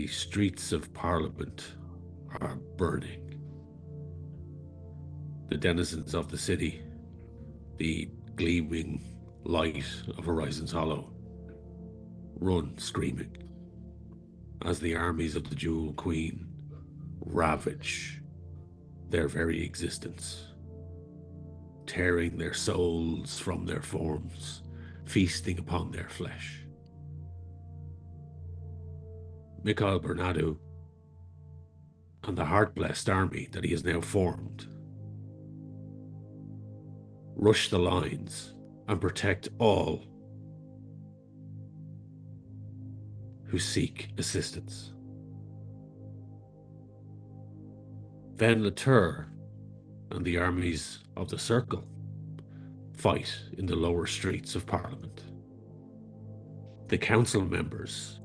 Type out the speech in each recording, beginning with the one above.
the streets of Parliament are burning. The denizens of the city, the gleaming light of Horizons Hollow, run screaming as the armies of the Jewel Queen ravage their very existence, tearing their souls from their forms, feasting upon their flesh. Mikhail Bernardo and the heart-blessed army that he has now formed rush the lines and protect all who seek assistance. Van Latour and the armies of the Circle fight in the lower streets of Parliament. The council members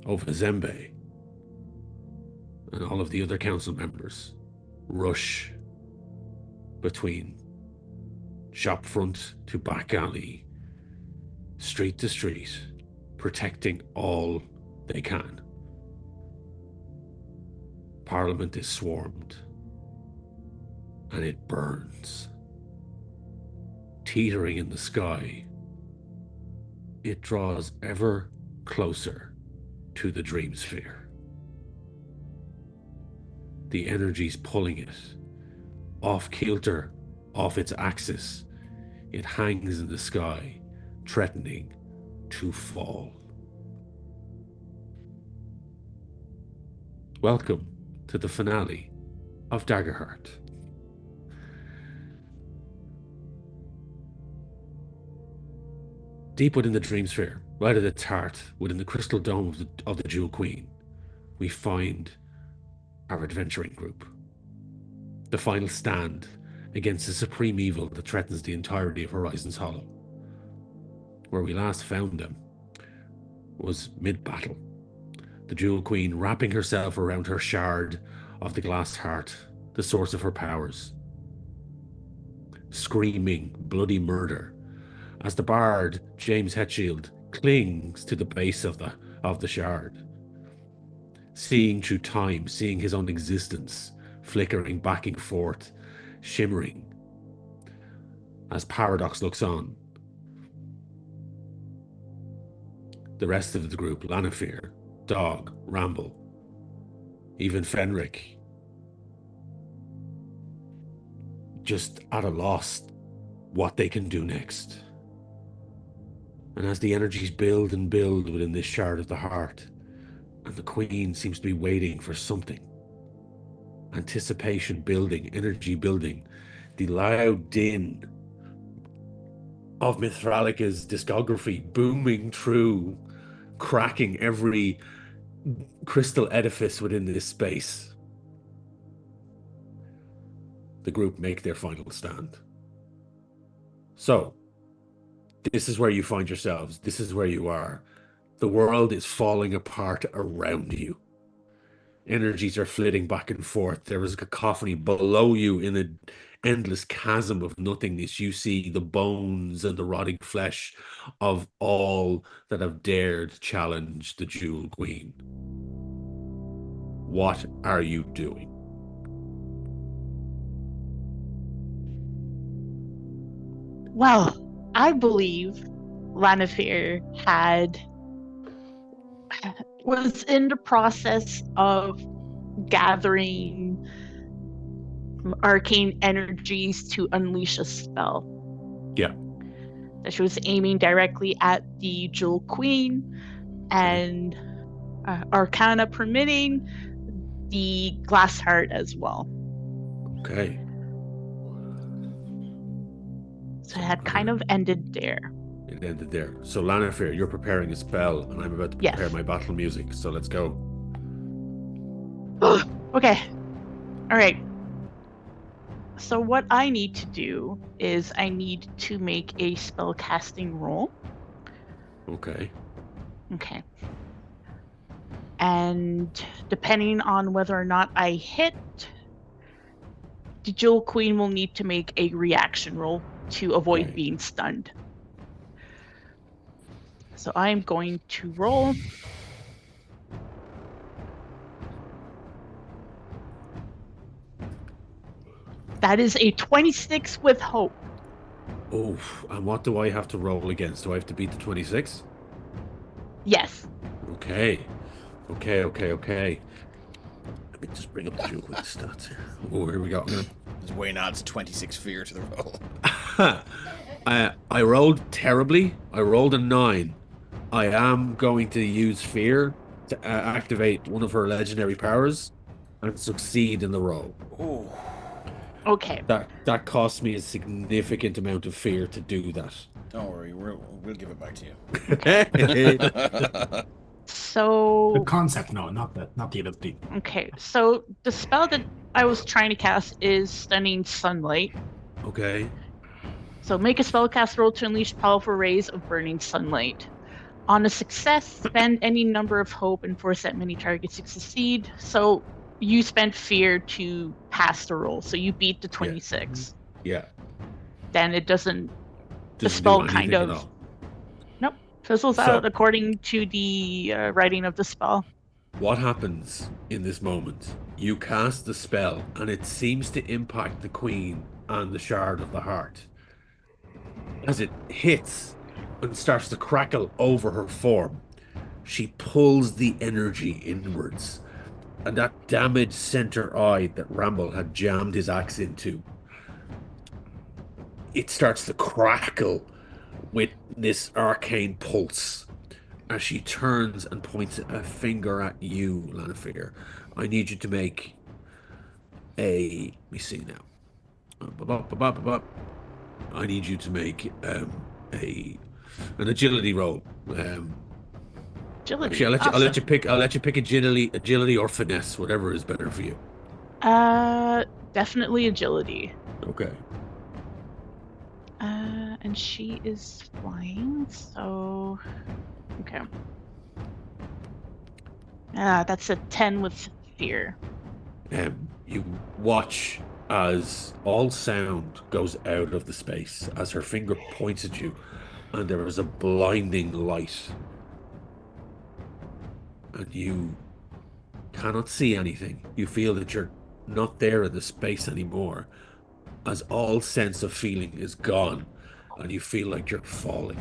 of Azembe and all of the other council members rush between shop front to back alley, street to street, protecting all they can. Parliament is swarmed, and it burns. Teetering in the sky, it draws ever closer to the dream sphere. The energy's pulling it off kilter, off its axis. It hangs in the sky, threatening to fall. Welcome to the finale of Daggerheart. Deep within the dream sphere, right at its heart, within the crystal dome of the Jewel Queen, we find our adventuring group. The final stand against the supreme evil that threatens the entirety of Horizons Hollow. Where we last found them was mid-battle. The Jewel Queen wrapping herself around her shard of the glass heart, the source of her powers. Screaming bloody murder as the bard, James Hetfield, clings to the base of the shard. Seeing through time, seeing his own existence, flickering back and forth, shimmering. As Paradox looks on, the rest of the group, Lanafir, Dog, Ramble, even Fenric, just at a loss what they can do next. And as the energies build and build within this shard of the heart, and the Queen seems to be waiting for something, anticipation building, energy building, the loud din of Mithralica's discography booming through, cracking every crystal edifice within this space. The group make their final stand. So, this is where you find yourselves. This is where you are. The world is falling apart around you. Energies are flitting back and forth. There is a cacophony below you in an endless chasm of nothingness. You see the bones and the rotting flesh of all that have dared challenge the Jewel Queen. What are you doing? Well, I believe Lanafir was in the process of gathering arcane energies to unleash a spell. Yeah. That she was aiming directly at the Jewel Queen, and Arcana permitting, the glass heart as well. Okay. So it had kind of ended there. It ended there. So Lanafir, you're preparing a spell, and I'm about to prepare my battle music, so let's go. Okay. All right. So what I need to do is I need to make a spell casting roll. Okay. Okay. And depending on whether or not I hit, the Jewel Queen will need to make a reaction roll to avoid being stunned. So I'm going to roll. That is a 26 with hope. Oh, and what do I have to roll against? Do I have to beat the 26? Yes. Okay. Okay. Let me just bring up the quick stats here. Oh, here we go. His Wayne adds 26 fear to the roll. I rolled terribly. I rolled a 9. I am going to use fear to activate one of her legendary powers and succeed in the roll. Ooh. Okay. That cost me a significant amount of fear to do that. Don't worry, we'll give it back to you. Okay. So The concept, no, not the ability. okay. So the spell that I was trying to cast is Stunning Sunlight. Okay. So make a spellcast roll to unleash powerful rays of burning sunlight. On a success, spend any number of hope and force that many targets to succeed. So you spent fear to pass the roll, so you beat the 26. Yeah. Then it doesn't. The Doesn't spell do kind anything at of all. nope fizzles out according to the writing of the spell. What happens in this moment? You cast the spell, and it seems to impact the queen and the shard of the heart. As it hits and starts to crackle over her form, she pulls the energy inwards, and that damaged center eye that Ramble had jammed his axe into, it starts to crackle with this arcane pulse as she turns and points a finger at you, Lanfear. I need you to make let me see now. I need you to make an agility roll. Agility. Actually, Awesome. I'll let you pick. I'll let you pick agility or finesse, whatever is better for you. Definitely agility. Okay. And she is flying, so okay. That's a 10 with fear. You watch as all sound goes out of the space as her finger points at you, and there is a blinding light, and you cannot see anything. You feel that you're not there in the space anymore, as all sense of feeling is gone, and you feel like you're falling.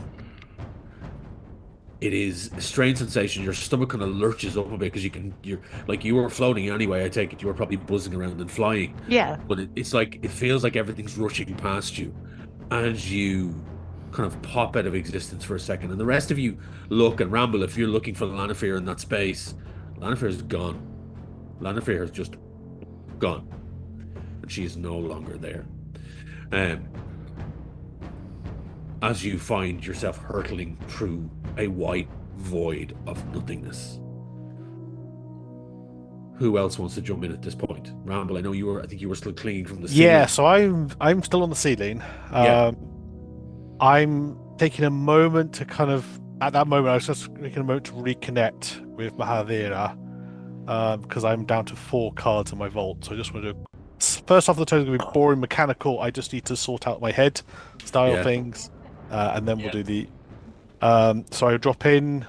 It is a strange sensation. Your stomach kind of lurches up a bit because you're like, you were floating anyway. I take it you were probably buzzing around and flying. Yeah. But it's like, it feels like everything's rushing past you as you kind of pop out of existence for a second. And the rest of you look and ramble. If you're looking for Lanfear in that space, Lanfear is gone. Lanfear has just gone, and she is no longer there. As you find yourself hurtling through a white void of nothingness. Who else wants to jump in at this point? Ramble, I think you were still clinging from the ceiling. Yeah, so I'm still on the ceiling. Yeah. I'm taking a moment to kind of, at that moment, I was just taking a moment to reconnect with Mahavira, because I'm down to 4 cards in my vault. So I just want to, first off, the turn is going to be boring mechanical. I just need to sort out my head style things, and then we'll do the. So I drop in.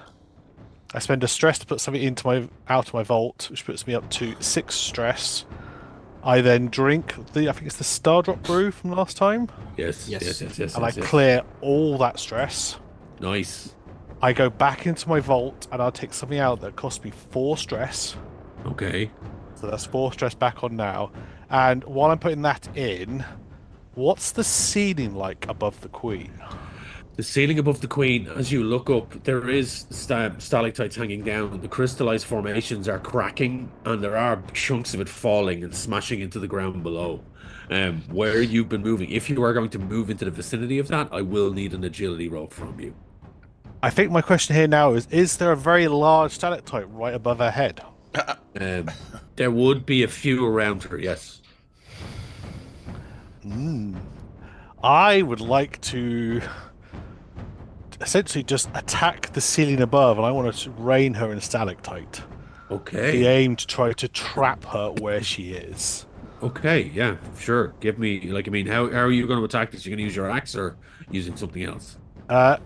I spend a stress to put something out of my vault, which puts me up to 6 stress. I then drink I think it's the Star Drop brew from last time. Yes. And I clear all that stress. Nice. I go back into my vault and I'll take something out that costs me 4 stress. Okay. So that's 4 stress back on now. And while I'm putting that in, what's the ceiling like above the Queen? The ceiling above the Queen, as you look up, there is stalactites hanging down. The crystallized formations are cracking, and there are chunks of it falling and smashing into the ground below. Where you've been moving, if you are going to move into the vicinity of that, I will need an agility roll from you. I think my question here now is there a very large stalactite right above her head? There would be a few around her, yes. I would like to essentially just attack the ceiling above, and I want to rain her in stalactite. Okay. The aim to try to trap her where she is. Okay, yeah, sure. Give me, how are you going to attack this? You're going to use your axe or using something else?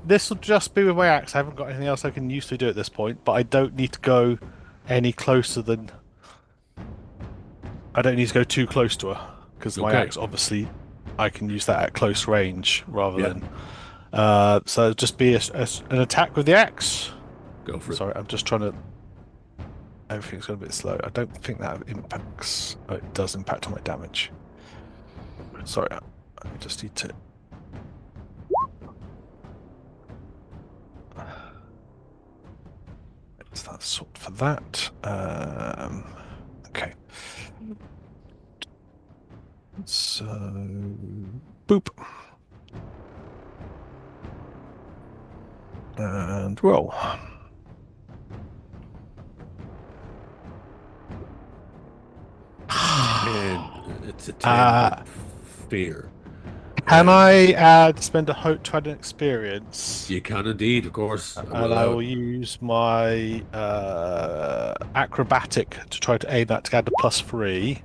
This will just be with my axe. I haven't got anything else I can usefully do at this point, but I don't need to go any closer than... I don't need to go too close to her. because my Okay. axe, obviously, I can use that at close range rather Yeah. than. So just be an attack with the axe. Go for it. Sorry, I'm just trying to. Everything's going a bit slow. I don't think that impacts. Oh, it does impact on my damage. Sorry, I just need to. That's sort for that. Okay. So, boop. And roll. And it's a 10 fear. Can I spend a hope to add an experience? You can indeed, of course. And I will use my acrobatic to try to aim that to add a +3.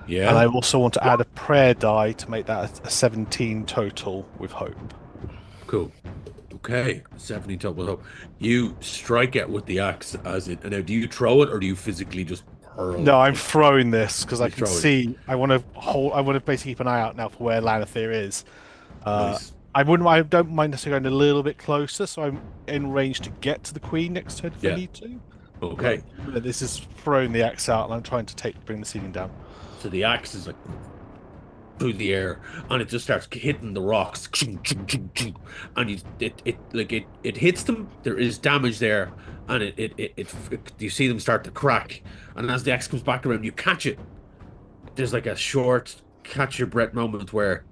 Yeah. And I also want to add a prayer die to make that a 17 total with hope. Cool. Okay. 17 total hope. You strike it with the axe as it. And now, do you throw it or do you physically just hurl? No, I'm throwing this because I You can throw it. see. I want to hold. I want to basically keep an eye out now for where Lanathier is. Nice. I don't mind necessarily going a little bit closer, so I'm in range to get to the queen next turn if I need to. Okay. But this is throwing the axe out, and I'm trying to bring the ceiling down. So the axe is like through the air, and it just starts hitting the rocks, and it hits them. There is damage there, and you see them start to crack. And as the axe comes back around, you catch it. There's like a short catch your breath moment where,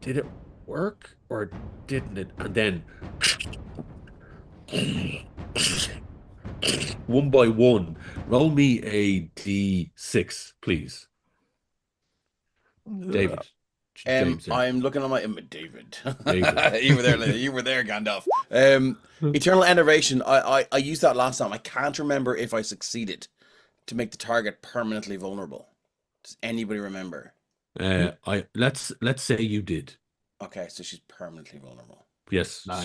did it work or didn't it? And then one by one, roll me a d6, please. David. James, I'm looking on my David. David. You were there, Gandalf. Eternal Enervation. I used that last time. I can't remember if I succeeded to make the target permanently vulnerable. Does anybody remember? Let's say you did. Okay, so she's permanently vulnerable. Yes. Nice.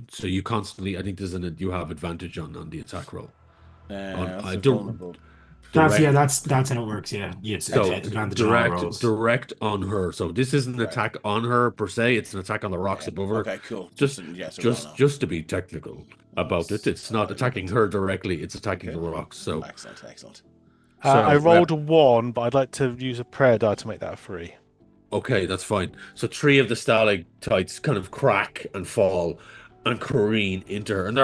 So you constantly. I think you have advantage on the attack roll. I don't- vulnerable. That's how it works. Yeah. Yes. So advantage on all rolls. direct on her. So this isn't an attack on her per se. It's an attack on the rocks above her. Okay, cool. Just so just to be technical about it, it's not attacking her directly. It's attacking the rocks. So excellent. I rolled a 1, but I'd like to use a prayer die to make that a 3. okay, that's fine. So 3 of the stalactites kind of crack and fall and careen into her, and they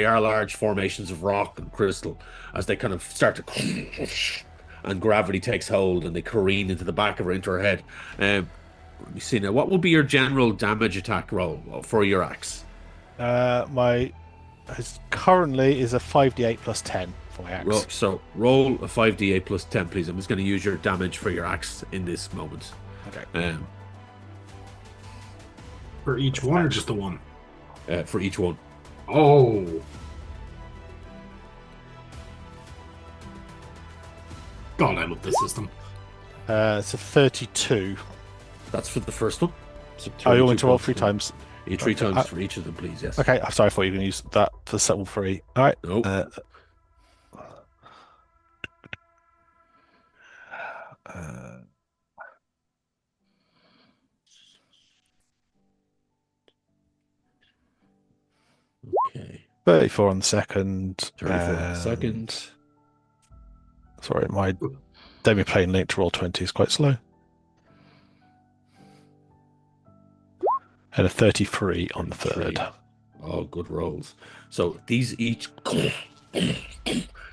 are large formations of rock and crystal as they kind of start to and gravity takes hold and they careen into the back of her, into her head. Let me see now, what will be your general damage attack roll for your axe? My currently is a 5d8 plus 10 for my axe. Roll a 5d8 plus 10, please. I'm just going to use your damage for your axe in this moment. Okay. For each one or just the one? For each one. Oh. God, I love this system. It's a 32. That's for the first one. So Oh, you want 32 to roll points 3 for- times? 3 times for each of them, please. Yes. Okay, I'm sorry, I thought you were going to use that for settle 3. All right. No. Okay. 34 on the second. 34 on the second. Sorry, my demi-plane link to roll 20 is quite slow. And a 33 on the third. Oh, good rolls. So these each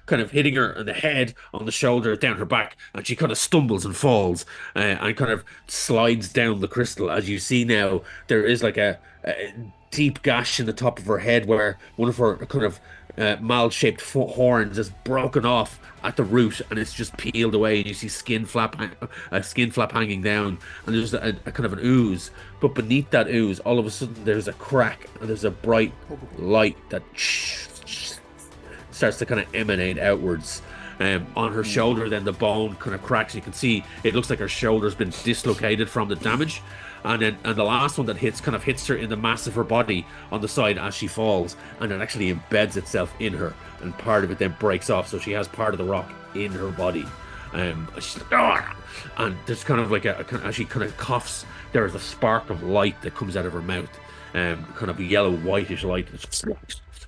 kind of hitting her on the head, on the shoulder, down her back, and she kind of stumbles and falls and kind of slides down the crystal. As you see now, there is like a deep gash in the top of her head where one of her kind of mal-shaped horns is broken off at the root, and it's just peeled away, and you see skin flap hanging down, and there's a kind of an ooze. But beneath that ooze, all of a sudden there's a crack, and there's a bright light that starts to kind of emanate outwards. On her shoulder, then the bone kind of cracks. You can see it looks like her shoulder's been dislocated from the damage. And the last one that hits her in the mass of her body on the side as she falls, and it actually embeds itself in her, and part of it then breaks off, so she has part of the rock in her body. She's like, "Ah!" And there's kind of like as she kind of coughs, there is a spark of light that comes out of her mouth, kind of a yellow whitish light,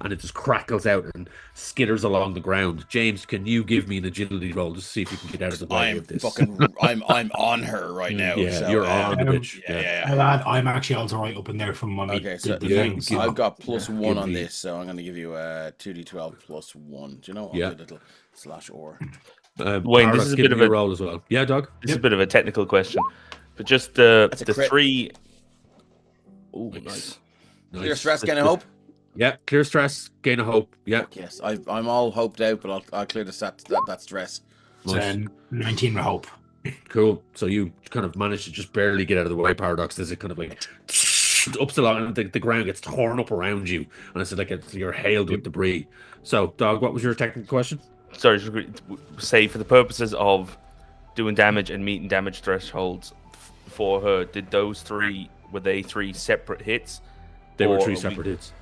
and it just crackles out and skitters along the ground. James, can you give me an agility roll just to see if you can get out of the way I'm of this? I'm on her right now. Yeah, so, you're on the bitch. Yeah. Lad, I'm actually also right up in there from when we Okay, so did the yeah, thing. So I've got +1 give on me- this, so I'm going to give you 2d12 +1. Do you know? I'll Yeah. do a little /or. Wayne, this Paradox, is a give bit of me a roll as well. Yeah, Doug. this is a bit of a technical question, but just the That's a crit. 3. Oh, nice. Clear stress, gain of hope. Yeah, clear stress, gain of hope. Yeah, Fuck yes, I'm all hoped out, but I'll clear that stress. nice. 19 with hope. Cool. So you kind of managed to just barely get out of the way, Paradox. There's a kind of like ups along, and the ground gets torn up around you, and it's like you're hailed with debris. So, Dog, what was your technical question? Sorry, just say for the purposes of doing damage and meeting damage thresholds for her, did those 3 were they 3 separate hits? They were Or 3 are we- separate hits.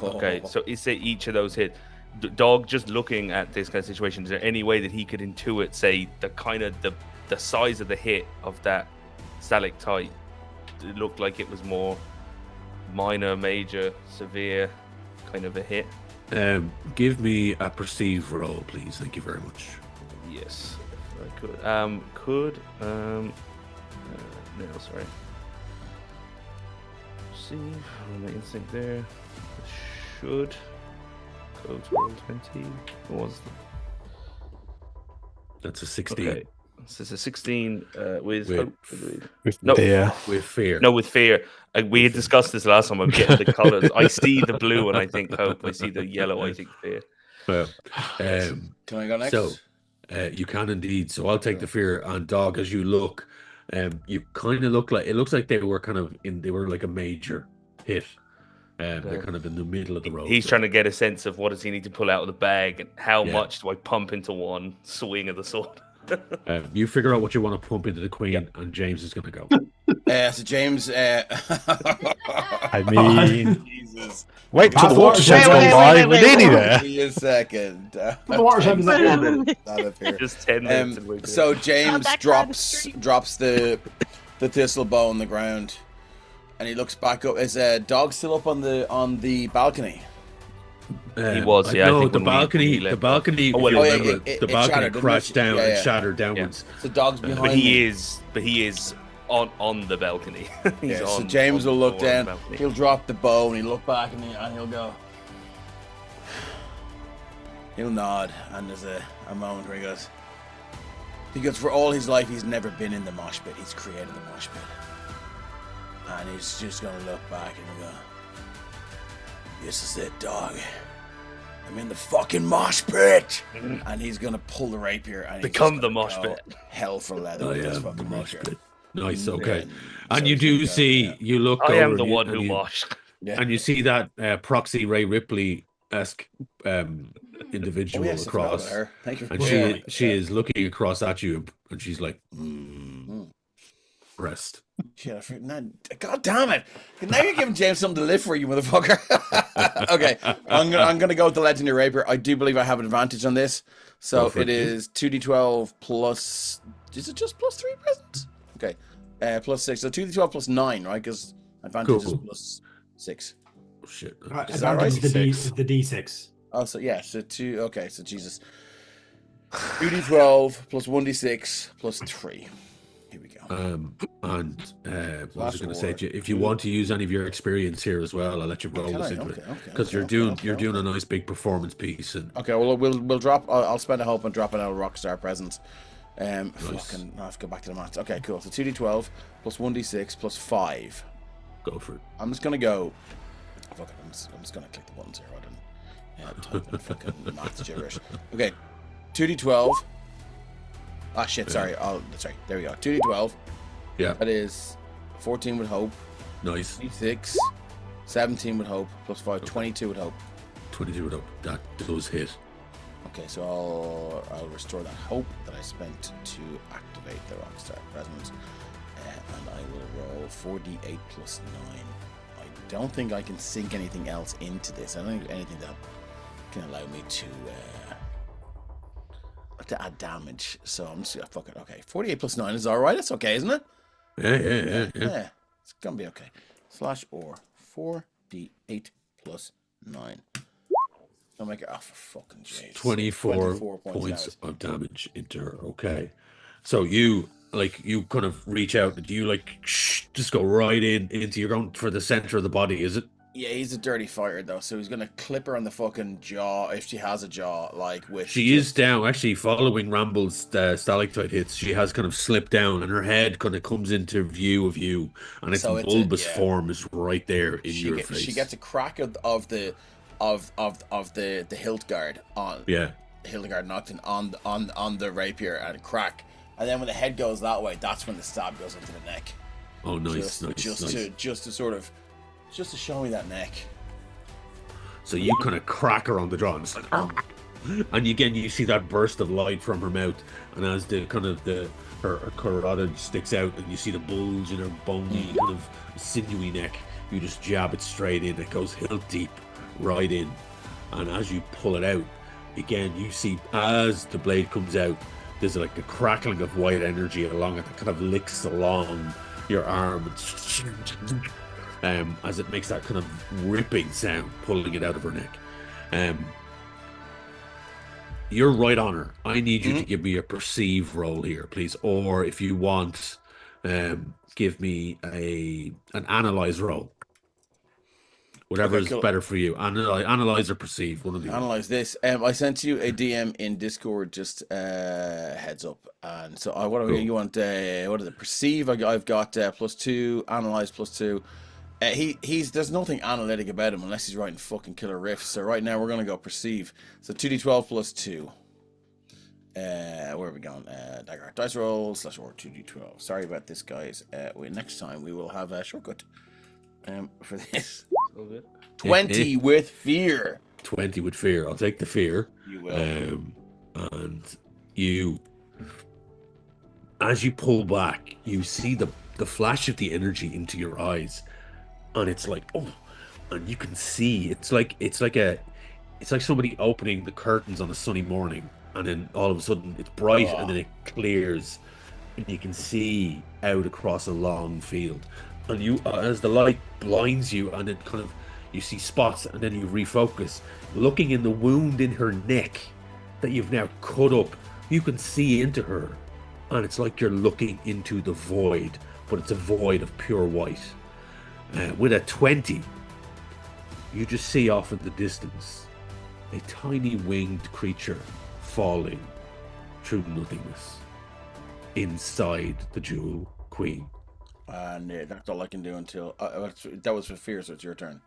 Okay, so is it each of those hit? Dog, just looking at this kind of situation, is there any way that he could intuit, say, the kind of the size of the hit of that stalactite? It looked like it was more minor, major, severe kind of a hit. Give me a perceive roll, please. Thank you very much. Yes, if I could. No, sorry. See, my instinct there. Should go to roll 20. What was That's a 16 okay? This is a 16 with With- hope, I believe. With No. fear. with fear. No, with fear. We had discussed this last time. I'm getting the colors. I see the blue and I think hope. I see the yellow. I think fear. Well, Can I go next? so you can indeed. So I'll take the fear on Dog. As you look, you kind of look like it looks like they were kind of they were like a major hit. They're kind of in the middle of the road. He's trying to get a sense of what does he need to pull out of the bag and how Yeah. much do I pump into one swing of the sword. You figure out what you want to pump into the queen, and James is going to go. So James, I mean, Jesus. wait till the Wait, watershed's wait, gone wait, by. wait, We're wait, nearly wait. there. Give me a second. The watershed is at one. Not up here. Just 10 minutes. and we're good. So James back down the street. drops the thistle bow on the ground, and he looks back up. Is Dog still up on the balcony? He was, yeah, I No, think the when we balcony. left The balcony. Oh, well, if you oh, yeah, remember, it the balcony shattered, didn't crashed it? down Yeah, and yeah. shattered downwards. So Dog's behind. but me. he is on the balcony. He's Yeah, so on- James on will the look floor on the down. balcony. He'll drop the bow and he'll look back and he'll go. He'll nod, and there's a moment where he goes. Because for all his life, he's never been in the mosh pit. He's created the mosh pit, and he's just gonna look back and go. This is it, Dog. I'm in the fucking mosh pit, and he's gonna pull the rapier and he's Become just the gonna mosh go pit. Hell for leather I with this am the fucking mosh rapier. pit. Nice, okay. And And so you he's do gonna go, see, yeah. you look I over am the and you- one and who you- washed. Yeah. And you see that proxy Ray Ripley-esque individual Oh, yes, I forgot across. about her. Thank you for And pointing out. she is looking across at you, and she's like, rest. Shit, I forgot. God damn it! Now you're giving James something to live for, you motherfucker. Okay, I'm gonna go with the legendary rapier. I do believe I have an advantage on this, so Go for it it, is 2d12 plus. Is it just plus 3 presents? Okay, plus 6. So 2d12 plus 9, right? Because advantage Cool. is plus 6. Oh, shit. Is that right? Is the D6. Oh, so yeah, so 2. Okay, so Jesus. 2d12 plus 1d6 plus 3. Here we go. And what was I Last going to say war. to you? If you want to use any of your experience here as well, I'll let you roll Can this I? into it. Okay, Because okay, you're doing a nice big performance piece. And Okay, well we'll drop. I'll spend a hope and drop another Rockstar present. Fucking, I have to go back to the maths. Okay, cool. So 2d12 plus 1d6 plus 5. go for it. I'm just gonna go. Fuck it, I'm just gonna click the buttons here. Type in fucking maths gibberish. Okay, 2d12. Ah shit, sorry. Sorry. There we go. 2d12. Yeah, That is 14 with hope. nice. D6. 17 with hope plus 5. 22 with hope. 22 up. That does hit. Okay, so I'll restore that hope that I spent to activate the Rockstar present, and I will roll 4d8 plus 9. I don't think I can sink anything else into this. I don't think anything that can allow me to to add damage. So I'm just fuck it. Okay, 48 plus 9 is all right. That's okay, isn't it? Yeah. It's gonna be okay. Slash or 4d8 plus 9. I'll make it off for fucking Jays. 24 points of damage into her. Okay. So you kind of reach out. Do you just go right into, you're going for the center of the body, is it? Yeah, he's a dirty fighter though, so he's gonna clip her on the fucking jaw if she has a jaw, with. She is down, actually, following Ramble's stalactite hits. She has kind of slipped down, and her head kind of comes into view of you, and its bulbous form is right there in your face. She gets a crack of the hilt guard on. Yeah. Hilt guard knocked in on the rapier and a crack, and then when the head goes that way, that's when the stab goes into the neck. Oh, nice, Just to show me that neck. So you kind of crack her on the jaw, and it's like, and again you see that burst of light from her mouth, and as her carotid sticks out, and you see the bulge in her bony, kind of sinewy neck, you just jab it straight in. It goes hilt deep, right in, and as you pull it out, again you see as the blade comes out, there's like a crackling of white energy along it that kind of licks along your arm, as it makes that kind of ripping sound, pulling it out of her neck. You're right on her. I need you to give me a perceive roll here, please, or if you want, give me an analyze roll. Whatever is better for you. Analyze or perceive, one of the Analyze this. I sent you a DM in Discord, just heads up. And so you want? What is it? Perceive. I've got +2. Analyze +2. There's nothing analytic about him unless he's writing fucking killer riffs. So right now we're gonna go perceive. So 2d12 +2. Where are we going? Daggerheart dice roll / or 2d12. Sorry about this, guys. Next time we will have a shortcut. For this. 20 with fear. 20 with fear. I'll take the fear. You will. And you, as you pull back, you see the flash of the energy into your eyes, and it's like, oh, and you can see it's like somebody opening the curtains on a sunny morning, and then all of a sudden it's bright, and then it clears, and you can see out across a long field. And you, as the light blinds you, and it kind of, you see spots, and then you refocus, looking in the wound in her neck that you've now cut up. You can see into her, and it's like you're looking into the void, but it's a void of pure white. With a 20, you just see off in the distance a tiny winged creature falling through nothingness inside the Jewel Queen. And that's all I can do until that was with fear, so it's your turn.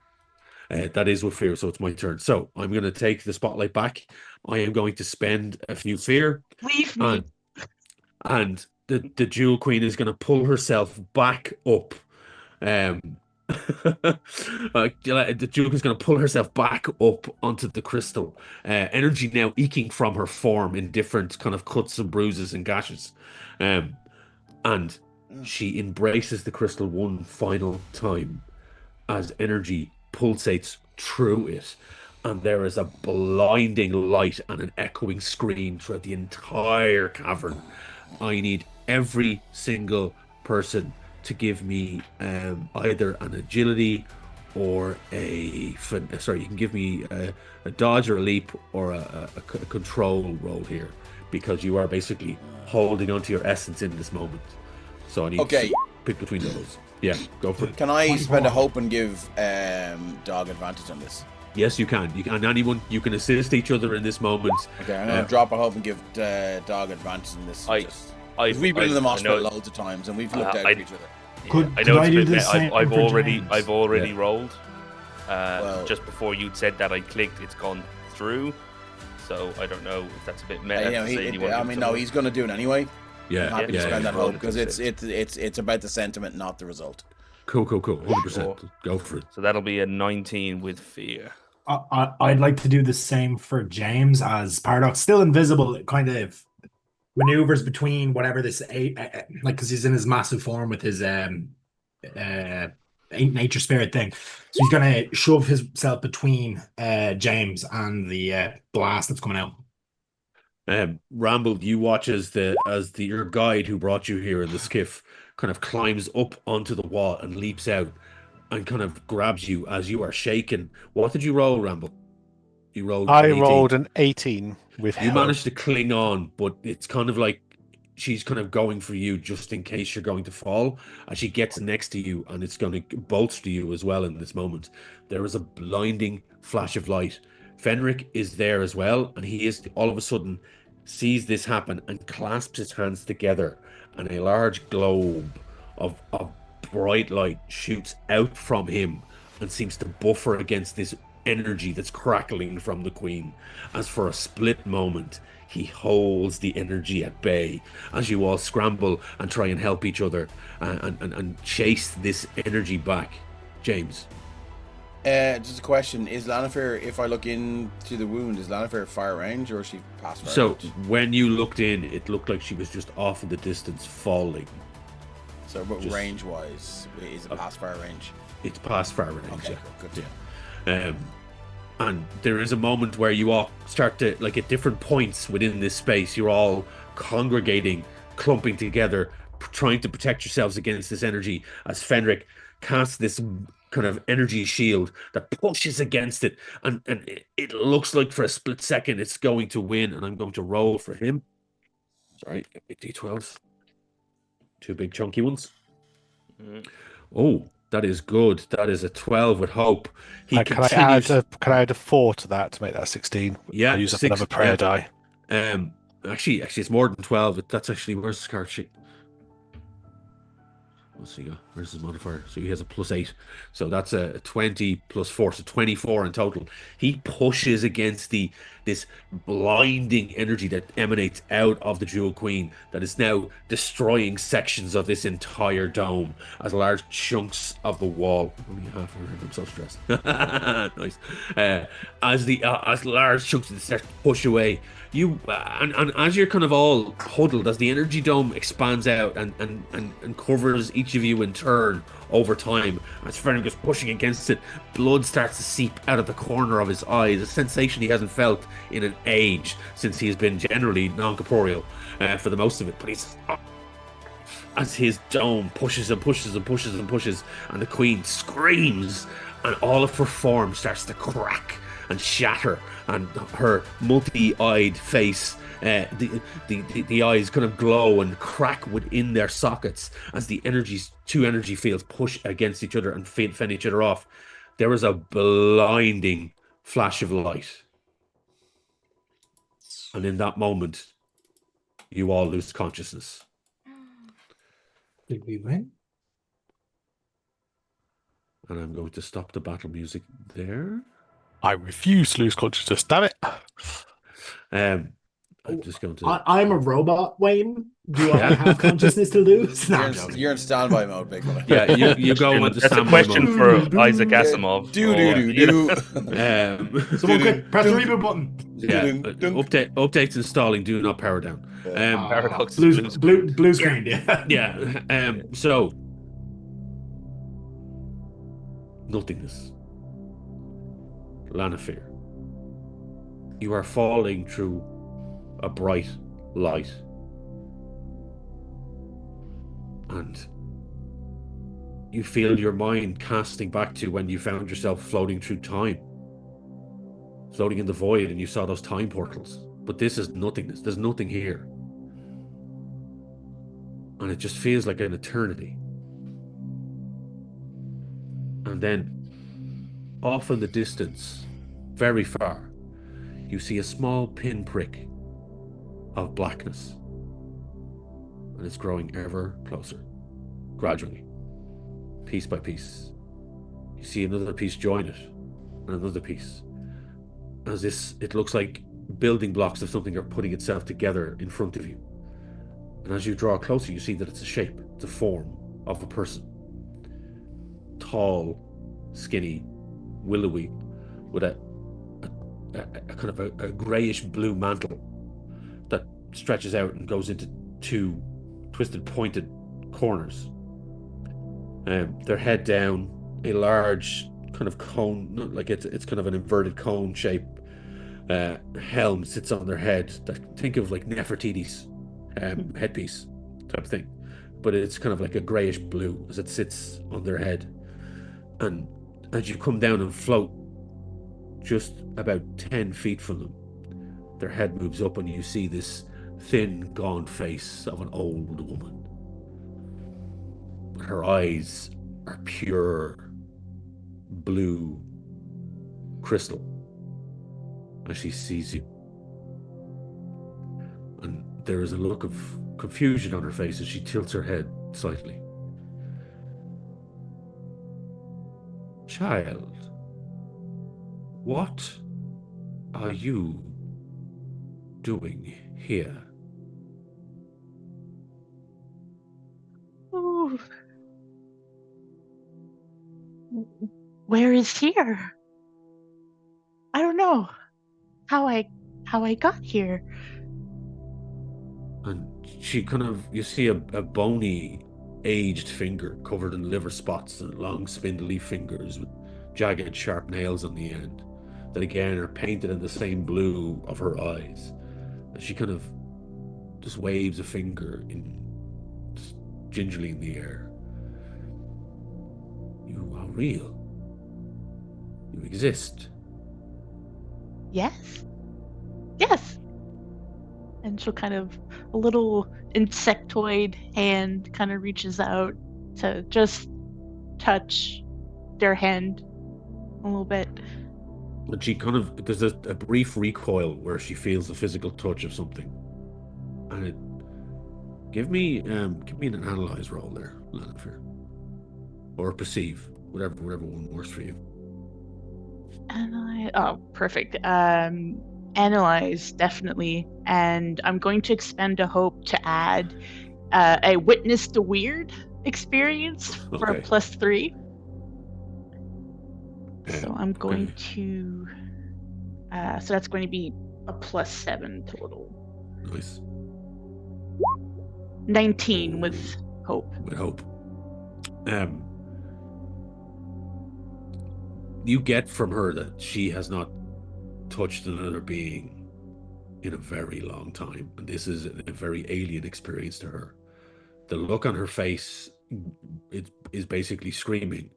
That is with fear, so it's my turn. So I'm going to take the spotlight back. I am going to spend a few fear. Leave me. And the Jewel Queen is going to pull herself back up. The Jewel is going to pull herself back up onto the crystal. Energy now eking from her form in different kind of cuts and bruises and gashes. And she embraces the crystal one final time as energy pulsates through it, and there is a blinding light and an echoing scream throughout the entire cavern. I need every single person to give me either an agility or you can give me a dodge or a leap or a control roll here, because you are basically holding onto your essence in this moment. So I need to pick between those. Yeah, go for it. Can I spend a hope and give Dog advantage on this? Yes, you can. And anyone, you can assist each other in this moment. Okay, I'm going to drop a hope and give Dog advantage in this. We've been in the mosh pit loads of times, and we've looked out for each other. I've already rolled. Just before you'd said that, I clicked. It's gone through. So I don't know if that's a bit meta. He's going to do it anyway. Yeah, I'm happy to spend that hope, because it's about the sentiment, not the result. Cool. 100%. Go for it. So that'll be a 19 with fear. I'd like to do the same for James, as Paradox, still invisible, it kind of maneuvers between whatever this because he's in his massive form with his nature spirit thing. So he's gonna shove himself between James and the blast that's coming out. Ramble, you watch as your guide who brought you here in the skiff kind of climbs up onto the wall and leaps out and kind of grabs you as you are shaken. What did you roll, Ramble? You rolled I an 18. rolled an 18 with You help. managed to cling on, but it's kind of like she's kind of going for you just in case you're going to fall. As she gets next to you, and it's going to bolster you as well in this moment. There is a blinding flash of light. Fenric is there as well, and he is all of a sudden sees this happen and clasps his hands together, and a large globe of bright light shoots out from him and seems to buffer against this energy that's crackling from the Queen. As for a split moment, he holds the energy at bay as you all scramble and try and help each other and chase this energy back. James. Just a question: is Lannifer, if I look into the wound, is Lannifer fire range or is she past fire So range? when you looked in, it looked like she was just off in the distance falling. So, but just- range-wise, is it past fire range? It's past fire range. Okay, Yeah. good. To know. And there is a moment where you all start to, like, at different points within this space, you're all congregating, clumping together, trying to protect yourselves against this energy as Fenric casts this kind of energy shield that pushes against it. And it looks like for a split second it's going to win, and I'm going to roll for him. Sorry, D12s. Two big chunky ones. Oh, that is good. That is a 12 with hope. He Can I continues. add a 4 to that to make that 16? Yeah, I use up 6, another prayer die. Actually, it's more than 12. That's actually, where's the card sheet? What's he got? Where's his modifier? So he has a +8. So that's a 20 plus 4, so 24 in total. He pushes against this blinding energy that emanates out of the Jewel Queen that is now destroying sections of this entire dome as large chunks of the wall. Only half of it. I'm so stressed. Nice. As large chunks of this start to push away, you and as you're kind of all huddled, as the energy dome expands out and covers each of you in turn over time, as Fenric is pushing against it, blood starts to seep out of the corner of his eyes, a sensation he hasn't felt in an age since he has been generally non-corporeal for the most of it. But he's as his dome pushes and pushes and pushes and pushes, and the Queen screams, and all of her form starts to crack and shatter, and her multi-eyed face, the eyes kind of glow and crack within their sockets as the two energy fields push against each other and fend each other off. There is a blinding flash of light, and in that moment, you all lose consciousness. Did we win? And I'm going to stop the battle music there. I refuse to lose consciousness. Damn it! I'm just going to. I'm a robot, Wayne. Do I have consciousnness to lose? No, I'm joking. You're in standby mode, big boy. Yeah, you go into That's a standby question mode. for Isaac Asimov. Someone quick, press the reboot button. Yeah, updates installing. Do not power down. Paradox. Blue screen. Yeah. Yeah. So nothingness. Lannifer, you are falling through a bright light, and you feel your mind casting back to when you found yourself floating through time, floating in the void, and you saw those time portals. But this is nothingness. There's nothing here, and it just feels like an eternity. And then off in the distance, very far, you see a small pinprick of blackness, and it's growing ever closer, gradually, piece by piece. You see another piece join it, and another piece. As it looks like building blocks of something are putting itself together in front of you. And as you draw closer, you see that it's a shape, it's a form of a person. Tall, skinny, willowy, with a kind of a greyish blue mantle that stretches out and goes into two twisted, pointed corners. Their head down, a large kind of cone, like it's kind of an inverted cone shape, helm sits on their head. Think of like Nefertiti's headpiece type thing, but it's kind of like a grayish blue as it sits on their head. And as you come down and float just about 10 feet from them, their head moves up and you see this thin, gaunt face of an old woman. Her eyes are pure blue crystal as she sees you. And there is a look of confusion on her face as she tilts her head slightly. Child, what are you doing here? Ooh. Where is here? I don't know how I got here. And she kind of, you see a bony, aged finger covered in liver spots and long spindly fingers with jagged sharp nails on the end that again are painted in the same blue of her eyes. And she kind of just waves a finger gingerly in the air. You are real. You exist. Yes. Yes. And she'll kind of, a little insectoid hand kind of reaches out to just touch their hand a little bit. And she kind of, there's a brief recoil where she feels the physical touch of something. And it, give me an analyze roll there, Lanfear. Or perceive, whatever one works for you. Perfect. Analyze, definitely. And I'm going to expend a hope to add a witness the weird experience for a +3. So I'm going to, so that's going to be a +7 total. Nice. 19 with hope. With hope. You get from her that she has not touched another being in a very long time, and this is a very alien experience to her. The look on her face, it is basically screaming,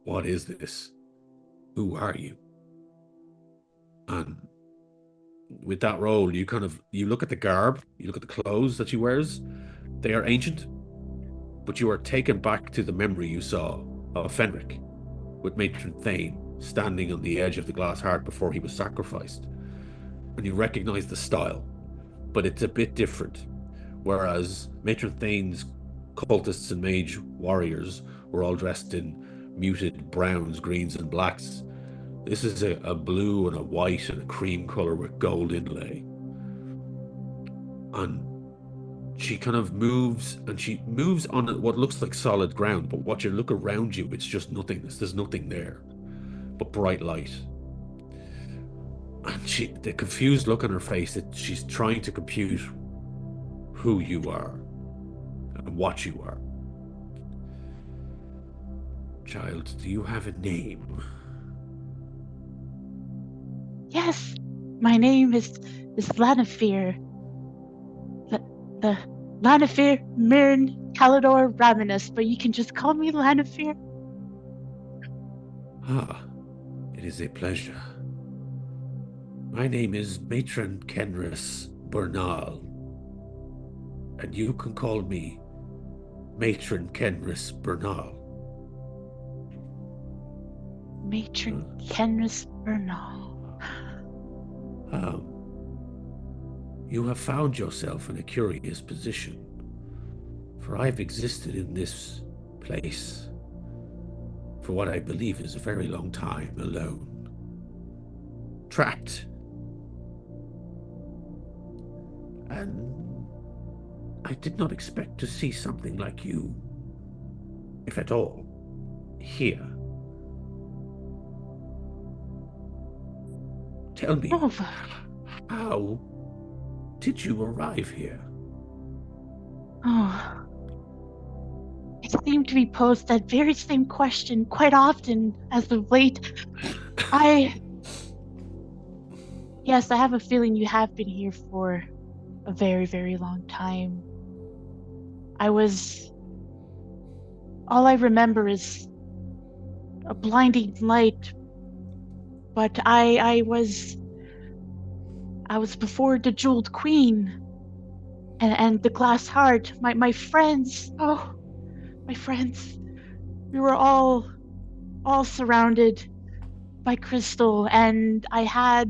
"What is this? Who are you?" And with that role, you look at the garb, you look at the clothes that she wears. They are ancient, but you are taken back to the memory you saw of Fenric, with Matron Thane standing on the edge of the glass heart before he was sacrificed. And you recognize the style, but it's a bit different. Whereas Matron Thane's cultists and mage warriors were all dressed in muted browns, greens, and blacks, this is a blue and a white and a cream color with gold inlay. And she kind of moves, and she moves on what looks like solid ground, but what you look around you, it's just nothingness. There's nothing there but bright light. And the confused look on her face, that she's trying to compute who you are and what you are. Child, do you have a name? Yes, my name is Lanfear. The Lanfear Mirn Calidor Raminus, but you can just call me Lanfear. Ah, it is a pleasure. My name is Matron Kenris Bernal, and you can call me Matron Kenris Bernal. Matron Kenris Bernal. You have found yourself in a curious position, for I've existed in this place for what I believe is a very long time alone, trapped. And I did not expect to see something like you, if at all, here. Tell me, how did you arrive here? Oh, I seem to be posed that very same question quite often as of late. Yes, I have a feeling you have been here for a very, very long time. All I remember is a blinding light, but I was before the Jeweled Queen and the Glass Heart. My friends, oh, my friends. We were all surrounded by crystal, and I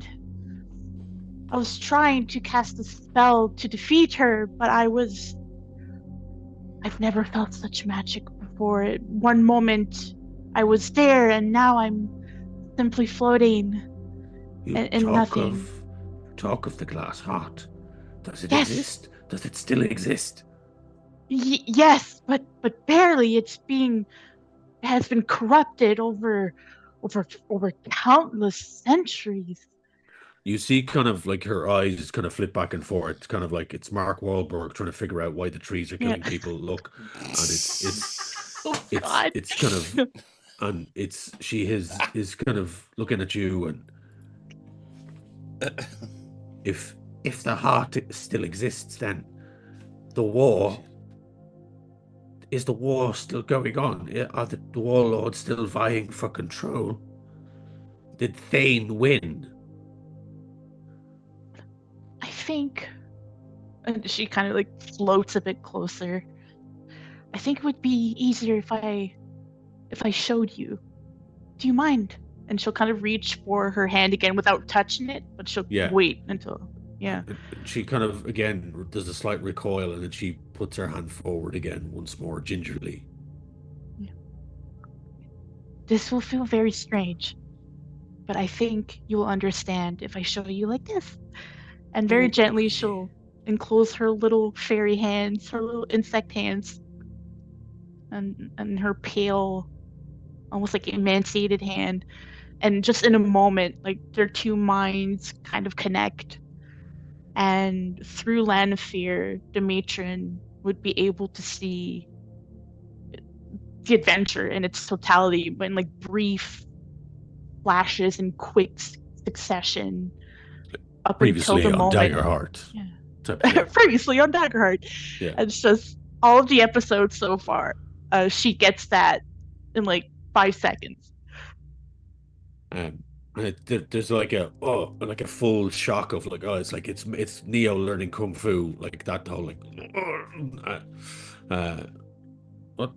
was trying to cast a spell to defeat her, but I've never felt such magic before. One moment I was there, and now I'm simply floating You in nothing. talk of the glass heart. Does it Yes, exist? Does it still exist? yes, but barely. It has been corrupted over countless centuries. You see kind of like her eyes kind of flip back and forth, kind of like it's Mark Wahlberg trying to figure out why the trees are Yeah. killing people. Look, and Oh God. it's kind of, and is kind of looking at you, and if the heart still exists, then the war is the war still going on? Are the warlords still vying for control? Did Thane win? I think, and she kind of like floats a bit closer. I think it would be easier if I showed you. Do you mind? And she'll kind of reach for her hand again without touching it, but she'll Yeah. wait until, yeah. She kind of again does a slight recoil, and then she puts her hand forward again once more, gingerly. This will feel very strange, but I think you will understand if I show you like this. And very gently, she'll enclose her little fairy hands, her little insect hands, and her pale, almost like emaciated hand. And just in a moment, like their two minds kind of connect. And through Land of Fear, the matron would be able to see the adventure in its totality, but in like brief flashes in quick succession up until Previously the on moment. Daggerheart. Yeah. Previously on Daggerheart. Yeah. And it's just all of the episodes so far. She gets that in like 5 seconds. And there's like a full shock of like, oh, it's like it's Neo learning kung fu, like that whole like what.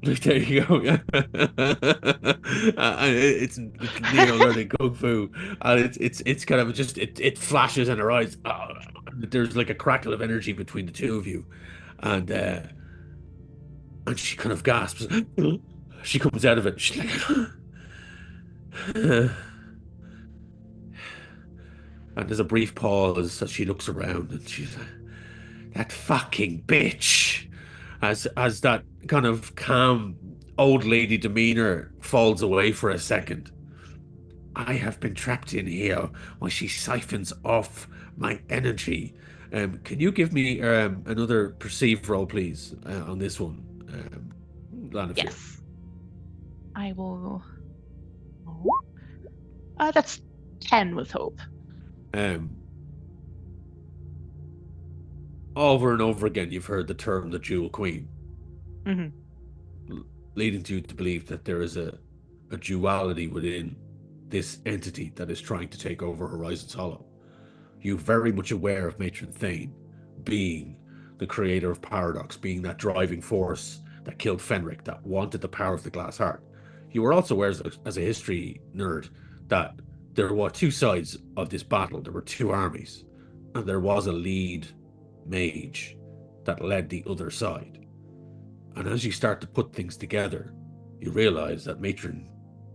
There you go. Yeah. And it's Neo learning kung fu, and it's kind of just it flashes in her eyes. There's like a crackle of energy between the two of you, and she kind of gasps. She comes out of it. She's like, and there's a brief pause as she looks around, and she's like, that fucking bitch. As that kind of calm old lady demeanor falls away for a second. I have been trapped in here while she siphons off my energy. Can you give me another perceive roll, please, on this one? Land of Fear. Yes. I will. That's 10 with hope. Over and over again, you've heard the term the Jewel Queen, Mm-hmm. leading you to believe that there is a duality within this entity that is trying to take over Horizons Hollow. You're very much aware of Matron Thane being the creator of Paradox, being that driving force that killed Fenric, that wanted the power of the Glass Heart. You were also aware, as a history nerd, that there were two sides of this battle. There were two armies, and there was a lead mage that led the other side. And as you start to put things together, you realize that Matron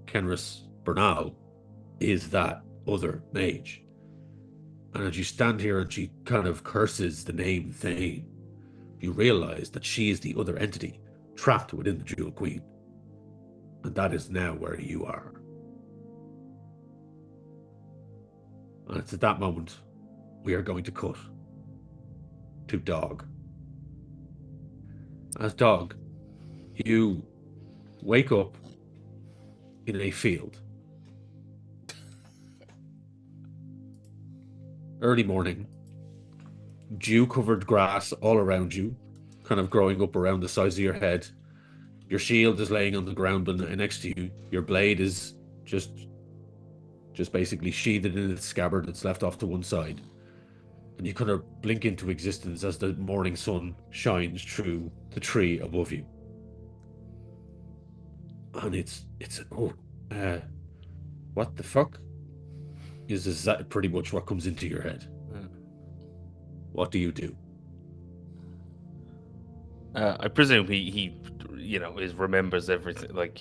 Kenris Bernal is that other mage. And as you stand here and she kind of curses the name Thane, you realize that she is the other entity trapped within the Jewel Queen. And that is now where you are. And it's at that moment we are going to cut to Dog. As Dog, you wake up in a field. early morning, dew-covered grass all around you, kind of growing up around the size of your head. Your shield is laying on the ground next to you. Your blade is just basically sheathed in its scabbard that's left off to one side. And you kind of blink into existence as the morning sun shines through the tree above you. And what the fuck? Is that pretty much what comes into your head? What do you do? I presume he remembers everything. Like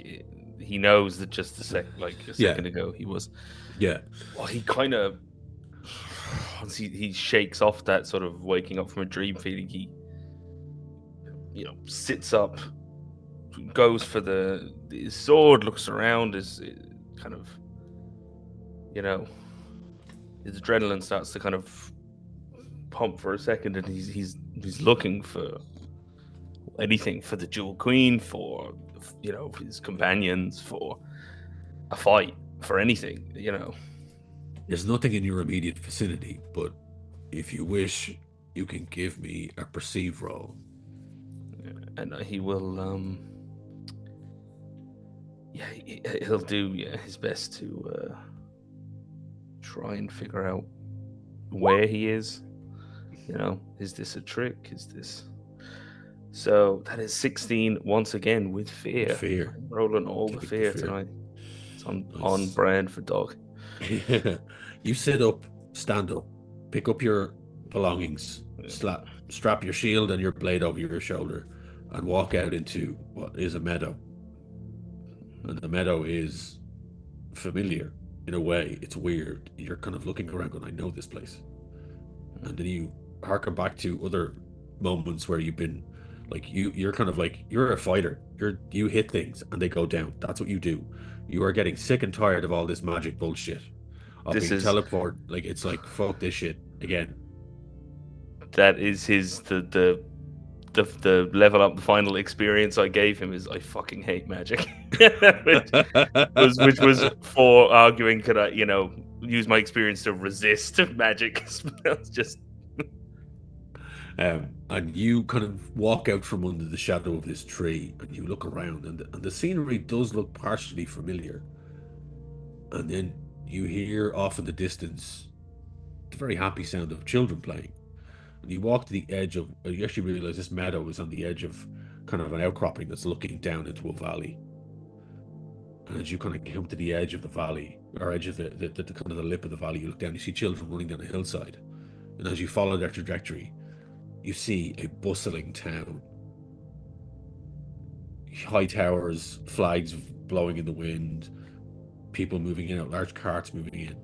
he knows that just a second ago he was. Yeah. Well, he kind of once he shakes off that sort of waking up from a dream feeling. He sits up, goes for his sword, looks around, is kind of his adrenaline starts to kind of pump for a second, and he's looking for anything, for the Jewel Queen, for his companions, for a fight, for anything. There's nothing in your immediate vicinity, but if you wish, you can give me a perceive roll. And he will he'll do his best to try and figure out where he is. Is this a trick? Is this... So that is 16 once again with fear. I'm rolling all the fear tonight. It's on brand for Dog. You sit up, stand up, pick up your belongings, strap your shield and your blade over your shoulder, and walk out into what is a meadow. And the meadow is familiar in a way. It's weird. You're kind of looking around going, I know this place. And then you harken back to other moments where you've been like, you're kind of like, you're a fighter. You hit things and they go down. That's what you do. You are getting sick and tired of all this magic bullshit. Of being teleported. Like, it's like, fuck this shit again. That is the level up, the final experience I gave him is I fucking hate magic. which was for arguing, could I, use my experience to resist magic. It's just and you kind of walk out from under the shadow of this tree and you look around, and the scenery does look partially familiar. And then you hear off in the distance the very happy sound of children playing. And you walk to the edge of, you actually realize this meadow is on the edge of kind of an outcropping that's looking down into a valley. And as you kind of come to the edge of the valley, or edge of the kind of the lip of the valley, you look down, you see children running down a hillside. And as you follow their trajectory, you see a bustling town. High towers, flags blowing in the wind, people moving in, large carts moving in.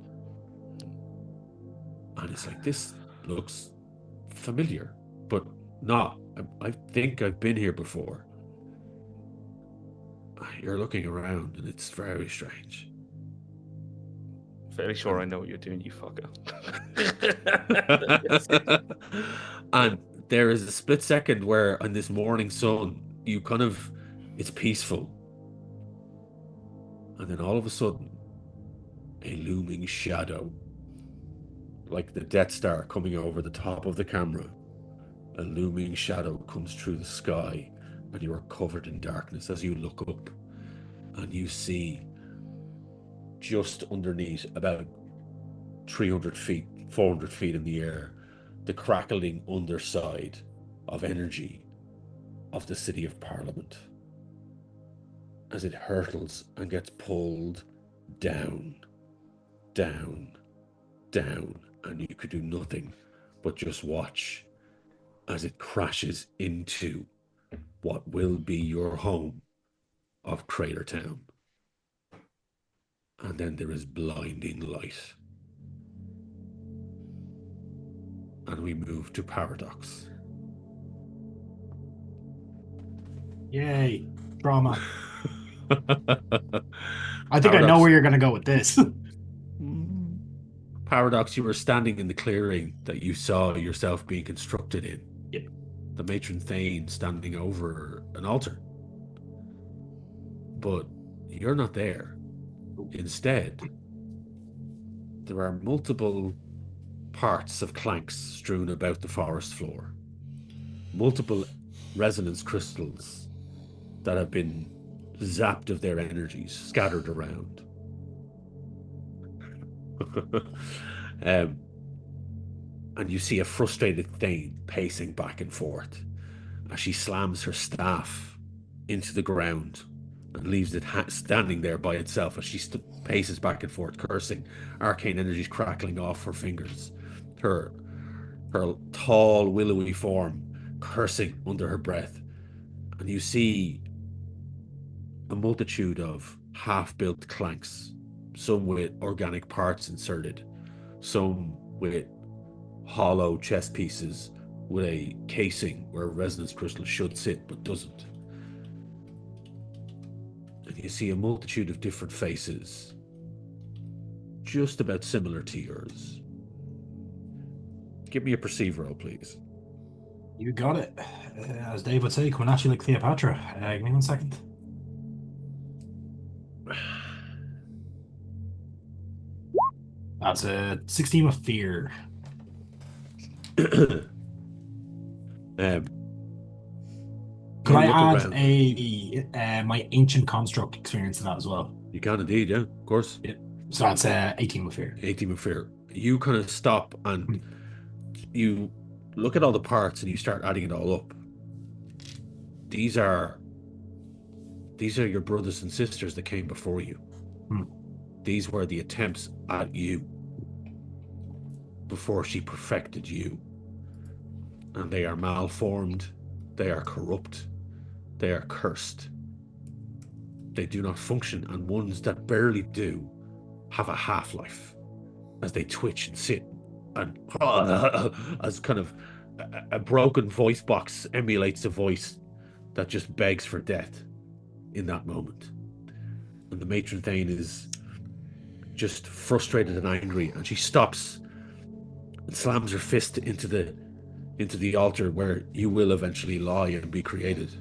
And it's like, this looks familiar, but not. I think I've been here before. You're looking around and it's very strange. Fairly sure I know what you're doing, you fucker. And there is a split second where on this morning sun, you kind of, it's peaceful. And then all of a sudden, a looming shadow, like the Death Star coming over the top of the camera, a looming shadow comes through the sky, and you are covered in darkness as you look up, and you see just underneath, about 300 feet, 400 feet in the air, the crackling underside of energy of the City of Parliament as it hurtles and gets pulled down, down, down, and you could do nothing but just watch as it crashes into what will be your home of Crater Town. And then there is blinding light. And we move to Paradox. Yay, drama. I think I know where you're going to go with this. Paradox, you were standing in the clearing that you saw yourself being constructed in. Yep. The matron Thane standing over an altar. But you're not there. Instead, there are multiple parts of clanks strewn about the forest floor. Multiple resonance crystals that have been zapped of their energies scattered around. And you see a frustrated Thane pacing back and forth as she slams her staff into the ground and leaves it standing there by itself as she paces back and forth, cursing, arcane energies crackling off her fingers. Her tall, willowy form cursing under her breath. And you see a multitude of half-built clanks, some with organic parts inserted, some with hollow chest pieces with a casing where a resonance crystal should sit but doesn't. And you see a multitude of different faces, just about similar to yours. Give me a perceive roll, please. You got it. As Dave would say, coming at you like Cleopatra. Give me 1 second. That's a 16 with fear. Could I add my ancient construct experience to that as well? You can indeed, yeah, of course. Yeah. So that's 18 with fear. 18 with fear. You kind of stop and you look at all the parts and you start adding it all up. These are your brothers and sisters that came before you. These were the attempts at you before she perfected you. And they are malformed, they are corrupt, they are cursed. They do not function, and ones that barely do have a half-life as they twitch and sit and as kind of a broken voice box emulates a voice that just begs for death in that moment. And the matron Thane is just frustrated and angry, and she stops and slams her fist into the altar where you will eventually lie and be created.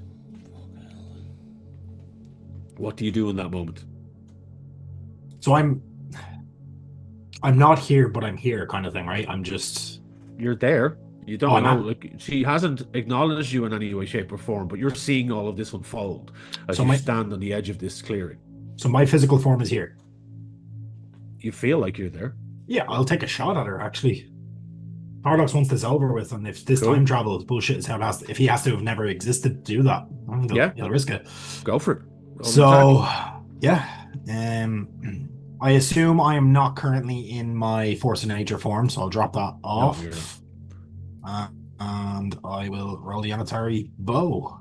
What do you do in that moment? So I'm not here, but I'm here, kind of thing, right? You're there. You don't know. Like, she hasn't acknowledged you in any way, shape, or form, but you're seeing all of this unfold as you stand on the edge of this clearing. So my physical form is here. You feel like you're there. Yeah, I'll take a shot at her, actually. Paradox wants this over with, and if this time travel is bullshit, is how it has to, if he has to have never existed to do that, he'll risk it. Go for it. So, yeah. I assume I am not currently in my Force of Nature form, so I'll drop that off. No, and I will roll the Anatari bow.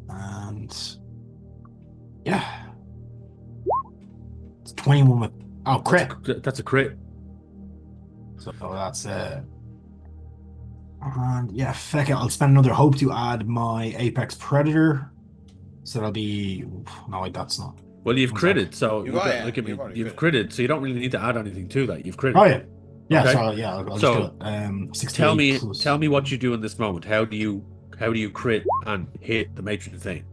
And yeah. It's 21 with crit. That's a crit. So that's and yeah, feck it. I'll spend another hope to add my Apex Predator. So that'll be that's not. Well, you've critted, so you've critted, so you don't really need to add anything to that. You've critted. Oh yeah. Yeah, okay. So yeah, I'll just do it. Tell me what you do in this moment. How do you crit and hit the matron thing?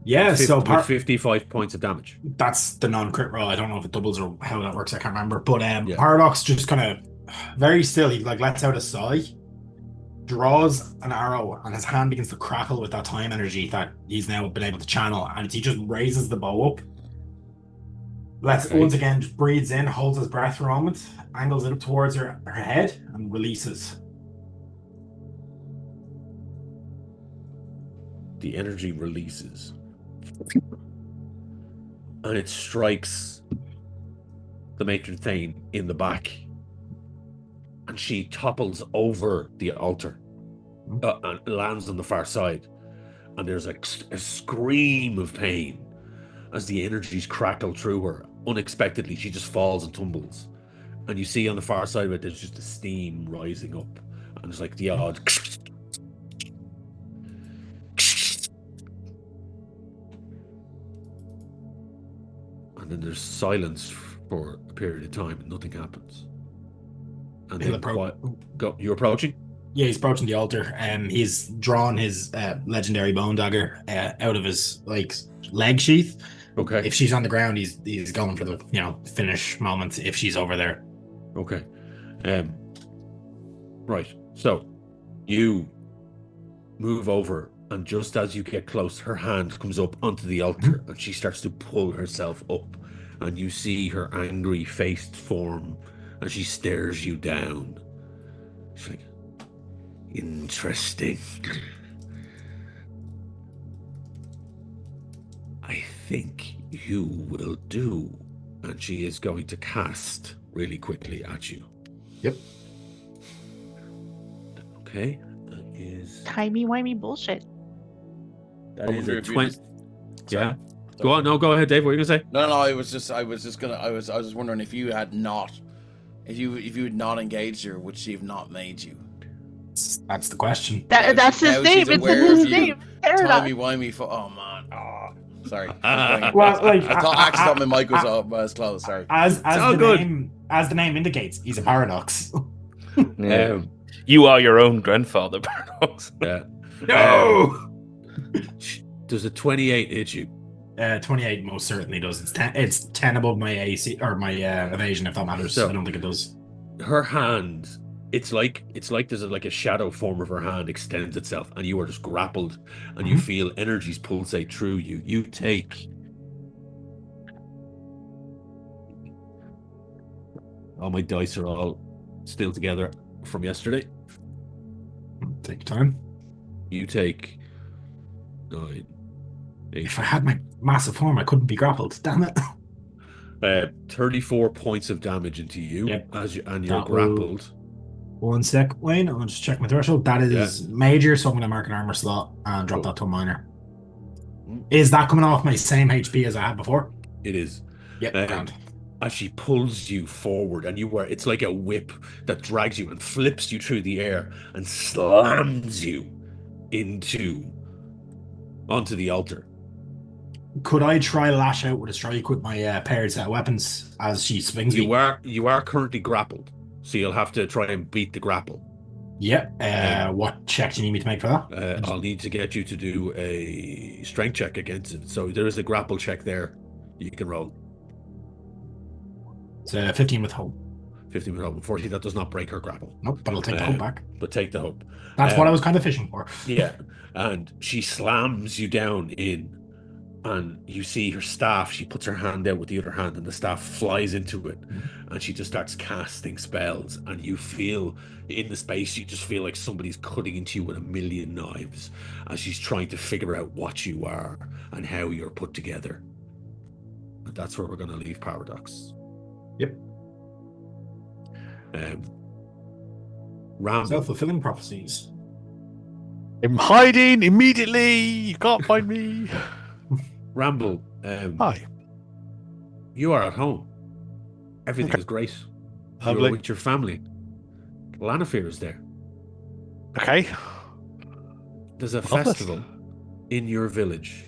Yeah, with 55 points of damage. That's the non-crit roll. I don't know if it doubles or how that works. I can't remember. But Paradox just kind of very still. He lets out a sigh, draws an arrow, and his hand begins to crackle with that time energy that he's now been able to channel. And he just raises the bow up. Once again, just breathes in, holds his breath for a moment, angles it up towards her head, and releases. The energy releases. And it strikes the matron Thane in the back. And she topples over the altar and lands on the far side. And there's a scream of pain as the energies crackle through her. Unexpectedly, she just falls and tumbles. And you see on the far side of it, there's just a steam rising up. And there's like the odd... And then there's silence for a period of time and nothing happens. And then you're approaching? Yeah, he's approaching the altar. He's drawn his legendary bone dagger out of his leg sheath. Okay. If she's on the ground, he's going for the finish moment. If she's over there, Okay. Right. So you move over, and just as you get close, her hand comes up onto the altar, and she starts to pull herself up, and you see her angry faced form, and she stares you down. She's like, interesting. I think you will do. And she is going to cast really quickly at you. Yep. Okay. That is... Timey-wimey bullshit. That I is wonder a if you 20... just- Yeah. Go on. No, go ahead, Dave. What were you going to say? No, I was just wondering if you had not engaged her, would she have not made you? That's the question. That's his name. It's in his name. Paradox. Timey-wimey oh man. Oh, sorry. Well, like I actually thought my mic was closed. Sorry. as all the good. name indicates, he's a paradox. Yeah. You are your own grandfather, Paradox. Yeah. No. Does a 28 hit you? 28 most certainly does. It's 10 above my AC or my evasion, if that matters. So- I don't think it does. Her hand, it's like there's a shadow form of her hand extends itself, and you are just grappled, and you feel energies pulsate through you. You take... All my dice are all still together from yesterday. Take your time. You take 9, 8, If I had my massive form, I couldn't be grappled. Damn it. 34 points of damage into you, Yep. and you're That will- grappled. 1 sec, Wayne. I'll just check my threshold. That is major, so I'm going to mark an armor slot and drop that to a minor. Is that coming off my same HP as I had before? It is. Yep, grand. As she pulls you forward, and it's like a whip that drags you and flips you through the air and slams you onto the altar. Could I try lash out with a strike with my paired set of weapons as she swings me? You are currently grappled, so you'll have to try and beat the grapple. Yep. What check do you need me to make for that? I'll need to get you to do a strength check against it. So there is a grapple check there you can roll. It's 15 with hope. 15 with hope. Unfortunately, that does not break her grapple. Nope, but I'll take the hope back. But take the hope. That's what I was kind of fishing for. Yeah. And she slams you down in, and you see her staff. She puts her hand out with the other hand, and the staff flies into it. And she just starts casting spells. And you feel in the space, you just feel like somebody's cutting into you with a million knives as she's trying to figure out what you are and how you're put together. And that's where we're going to leave Paradox. Yep. Ramble. Self-fulfilling prophecies. I'm hiding immediately. You can't find me. Ramble. Hi. You are at home. Everything Okay. is great. Lovely. You're with your family. Lanafir is there. Okay. There's a Marvelous. festival in your village.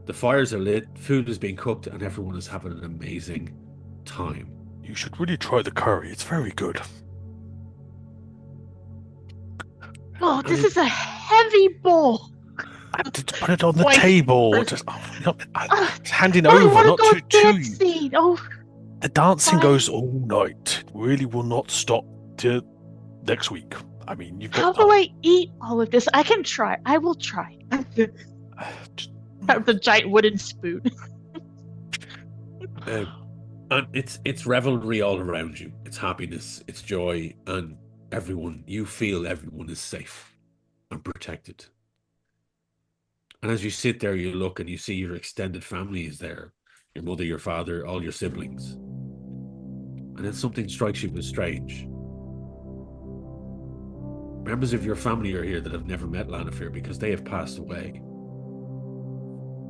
The fires are lit, food is being cooked, and everyone is having an amazing time. You should really try the curry. It's very good. Oh, this is a heavy bowl. I had to put it on the Wait. table. Just handing I over, want not to go to you. dancing. Oh, The dancing Fine. goes all night. It really will not stop till next week. I mean, you've how got do I eat all of this? I can try. I will try. Have the giant wooden spoon. And it's revelry all around you. It's happiness, it's joy, and you feel everyone is safe and protected. And as you sit there, you look and you see your extended family is there. Your mother, your father, all your siblings. And then something strikes you as strange. Members of your family are here that have never met Lanafir because they have passed away.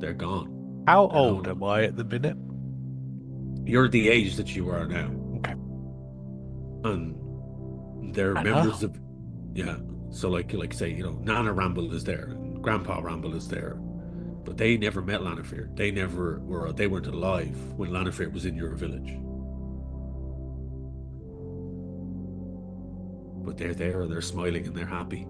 They're gone. How old am I at the minute? You're the age that you are now. Okay. And they're Anna? members of... Yeah. So like say, Nana Ramble is there, and Grandpa Ramble is there. But they never met Lanafir. They weren't alive when Lanafir was in your village. But they're there, they're smiling, and they're happy.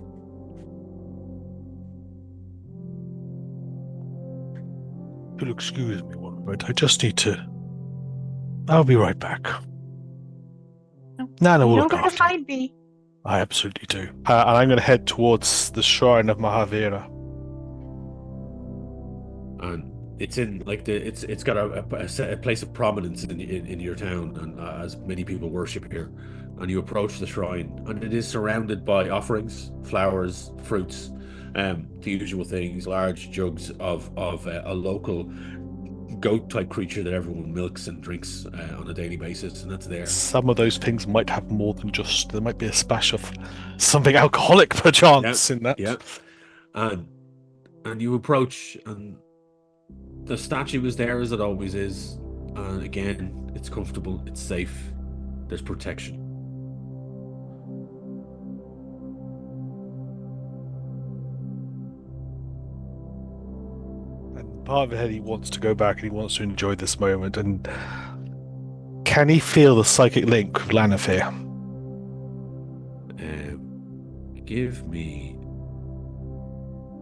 You'll excuse me one moment. I just need to... I'll be right back. No, You we'll know look where to after you. find me. I absolutely do. And I'm going to head towards the shrine of Mahavira. And it's in like it's got a place of prominence in your town, and as many people worship here. And you approach the shrine, and it is surrounded by offerings, flowers, fruits, the usual things, large jugs of a local goat type creature that everyone milks and drinks on a daily basis, and that's there. Some of those things might have more than just. There might be a splash of something alcoholic, perchance, in that. Yeah, and you approach, and the statue is there as it always is. And again, it's comfortable, it's safe, there's protection. And part of his head, he wants to go back and he wants to enjoy this moment. And can he feel the psychic link with Lanafir? Give me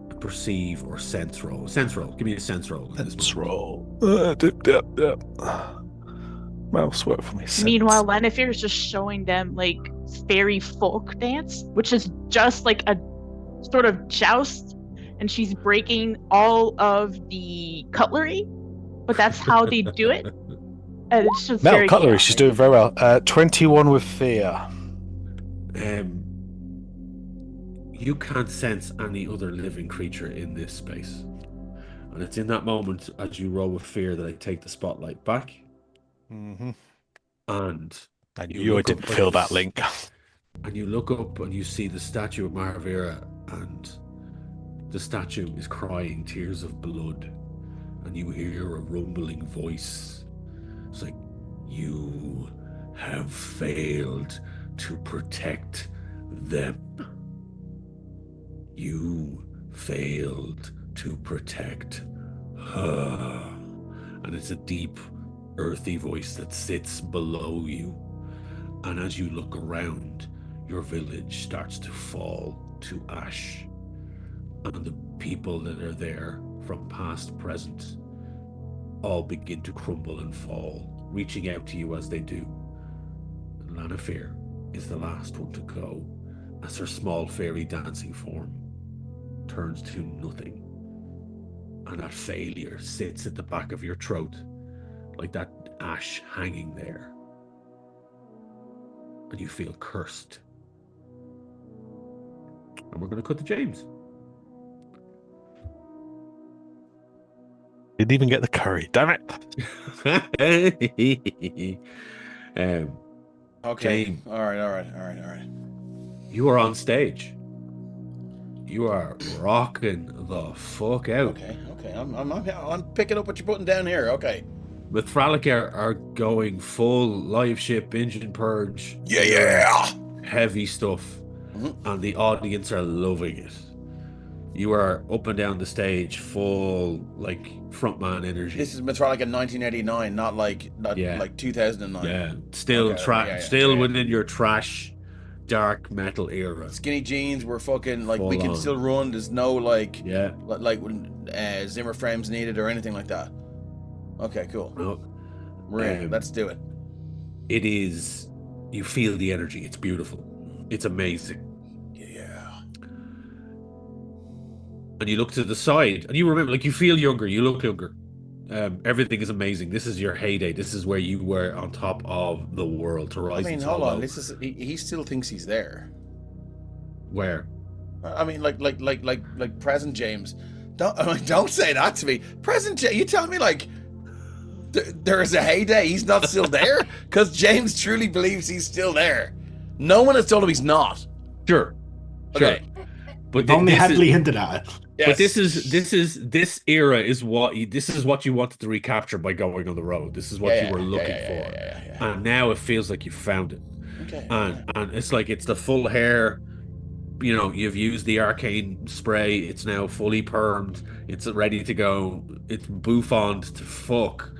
a perceive or sense roll. Sense roll. Give me a sense roll. Sense roll. Mouse work for me. Sense. Meanwhile, Lanafir is just showing them like fairy folk dance, which is just like a sort of joust, and she's breaking all of the cutlery, but that's how they do it. And it's just Metal very cutlery. chaotic. She's doing very well. 21 with fear. You can't sense any other living creature in this space. And it's in that moment, as you roll with fear, that I take the spotlight back. Mm-hmm. And I knew I didn't feel that link. And you look up and you see the statue of Mahavira, and the statue is crying tears of blood. And you hear a rumbling voice. It's like, you have failed to protect them. You failed to protect her. And it's a deep, earthy voice that sits below you. And as you look around, your village starts to fall to ash. And the people that are there, from past, present, all begin to crumble and fall, reaching out to you as they do. And Lanafir is the last one to go, as her small fairy dancing form turns to nothing. And that failure sits at the back of your throat, like that ash hanging there. And you feel cursed. And we're going to cut to James. Didn't even get the curry, damn it. Okay. James, All right. you are on stage. You are rocking the fuck out. Okay. I'm picking up what you're putting down here. Okay. With Fralic are going full live ship engine purge. Yeah. Heavy stuff. Mm-hmm. And the audience are loving it. You are up and down the stage, full like frontman energy. This is Metronic in 1989, not like 2009. Yeah, still Okay, within your trash, dark metal era. Skinny jeans were fucking like Full we can on. still run. There's no like when Zimmer frames needed or anything like that. Okay, cool. No, We're in. Let's do it. it is. You feel the energy. It's beautiful. It's amazing. Yeah. And you look to the side, and you remember, like, you feel younger. You look younger. Everything is amazing. This is your heyday. This is where you were on top of the world. I mean, hold on. This is he still thinks he's there. Where? I mean, like present James. Don't say that to me. Present James. You telling me like there is a heyday? He's not still there? Because James truly believes he's still there. No one has told him he's not. Sure. Okay. But Only heavily hinted at it. Yes. But this era is what you wanted to recapture by going on the road. This is what you were looking for. Yeah. And now it feels like you found it. Okay. And it's like it's the full hair. You know, you've used the arcane spray. It's now fully permed. It's ready to go. It's bouffant to fuck.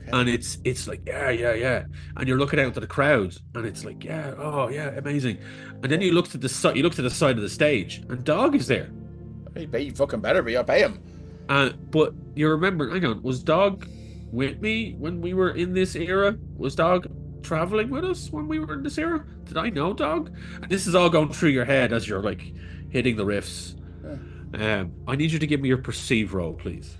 Okay. And it's like, yeah. And you're looking out to the crowd, and it's like, amazing. And then you look to the side. You look to the side of the stage, and Dog is there. He fucking better be. I'll pay him. But you remember, hang on, was Dog with me when we were in this era? Was Dog traveling with us when we were in this era? Did I know, dog? And this is all going through your head as you're like hitting the riffs. I need you to give me your perceive roll, please.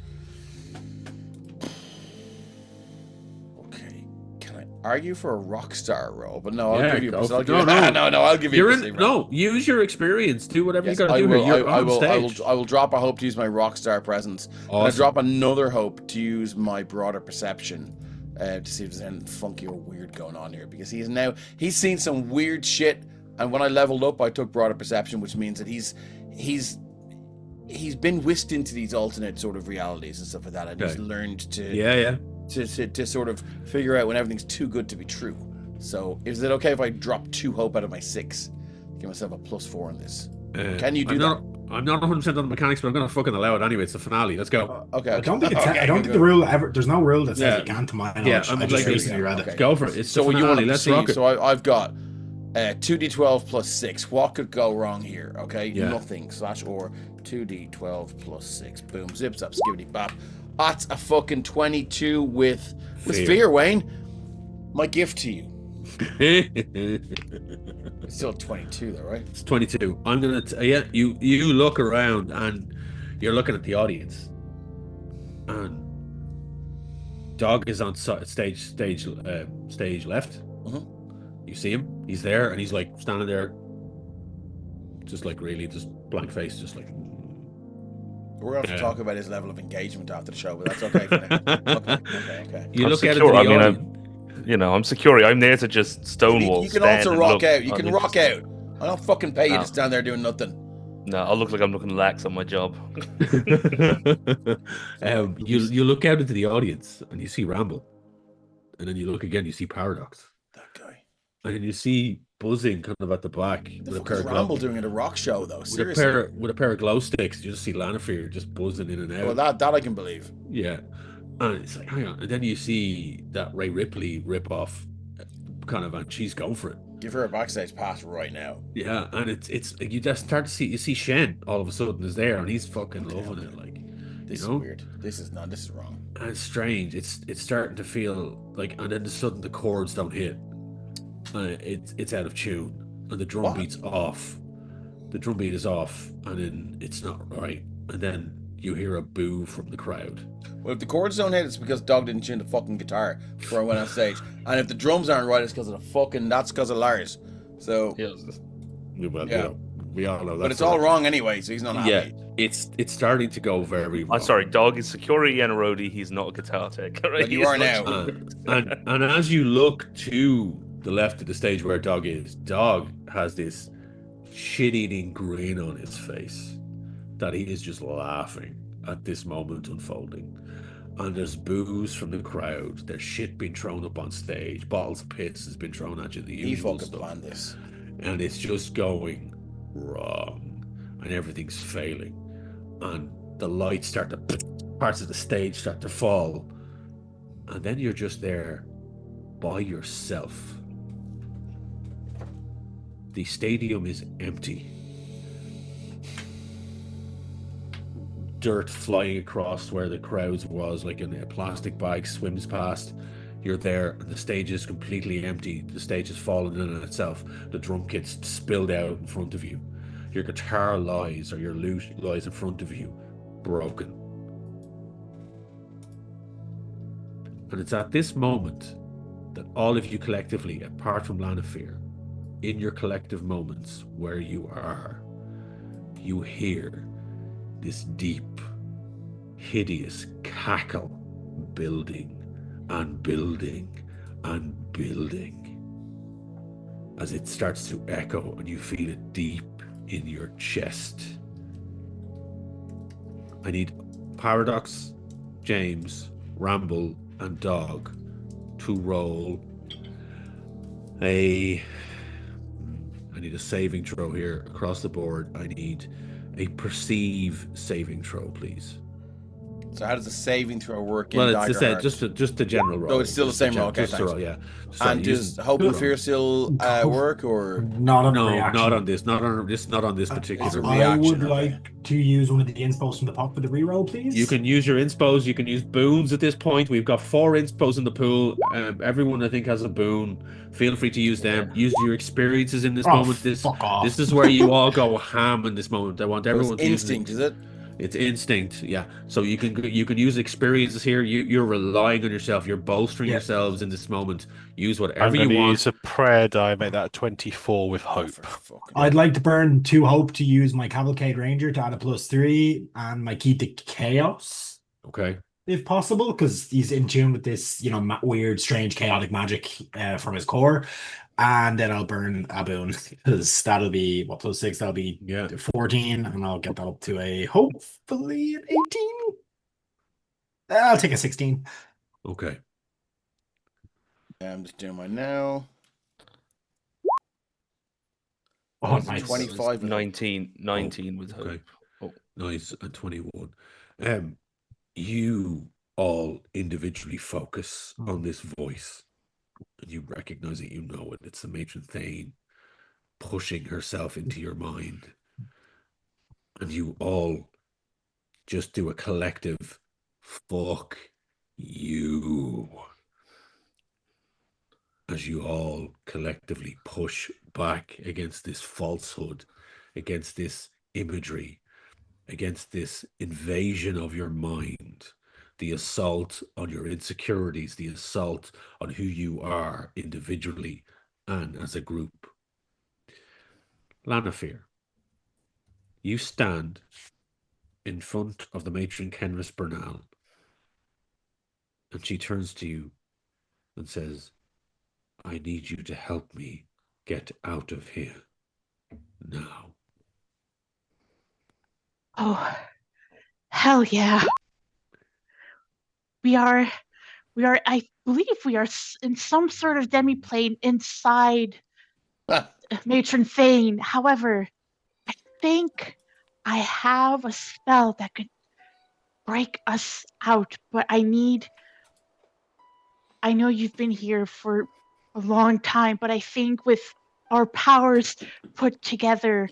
Okay. Can I argue for a rock star roll? But no, I'll Yeah, give you. go I'll for it. give you no. I'll give you. You're a in. perceive roll. No, use your experience. Do whatever Yes, you got to do will, here. You're I on will, stage. I will drop a hope to use my rock star presence. Awesome. And I drop another hope to use my broader perception to see if there's anything funky or weird going on here. Because he's seen some weird shit. And when I leveled up, I took broader perception, which means that he's been whisked into these alternate sort of realities and stuff like that, and he's learned to sort of figure out when everything's too good to be true. So is it okay if I drop 2 hope out of my 6? Give myself a +4 on this. Can you do that? I'm not 100% on the mechanics, but I'm going to fucking allow it anyway. It's the finale. Let's go. Okay. I don't think it's. Okay, I don't think the rule ever. There's no rule that says you can't. To my knowledge, Yeah, I just recently read okay. it. Go for it. It's So the what you want finale. to Let's see? rock it. So I've got 2d12 plus 6. What could go wrong here? Okay, nothing. /or 2d12 plus 6. Boom, zip zap, skibbity bap. That's a fucking 22 with fear, Wayne. My gift to you. It's still 22 though, right? It's 22. I'm gonna you look around and you're looking at the audience, and Dog is on stage left. You see him. He's there, and he's like standing there, just like really just blank face, just like. We're going to have to talk about his level of engagement after the show, but that's okay for now. Okay. You I'm look at it. secure. I mean, I'm secure. I'm there to just stonewall. You can stand also and rock look. out. You can rock out. I don't fucking pay you to stand there doing nothing. No, I'll look like I'm looking lax on my job. You look out into the audience and you see Ramble, and then you look again, you see Paradox. That guy. And then you see buzzing kind of at the back. The fuck is Ramble doing at a rock show though? Seriously. With a pair of glow sticks, you just see Lanafear just buzzing in and out. Well, that I can believe. Yeah. And it's like, hang on. And then you see that Ray Ripley rip-off kind of, and she's going for it. Give her a backstage pass right now. Yeah, and it's you just start to see Shen all of a sudden is there, and he's fucking loving it. Like, this is weird. This is wrong. And it's strange. It's starting to feel like, and then suddenly the chords don't hit. It's out of tune, and the drum beat's off. The drum beat is off, and then it's not right. And then you hear a boo from the crowd. Well, if the chords don't hit, it's because Dog didn't tune the fucking guitar before I went on stage. And if the drums aren't right, it's because of that's because of Lars. So You know, we all know that. But it's all wrong anyway, so he's not happy. Yeah, it's starting to go very wrong. I'm sorry, Dog is security and a roadie. He's not a guitar tech. Right? But you are now. And as you look to the left of the stage where Dog is, Dog has this shit-eating grin on his face that he is just laughing at this moment unfolding. And there's boos from the crowd. There's shit being thrown up on stage. Bottles of piss has been thrown at you. He fucking planned this. And it's just going wrong. And everything's failing. And the lights start to... Parts of the stage start to fall. And then you're just there by yourself. The stadium is empty. Dirt flying across where the crowds was, like in a plastic bag swims past. You're there, and the stage is completely empty. The stage has fallen in on itself. The drum kit's spilled out in front of you. Your guitar lies, or your lute lies in front of you, broken. And it's at this moment that all of you collectively, apart from Lanafear, in your collective moments where you are, you hear this deep, hideous cackle building and building and building as it starts to echo, and you feel it deep in your chest. I need Paradox, James, Ramble, and Dog to roll I need a saving throw here across the board. I need a perceive saving throw, please. So how does the saving throw work Well, in it's Daggerheart? just the general roll. it's still the same roll, okay, Just the thanks. roll, yeah. And does Hope and Fear still work, or Not on a No, reaction. not on this. Not on this particular. It's a roll. I reaction, would okay. like to use one of the inspos from the pot for the reroll, please. You can use your inspos. You can use boons at this point. We've got 4 inspos in the pool. Everyone, I think, has a boon. Feel free to use them. Use your experiences in this moment. Fuck off. This is where you all go ham in this moment. I want So everyone it's to use instinct, is it? It's instinct, yeah. So you can use experiences here. You're relying on yourself. You're bolstering Yeah. yourselves in this moment. Use I'm whatever going you to want. use a prayer die, make that a 24 with Oh, hope. for fucking I'd like to burn 2 hope to use my Cavalcade Ranger to add a +3 and my key to Chaos, Okay. if possible, because he's in tune with this, weird, strange, chaotic magic from his core. And then I'll burn a boon, because that'll be, +6, that'll be 14, and I'll get that up to hopefully an 18. I'll take a 16. Okay. Yeah, I'm just doing mine now. Oh, That's nice. 25 with 19 with hope. Okay. Oh. Nice. And 21. You all individually focus on this voice, and you recognize it. You know it. It's the matron Thane pushing herself into your mind, and you all just do a collective fuck you as you all collectively push back against this falsehood, against this imagery, against this invasion of your mind, the assault on your insecurities, the assault on who you are individually and as a group. Lanafir, you stand in front of the matron Kenris Bernal, and she turns to you and says, I need you to help me get out of here now. Oh, hell yeah. We are, I believe we are in some sort of demiplane inside Matron Thane. However, I think I have a spell that could break us out, but I know you've been here for a long time, but I think with our powers put together,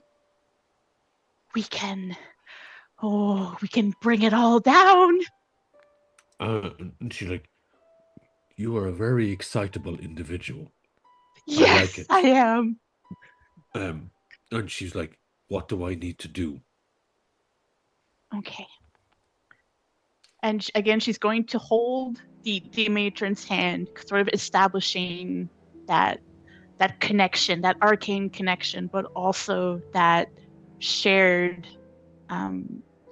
we can bring it all down. And she's like, you are a very excitable individual. Yes, I like it. I am. And she's like, what do I need to do? Okay. And again, she's going to hold the matron's hand, sort of establishing that connection, that arcane connection, but also that shared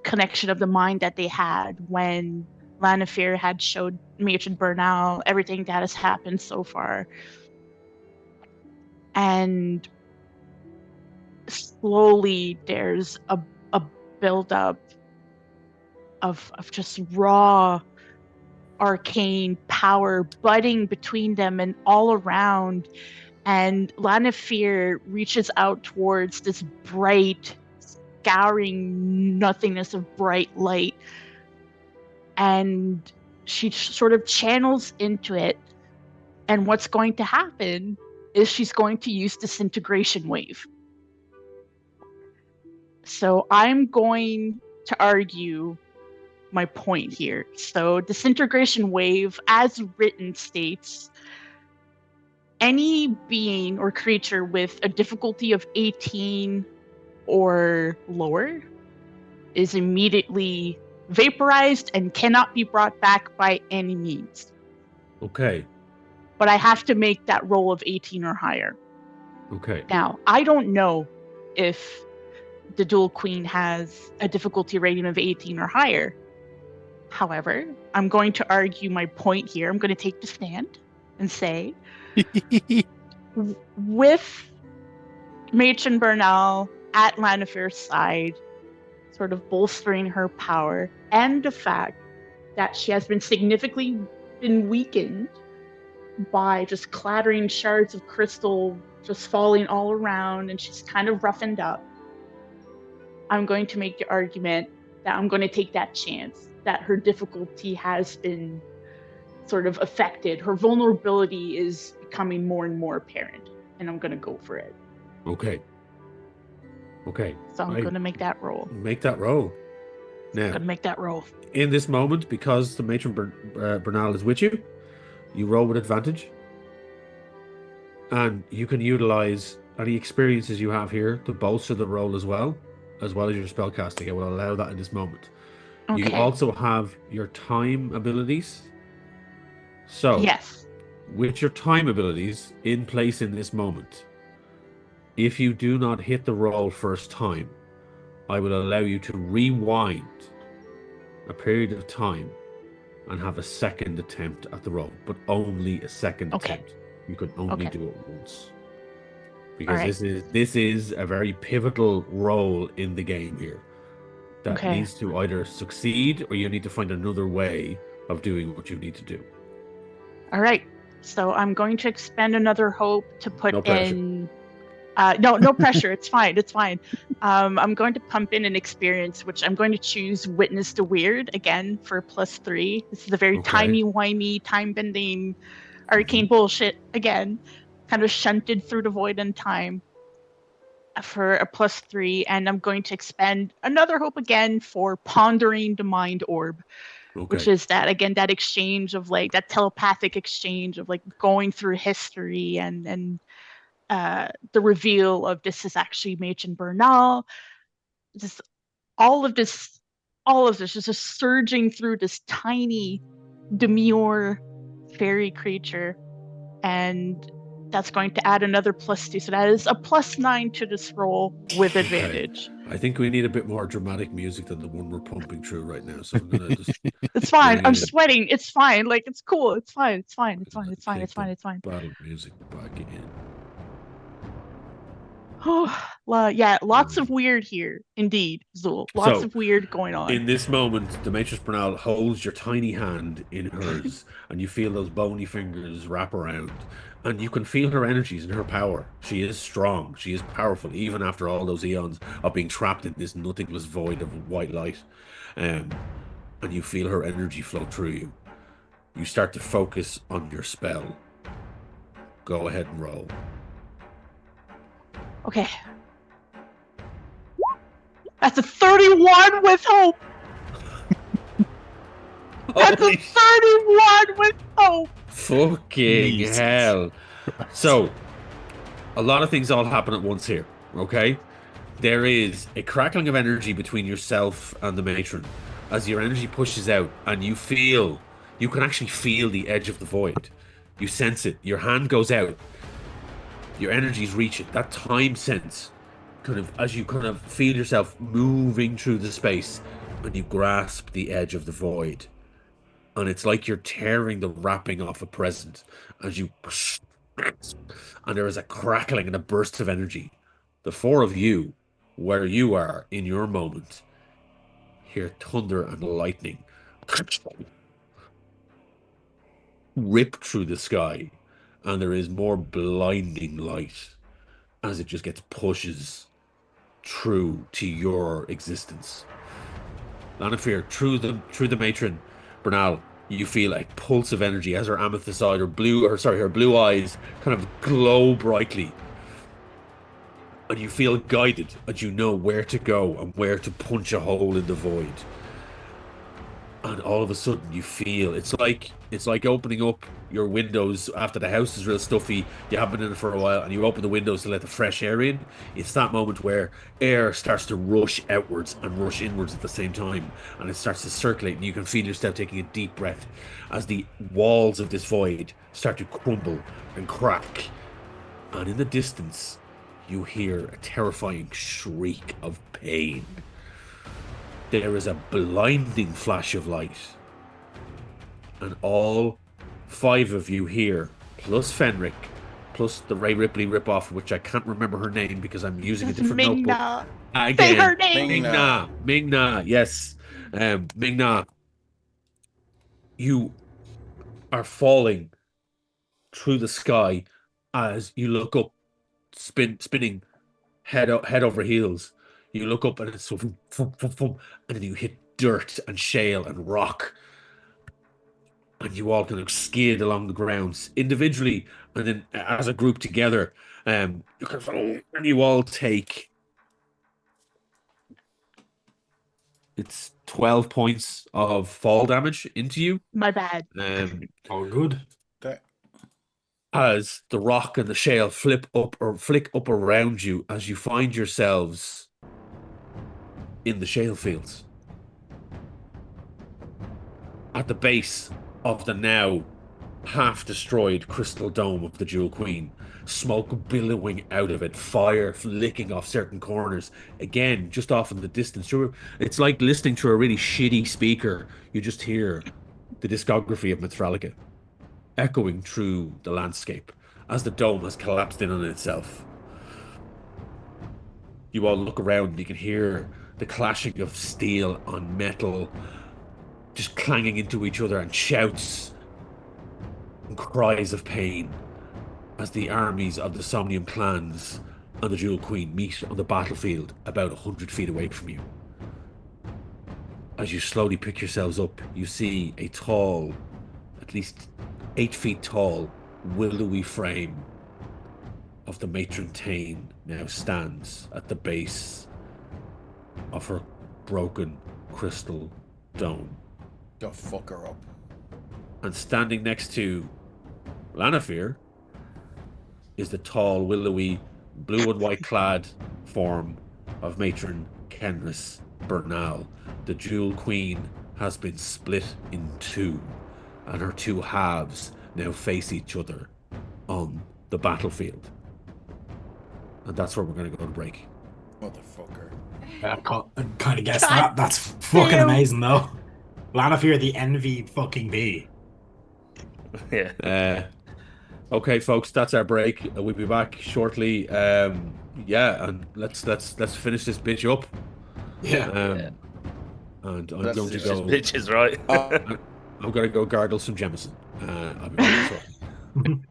connection of the mind that they had when Lanafir had showed Matron Bernal everything that has happened so far. And slowly there's a buildup of just raw arcane power budding between them and all around. And Lanafir reaches out towards this bright, scouring nothingness of bright light. And she sort of channels into it. And what's going to happen is she's going to use Disintegration Wave. So I'm going to argue my point here. So Disintegration Wave, as written, states any being or creature with a difficulty of 18 or lower is immediately vaporized and cannot be brought back by any means. Okay. But I have to make that roll of 18 or higher. Okay. Now, I don't know if the Dual Queen has a difficulty rating of 18 or higher. However, I'm going to argue my point here. I'm going to take the stand and say, with Matron Bernal at Lanafir's side, sort of bolstering her power, and the fact that she has been significantly weakened by just clattering shards of crystal just falling all around, and she's kind of roughened up, I'm going to make the argument that I'm going to take that chance, that her difficulty has been sort of affected. Her vulnerability is becoming more and more apparent, and I'm going to go for it. Okay. So I'm going to make that roll. Make that roll. Now, Going to make that roll. in this moment, because the matron Bernal is with you, you roll with advantage. And you can utilize any experiences you have here to bolster the roll as well as your spellcasting. I will allow that in this moment. Okay. You also have your time abilities. So, yes, with your time abilities in place in this moment, if you do not hit the roll first time, I will allow you to rewind a period of time and have a second attempt at the roll, but only a second attempt. You can only do it once. Because this is a very pivotal role in the game here that needs to either succeed or you need to find another way of doing what you need to do. All right. So I'm going to expend another hope to put in. No pressure. It's fine. It's fine. I'm going to pump in an experience, which I'm going to choose Witness the Weird again for +3. This is a very timey-wimey, time-bending, arcane bullshit again, kind of shunted through the void and time for a +3. And I'm going to expend another hope again for Pondering the Mind Orb. Which is that exchange of like that telepathic exchange of like going through history and the reveal of this is actually Matron Bernal. Just all of this is just surging through this tiny, demure fairy creature, and that's going to add another +2. So that is a +9 to this roll with advantage. I think we need a bit more dramatic music than the one we're pumping through right now. So I'm gonna just. It's fine. I'm sweating. It's fine. Like it's cool. It's fine. It's fine. It's fine. It's fine. It's fine. It's fine. Battle music back in. Oh, well, yeah, lots of weird here, indeed, Zul. Lots of weird going on. In this moment, the Matron Bernal holds your tiny hand in hers, and you feel those bony fingers wrap around, and you can feel her energies and her power. She is strong. She is powerful, even after all those eons of being trapped in this nothingless void of white light. And you feel her energy flow through you. You start to focus on your spell. Go ahead and roll. Okay. That's a 31 with hope. That's a 31 with hope. Fucking hell. So, a lot of things all happen at once here, okay? There is a crackling of energy between yourself and the matron as your energy pushes out, and you can actually feel the edge of the void. You sense it. Your hand goes out. Your energies reach it. That time sense, kind of as you kind of feel yourself moving through the space, and you grasp the edge of the void. And it's like you're tearing the wrapping off a present as you... And there is a crackling and a burst of energy. The four of you, where you are in your moment, hear thunder and lightning rip through the sky. And there is more blinding light as it just pushes through to your existence. Lanafir, through the matron Bernal, you feel a pulse of energy as her amethyst eye, her blue eyes kind of glow brightly. And you feel guided, and you know where to go and where to punch a hole in the void. And all of a sudden you feel it's like opening up your windows after the house is real stuffy. You haven't been in it for a while, and you open the windows to let the fresh air in. It's that moment where air starts to rush outwards and rush inwards at the same time, and it starts to circulate, and you can feel yourself taking a deep breath as the walls of this void start to crumble and crack. And in the distance, you hear a terrifying shriek of pain. There is a blinding flash of light, and all five of you here, plus Fenric, plus the Ray Ripley ripoff, which I can't remember her name because I'm using a different notebook. Again, say her name. Ming-Na, yes, Ming-Na. You are falling through the sky as you look up, spinning head over heels. You look up and it's so and then you hit dirt and shale and rock. And you all kind of skid along the grounds individually and then as a group together. And you all take it's 12 points of fall damage into you. My bad. All good. Okay. As the rock and the shale flick up around you as you find yourselves in the shale fields. At the base of the now half-destroyed crystal dome of the Jewel Queen, smoke billowing out of it, fire licking off certain corners. Again, just off in the distance. It's like listening to a really shitty speaker. You just hear the discography of Mithralica echoing through the landscape as the dome has collapsed in on itself. You all look around and you can hear the clashing of steel on metal just clanging into each other, and shouts and cries of pain as the armies of the Somnium clans and the Jewel Queen meet on the battlefield about 100 feet away from you. As you slowly pick yourselves up, you see a tall, at least 8 feet tall, willowy frame of the Matron Tane now stands at the base of her broken crystal dome. Go fuck her up. And standing next to Lanafir is the tall, willowy, blue and white clad form of Matron Kenris Bernal. The Jewel Queen has been split in two, and her two halves now face each other on the battlefield. And that's where we're going to go to break. Motherfucker. I kind of guessed God that. That's fucking damn. amazing, though. Lanafir, the envy fucking bee. Yeah. Okay, folks, that's our break. We'll be back shortly. Yeah, and let's finish this bitch up. Yeah. And I'm That's going to just go. Bitches, right? I'm going to go gargle some Jameson. I'll be back shortly.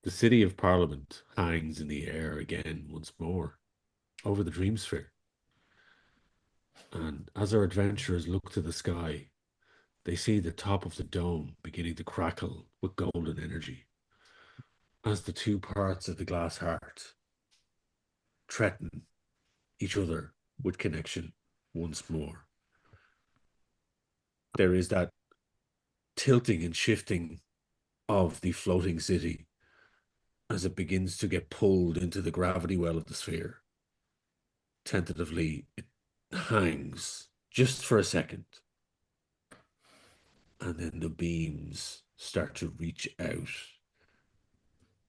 The city of Parliament hangs in the air again once more over the dream sphere. And as our adventurers look to the sky, they see the top of the dome beginning to crackle with golden energy as the two parts of the glass heart threaten each other with connection once more. There is that tilting and shifting of the floating city as it begins to get pulled into the gravity well of the sphere. Tentatively, it hangs just for a second. And then the beams start to reach out,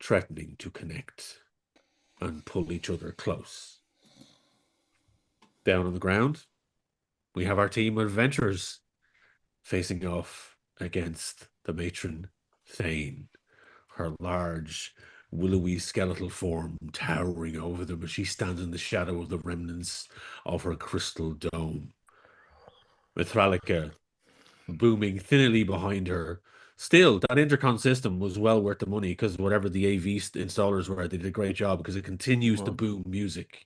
threatening to connect and pull each other close. Down on the ground, we have our team of adventurers facing off against the matron Thane, her large, willowy skeletal form towering over them as she stands in the shadow of the remnants of her crystal dome. Mithralica booming thinly behind her. Still, that intercom system was well worth the money because whatever the AV installers were, they did a great job because it continues to boom music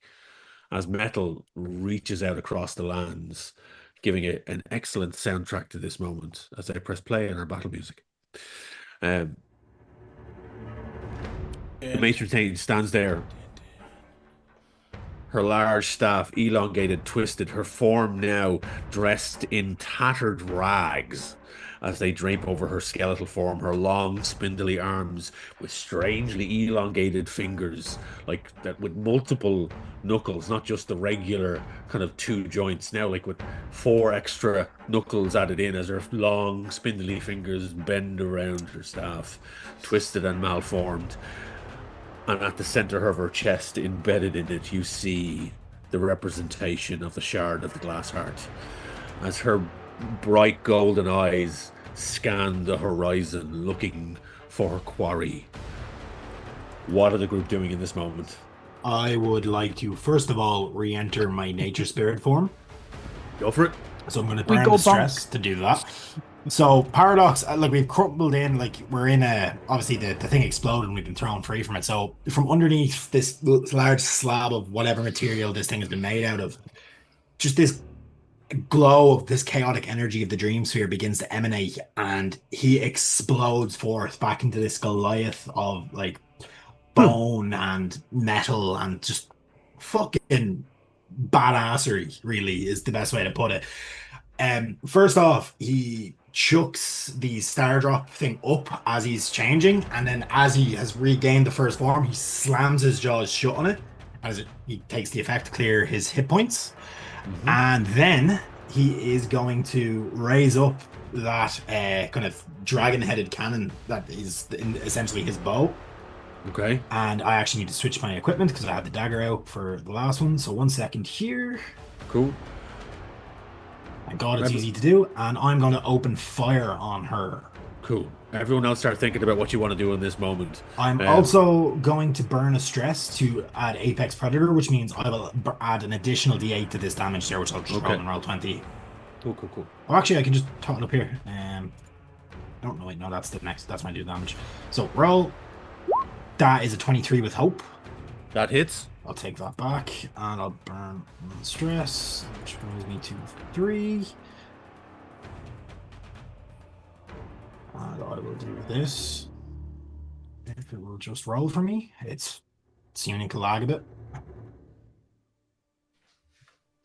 as metal reaches out across the lands, giving it an excellent soundtrack to this moment as I press play on our battle music. The Matron Thane stands there, her large staff elongated, twisted, her form now dressed in tattered rags as they drape over her skeletal form, her long, spindly arms with strangely elongated fingers, like that with multiple knuckles, not just the regular kind of 2 joints, now like with 4 extra knuckles added in as her long, spindly fingers bend around her staff, twisted and malformed. And at the center of her chest, embedded in it, you see the representation of the shard of the glass heart. As her bright golden eyes scan the horizon, looking for her quarry. What are the group doing in this moment? I would like to, first of all, re-enter my nature spirit form. Go for it. So I'm going to burn the stress to do that. So Paradox, like we've crumbled in, like we're in a, obviously the thing exploded and we've been thrown free from it. So from underneath this large slab of whatever material this thing has been made out of, just this glow of this chaotic energy of the dream sphere begins to emanate, and he explodes forth back into this Goliath of like bone and metal and just fucking badassery, really is the best way to put it. First off, he chucks the star drop thing up as he's changing, and then as he has regained the first form, he slams his jaws shut on it as he takes the effect to clear his hit points. And then he is going to raise up that kind of dragon-headed cannon that is essentially his bow. Okay. And I actually need to switch my equipment because I had the dagger out for the last one. So 1 second here. Cool. Thank God it's easy to do. And I'm going to open fire on her. Cool. Everyone else start thinking about what you want to do in this moment. I'm also going to burn a stress to add Apex Predator, which means I will add an additional D8 to this damage there, which I'll just roll and roll 20. Cool. Oh, actually, I can just top it up here. I don't know. Wait, no, that's my new damage. So roll. That is a 23 with hope. That hits. I'll take that back and I'll burn one stress, which brings me to 3. And I will do this. If it will just roll for me, it's seeming to lag a bit.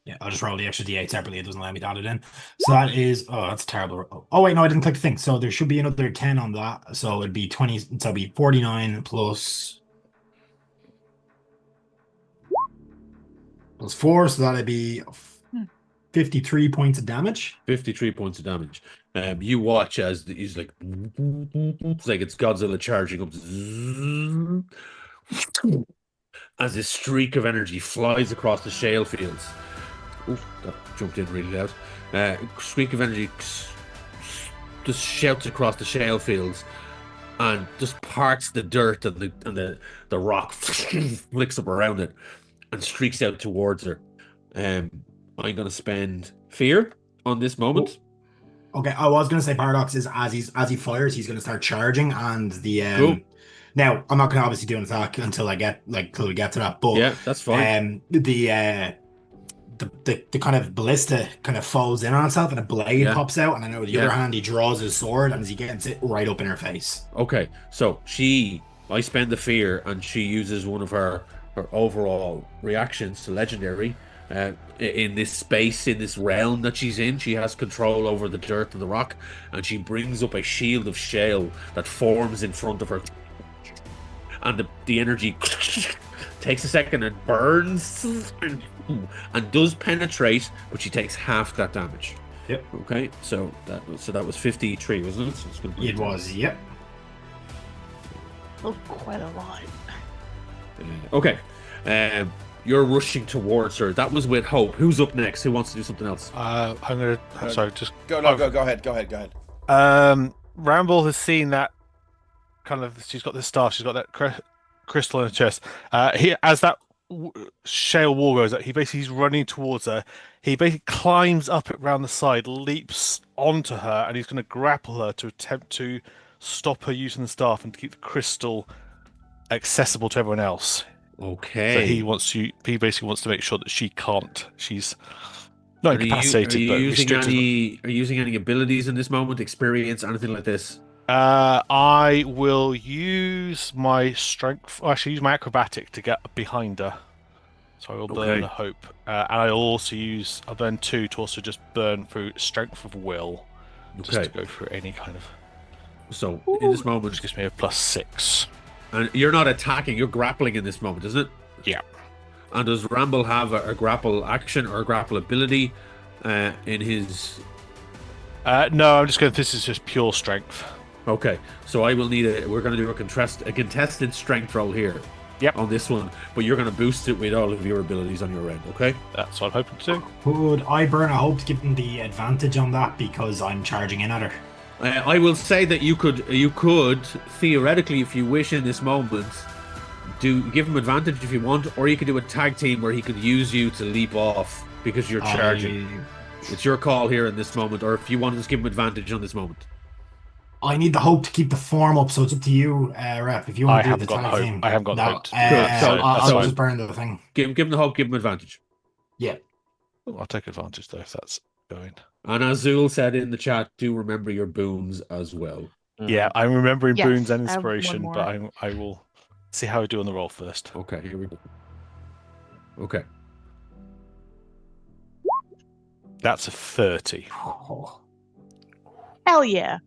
Yeah, I'll just roll the extra D8 separately. It doesn't allow me to add it in. So that is, oh, that's terrible. Oh, wait, no, I didn't click the thing. So there should be another 10 on that. So it'd be 20, so it'd be 49 plus 4. So that'd be 53 points of damage. 53 points of damage. You watch as he's like, it's like it's Godzilla charging up. As this streak of energy flies across the shale fields. Oof, that jumped in really loud. Streak of energy just shouts across the shale fields and just parts the dirt and the rock flicks up around it and streaks out towards her. I'm going to spend fear on this moment. Okay, I was going to say Paradox is as he fires, he's going to start charging, and the Now, I'm not going to obviously do an attack until we get to that. But Yeah, that's fine. The kind of ballista kind of falls in on itself, and a blade pops out. And I know with the other hand, he draws his sword, and he gets it right up in her face. Okay, so I spend the fear, and she uses one of her overall reactions to legendary. In this space, in this realm that she's in, she has control over the dirt and the rock, and she brings up a shield of shale that forms in front of her, and the energy takes a second and burns and does penetrate, but she takes half that damage. Yep. Okay, so that was 53, wasn't it? So it was. Yep. Oh, quite a lot. Okay. You're rushing towards her. That was with Hope. Who's up next? Who wants to do something else? I'm gonna. Sorry, just go ahead. Go ahead. Ramble has seen that kind of. She's got this staff. She's got that crystal in her chest. As that shale wall goes up, he's running towards her. He basically climbs up it round the side, leaps onto her, and he's going to grapple her to attempt to stop her using the staff and to keep the crystal accessible to everyone else. Okay. So he basically wants to make sure that she can't. She's not incapacitated, but restricted. Are you using any abilities in this moment? Experience, anything like this? I will use my strength. Actually, use my acrobatic to get behind her. So I will burn a hope, and I'll also burn 2 to also just burn through strength of will, just to go through any kind of. So in this moment, which gives me a +6. And you're not attacking; you're grappling in this moment, isn't it? Yeah. And does Ramble have a grapple action or a grapple ability in his? No, I'm just going. This is just pure strength. Okay, so I will need we're going to do a contested strength roll here. Yep. On this one, but you're going to boost it with all of your abilities on your end. Okay. That's what I'm hoping to do. Could I burn a hope to give them the advantage on that because I'm charging in at her? I will say that you could theoretically, if you wish, in this moment, give him advantage if you want, or you could do a tag team where he could use you to leap off because you're charging. It's your call here in this moment, or if you want to just give him advantage on this moment. I need the hope to keep the form up, so it's up to you, Rep. If you want to do the tag team, I haven't got hope. So I'll just burn the thing. Give him the hope. Give him advantage. Yeah. I'll take advantage though if that's going. And Azul said in the chat, do remember your boons as well. Yeah, I'm remembering boons and inspiration, but I will see how I do on the roll first. Okay, here we go. Okay. That's a 30. Hell yeah.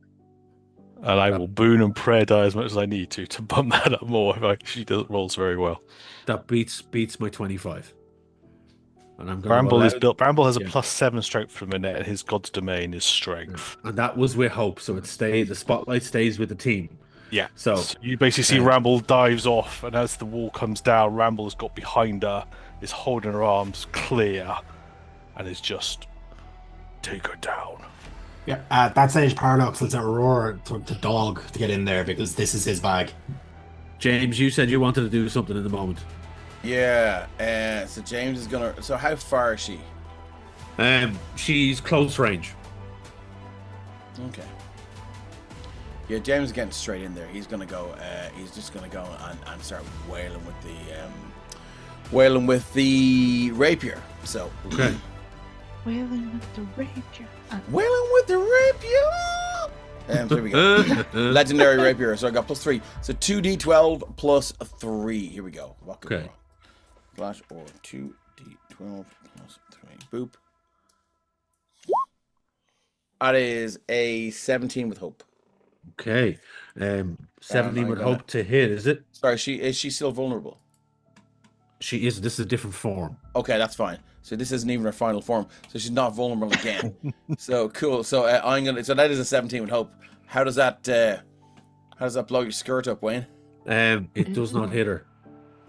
And I will boon and prayer die as much as I need to bump that up more if she rolls very well. That beats my 25. And I'm Bramble is built. Bramble has a +7 strength from a net, and his god's domain is strength. And that was with hope, so the spotlight stays with the team. Yeah. So you basically see Ramble dives off, and as the wall comes down, Ramble has got behind her, is holding her arms clear, and is just take her down. Yeah, at that stage, Paradox lets out a roar to the dog to get in there because this is his bag. James, you said you wanted to do something in the moment. Yeah, so James is gonna. So how far is she? She's close range. Okay. Yeah, James is getting straight in there. He's gonna go. He's just gonna go and start wailing with the rapier. So okay. Wailing with the rapier. Wailing with the rapier. So here we go. Legendary rapier. So I got +3. So 2d12 +3. Here we go. What could go wrong? Slash or 2d12 +3. Boop. That is a 17 with hope. Okay. 17 with hope to hit, is it? Sorry, is she still vulnerable? She is. This is a different form. Okay, that's fine. So this isn't even her final form. So she's not vulnerable again. So cool. So So that is a 17 with hope. How does that blow your skirt up, Wayne? It does not hit her.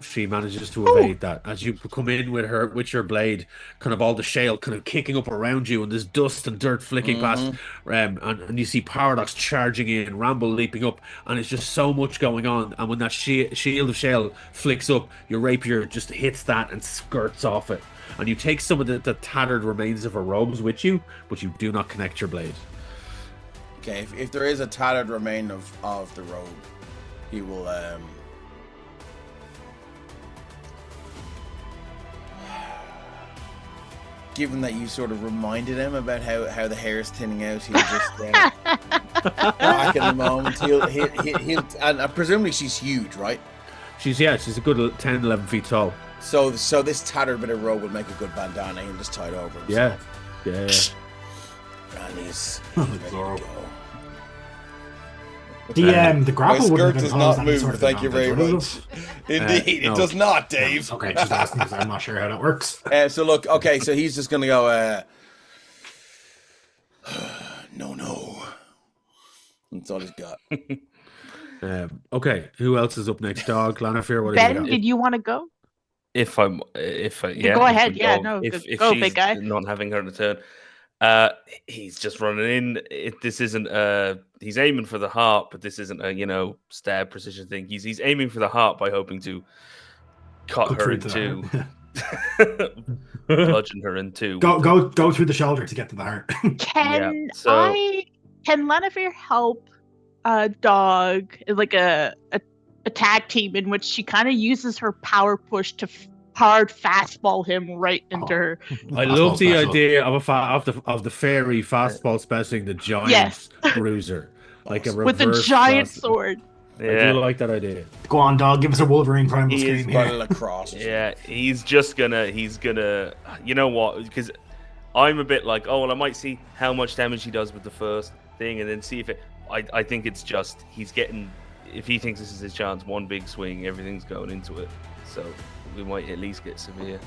She manages to evade that. As you come in with your blade, kind of all the shale kind of kicking up around you, and there's dust and dirt flicking past, and you see Paradox charging in, Ramble leaping up, and it's just so much going on. And when that shield of shale flicks up, your rapier just hits that and skirts off it. And you take some of the tattered remains of her robes with you, but you do not connect your blade. Okay, if there is a tattered remain of the robe, he will given that you sort of reminded him about how the hair is thinning out, he'll just back in the moment. He'll and presumably she's huge, right? She's a good 10, 11 feet tall. So this tattered bit of robe will make a good bandana. He'll just tie it over himself. Yeah. And he's ready to go. The grapple My skirt wouldn't have does caused not any move, sort of thank you very advantage, would much. it Indeed, no. it does not, Dave. have? Okay, just asking because I'm not sure how that works. So look, okay, so he's just gonna go. No. That's all he's got. Okay, who else is up next? Dog, Lanafir, what have you Ben, got? did you want to go? Yeah, go ahead. the Yeah, dog- no, if go, she's big guy. not having her turn, he's just running in. This isn't he's aiming for the heart, but this isn't a stab precision thing. He's aiming for the heart by hoping to cut Go her through in to two, the bludgeon her in two. go through the shoulder to get to the heart. Can so- can Lenivere help Dog like a tag team in which she kind of uses her power push to hard fastball him right into her? I love the idea of the fairy fastball specialing the giant Yes. bruiser, like a With a reverse giant fast- sword. I do like that idea. Go on, dog. Give us a Wolverine primal He is scream Got a here. lacrosse. Yeah, he's gonna, you know what? Because I'm a bit like, oh, well, I might see how much damage he does with the first thing and then see if it. I think it's just, he's getting, if he thinks this is his chance, one big swing, everything's going into it. So we might at least get severe.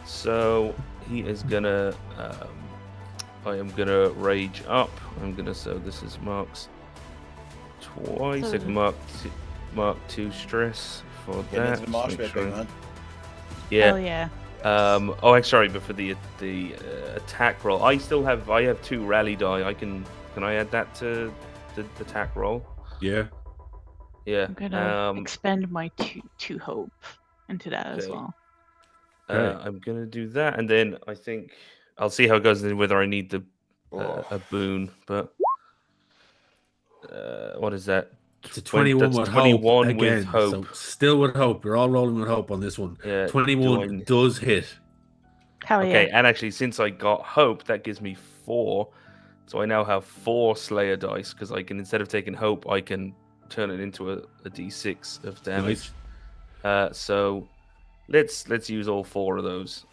So he is gonna, I am gonna rage up. So this is marks twice. I can mark 2 stress for Get that. into the mosh Just make pit, big sure- man. Yeah. Hell yeah. I'm sorry, but for the attack roll, I have 2 rally die. Can I add that to the attack roll? Yeah. Yeah. I'm gonna expend my two hope into that as Okay. well. Okay. I'm gonna do that, and then I think I'll see how it goes. And whether I need the a boon, but what is that? It's a 21 That's with 21 hope with again. hope. So still with hope. We're all rolling with hope on this one. Yeah, 21 does hit. Hell Okay, yeah. and actually, since I got hope, that gives me 4. So I now have 4 Slayer dice because I can, instead of taking hope, I can turn it into a d6 of damage. So let's use all 4 of those,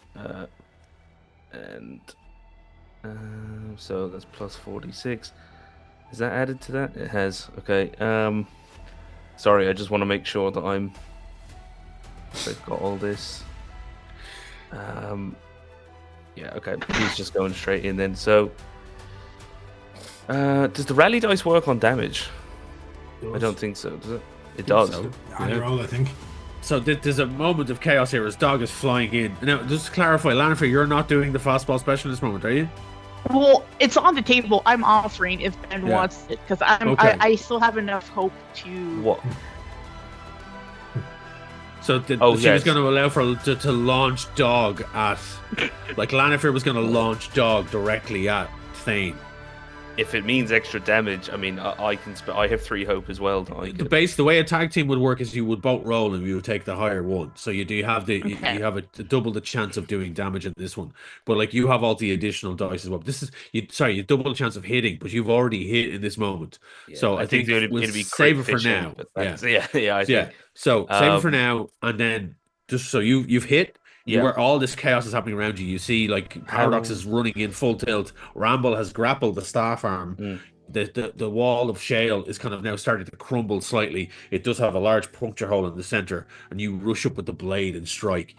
and so that's plus 46. Is that added to that? It has. Okay. Sorry, I just want to make sure that I've got all this. Yeah. Okay. He's just going straight in then. So, does the rally dice work on damage? I don't think so. Does it? It does. So, On your roll, I think. So there's a moment of chaos here as Dog is flying in. Now, just to clarify, Lannifer, you're not doing the fastball special in this moment, are you? Well, it's on the table. I'm offering if Ben Yeah. wants it because Okay. I still have enough hope to. What? So she yes. was going to allow for to launch Dog at, like Lannifer was going to launch Dog directly at Thane. If it means extra damage, I mean, I can. I have 3 hope as well. That I could. The way a tag team would work is you would both roll and you would take the higher one. So you have Okay. you have double the chance of doing damage in this one. But like you have all the additional dice as well. This is you double the chance of hitting, but you've already hit in this moment. Yeah, So I think it'd we'll be save it crit for fishing, now. but Yeah. that's- yeah. I think. So save it for Um, now, and then just so you've hit. Yeah. Where all this chaos is happening around you, you see like Paradox is running in full tilt. Ramble has grappled the staff arm. Mm. The wall of shale is kind of now starting to crumble slightly. It does have a large puncture hole in the center, and you rush up with the blade and strike.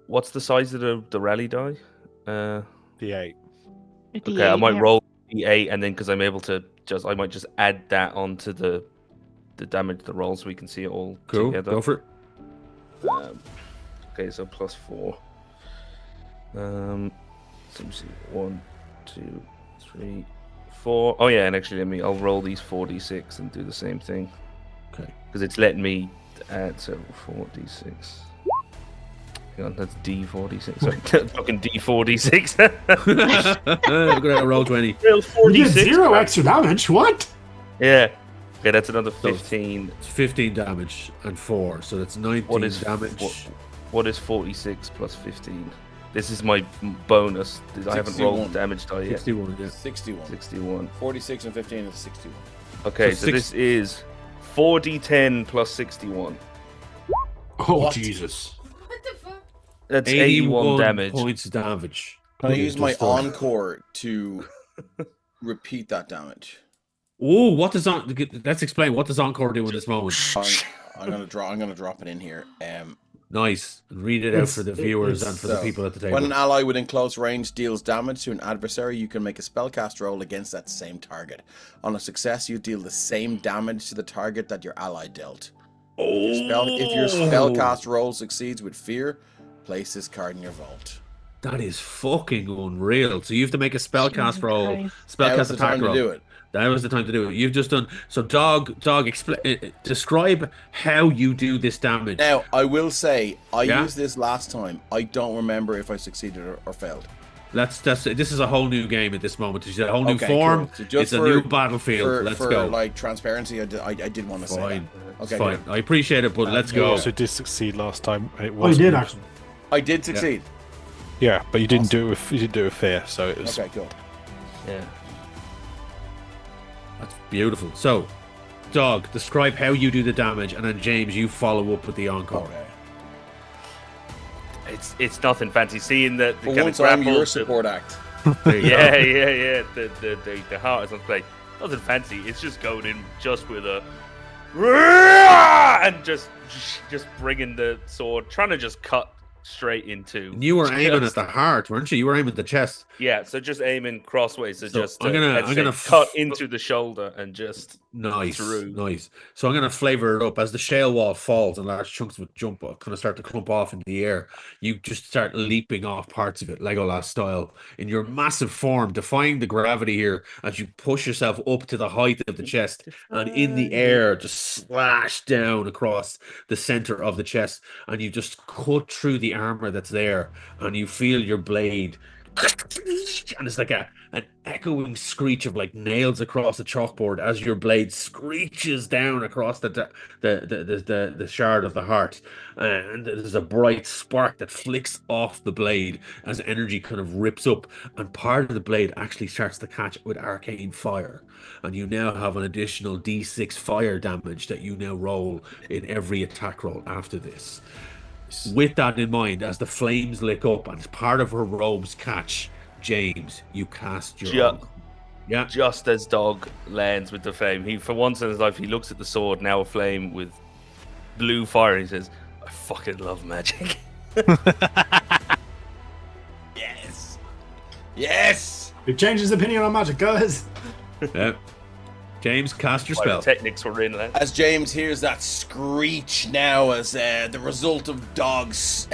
What's the size of the rally die? D8. Okay, I might roll d8, and then because I'm able to I might just add that onto the damage the roll so we can see it all Cool, together. go for it. Okay, so plus 4. So let me see. 1, 2, 3, 4. Oh yeah, and actually I'll roll these 4d6 and do the same thing. Okay. Because it's letting me add 4d6. Hang on, that's d4d6. Sorry, fucking d4d6. We're gonna roll 20. Real You did 4d6. 0 extra damage. What? Yeah. Okay, that's another 15. It's 15 damage and 4, so that's 19 damage. What is 46 plus 15? This is my bonus. I haven't rolled damage die yet. 61, yeah. 61. 46 and 15 is 61. Okay, so this is 4d10 plus 61. Oh, What? Jesus. What the fuck? That's 81 damage. points of damage. Can I use my Just done. encore to repeat that damage? Oh, what does on? Let's explain. What does Encore do in this moment? I'm gonna drop it in here. Nice. Read it out for the viewers and for the So, people at the table. when an ally within close range deals damage to an adversary, you can make a spellcast roll against that same target. On a success, you deal the same damage to the target that your ally dealt. If your spellcast roll succeeds with fear, place this card in your vault. That is fucking unreal. So you have to make a spellcast roll, Christ. That was spellcast the attack time roll. to do it. That was the time to do it. You've just done. So, Dog, describe how you do this damage. Now, I will say, I Yeah? used this last time. I don't remember if I succeeded or failed. This is a whole new game at this moment. It's a whole new Okay, form. cool. So just It's a for- new battlefield. Let's for go. like transparency, I did want to say Fine. that. It's Okay, fine. good. I appreciate it, but let's You go. also did succeed last time, and it Oh, was. you did actually. I did succeed. Yeah, but you didn't do it with fear, so it was. Okay, cool. Yeah. That's beautiful. So, Dog, describe how you do the damage, and then James, you follow up with the encore. Okay. It's nothing fancy. Seeing the For kind of once, I'm grapple, your support act. There you go. yeah. The heart is on play. Nothing fancy. It's just going in just with a and just bringing the sword, trying to just cut straight into. And you were aiming just- at the heart, weren't you? You were aiming at the chest. Yeah, so just aiming crossways. So, So just I'm gonna cut into the shoulder and just Nice, through. nice. So I'm going to flavor it up as the shale wall falls and large chunks of it kind of start to clump off in the air. You just start leaping off parts of it, Legolas style, in your massive form, defying the gravity here as you push yourself up to the height of the chest and in the air just slash down across the center of the chest, and you just cut through the armor that's there, and you feel your blade. And it's like an echoing screech of like nails across the chalkboard as your blade screeches down across the shard of the heart, and there's a bright spark that flicks off the blade as energy kind of rips up, and part of the blade actually starts to catch with arcane fire, and you now have an additional d6 fire damage that you now roll in every attack roll after this. With that in mind, as the flames lick up and part of her robes catch, James, you cast your own. Yeah. Just as Dog lands with the flame, he for once in his life he looks at the sword now aflame with blue fire. He says, "I fucking love magic." Yes. Yes. We've changed his opinion on magic, guys. Yeah. James, cast your spell. Technics were in there. As James hears that screech now, as the result of Dog's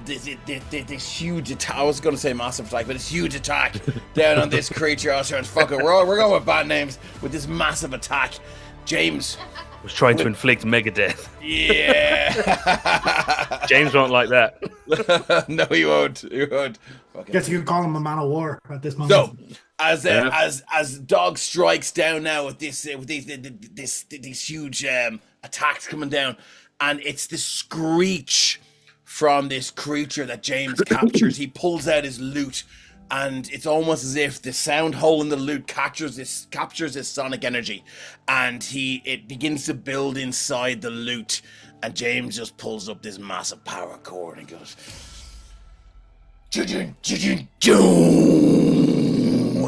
this huge attack. I was going to say massive attack, but it's huge attack down on this creature. I was trying to fuck it. We're going with bad names with this massive attack. James Was trying to inflict Megadeth. Yeah. James won't like that. No, he won't. He won't. Fucking- Guess you could call him a man of war at this moment. So, as Dog strikes down now with these huge attacks coming down, and it's the screech from this creature that James captures. He pulls out his lute, and it's almost as if the sound hole in the lute captures this sonic energy, and it begins to build inside the lute. And James just pulls up this massive power cord and goes,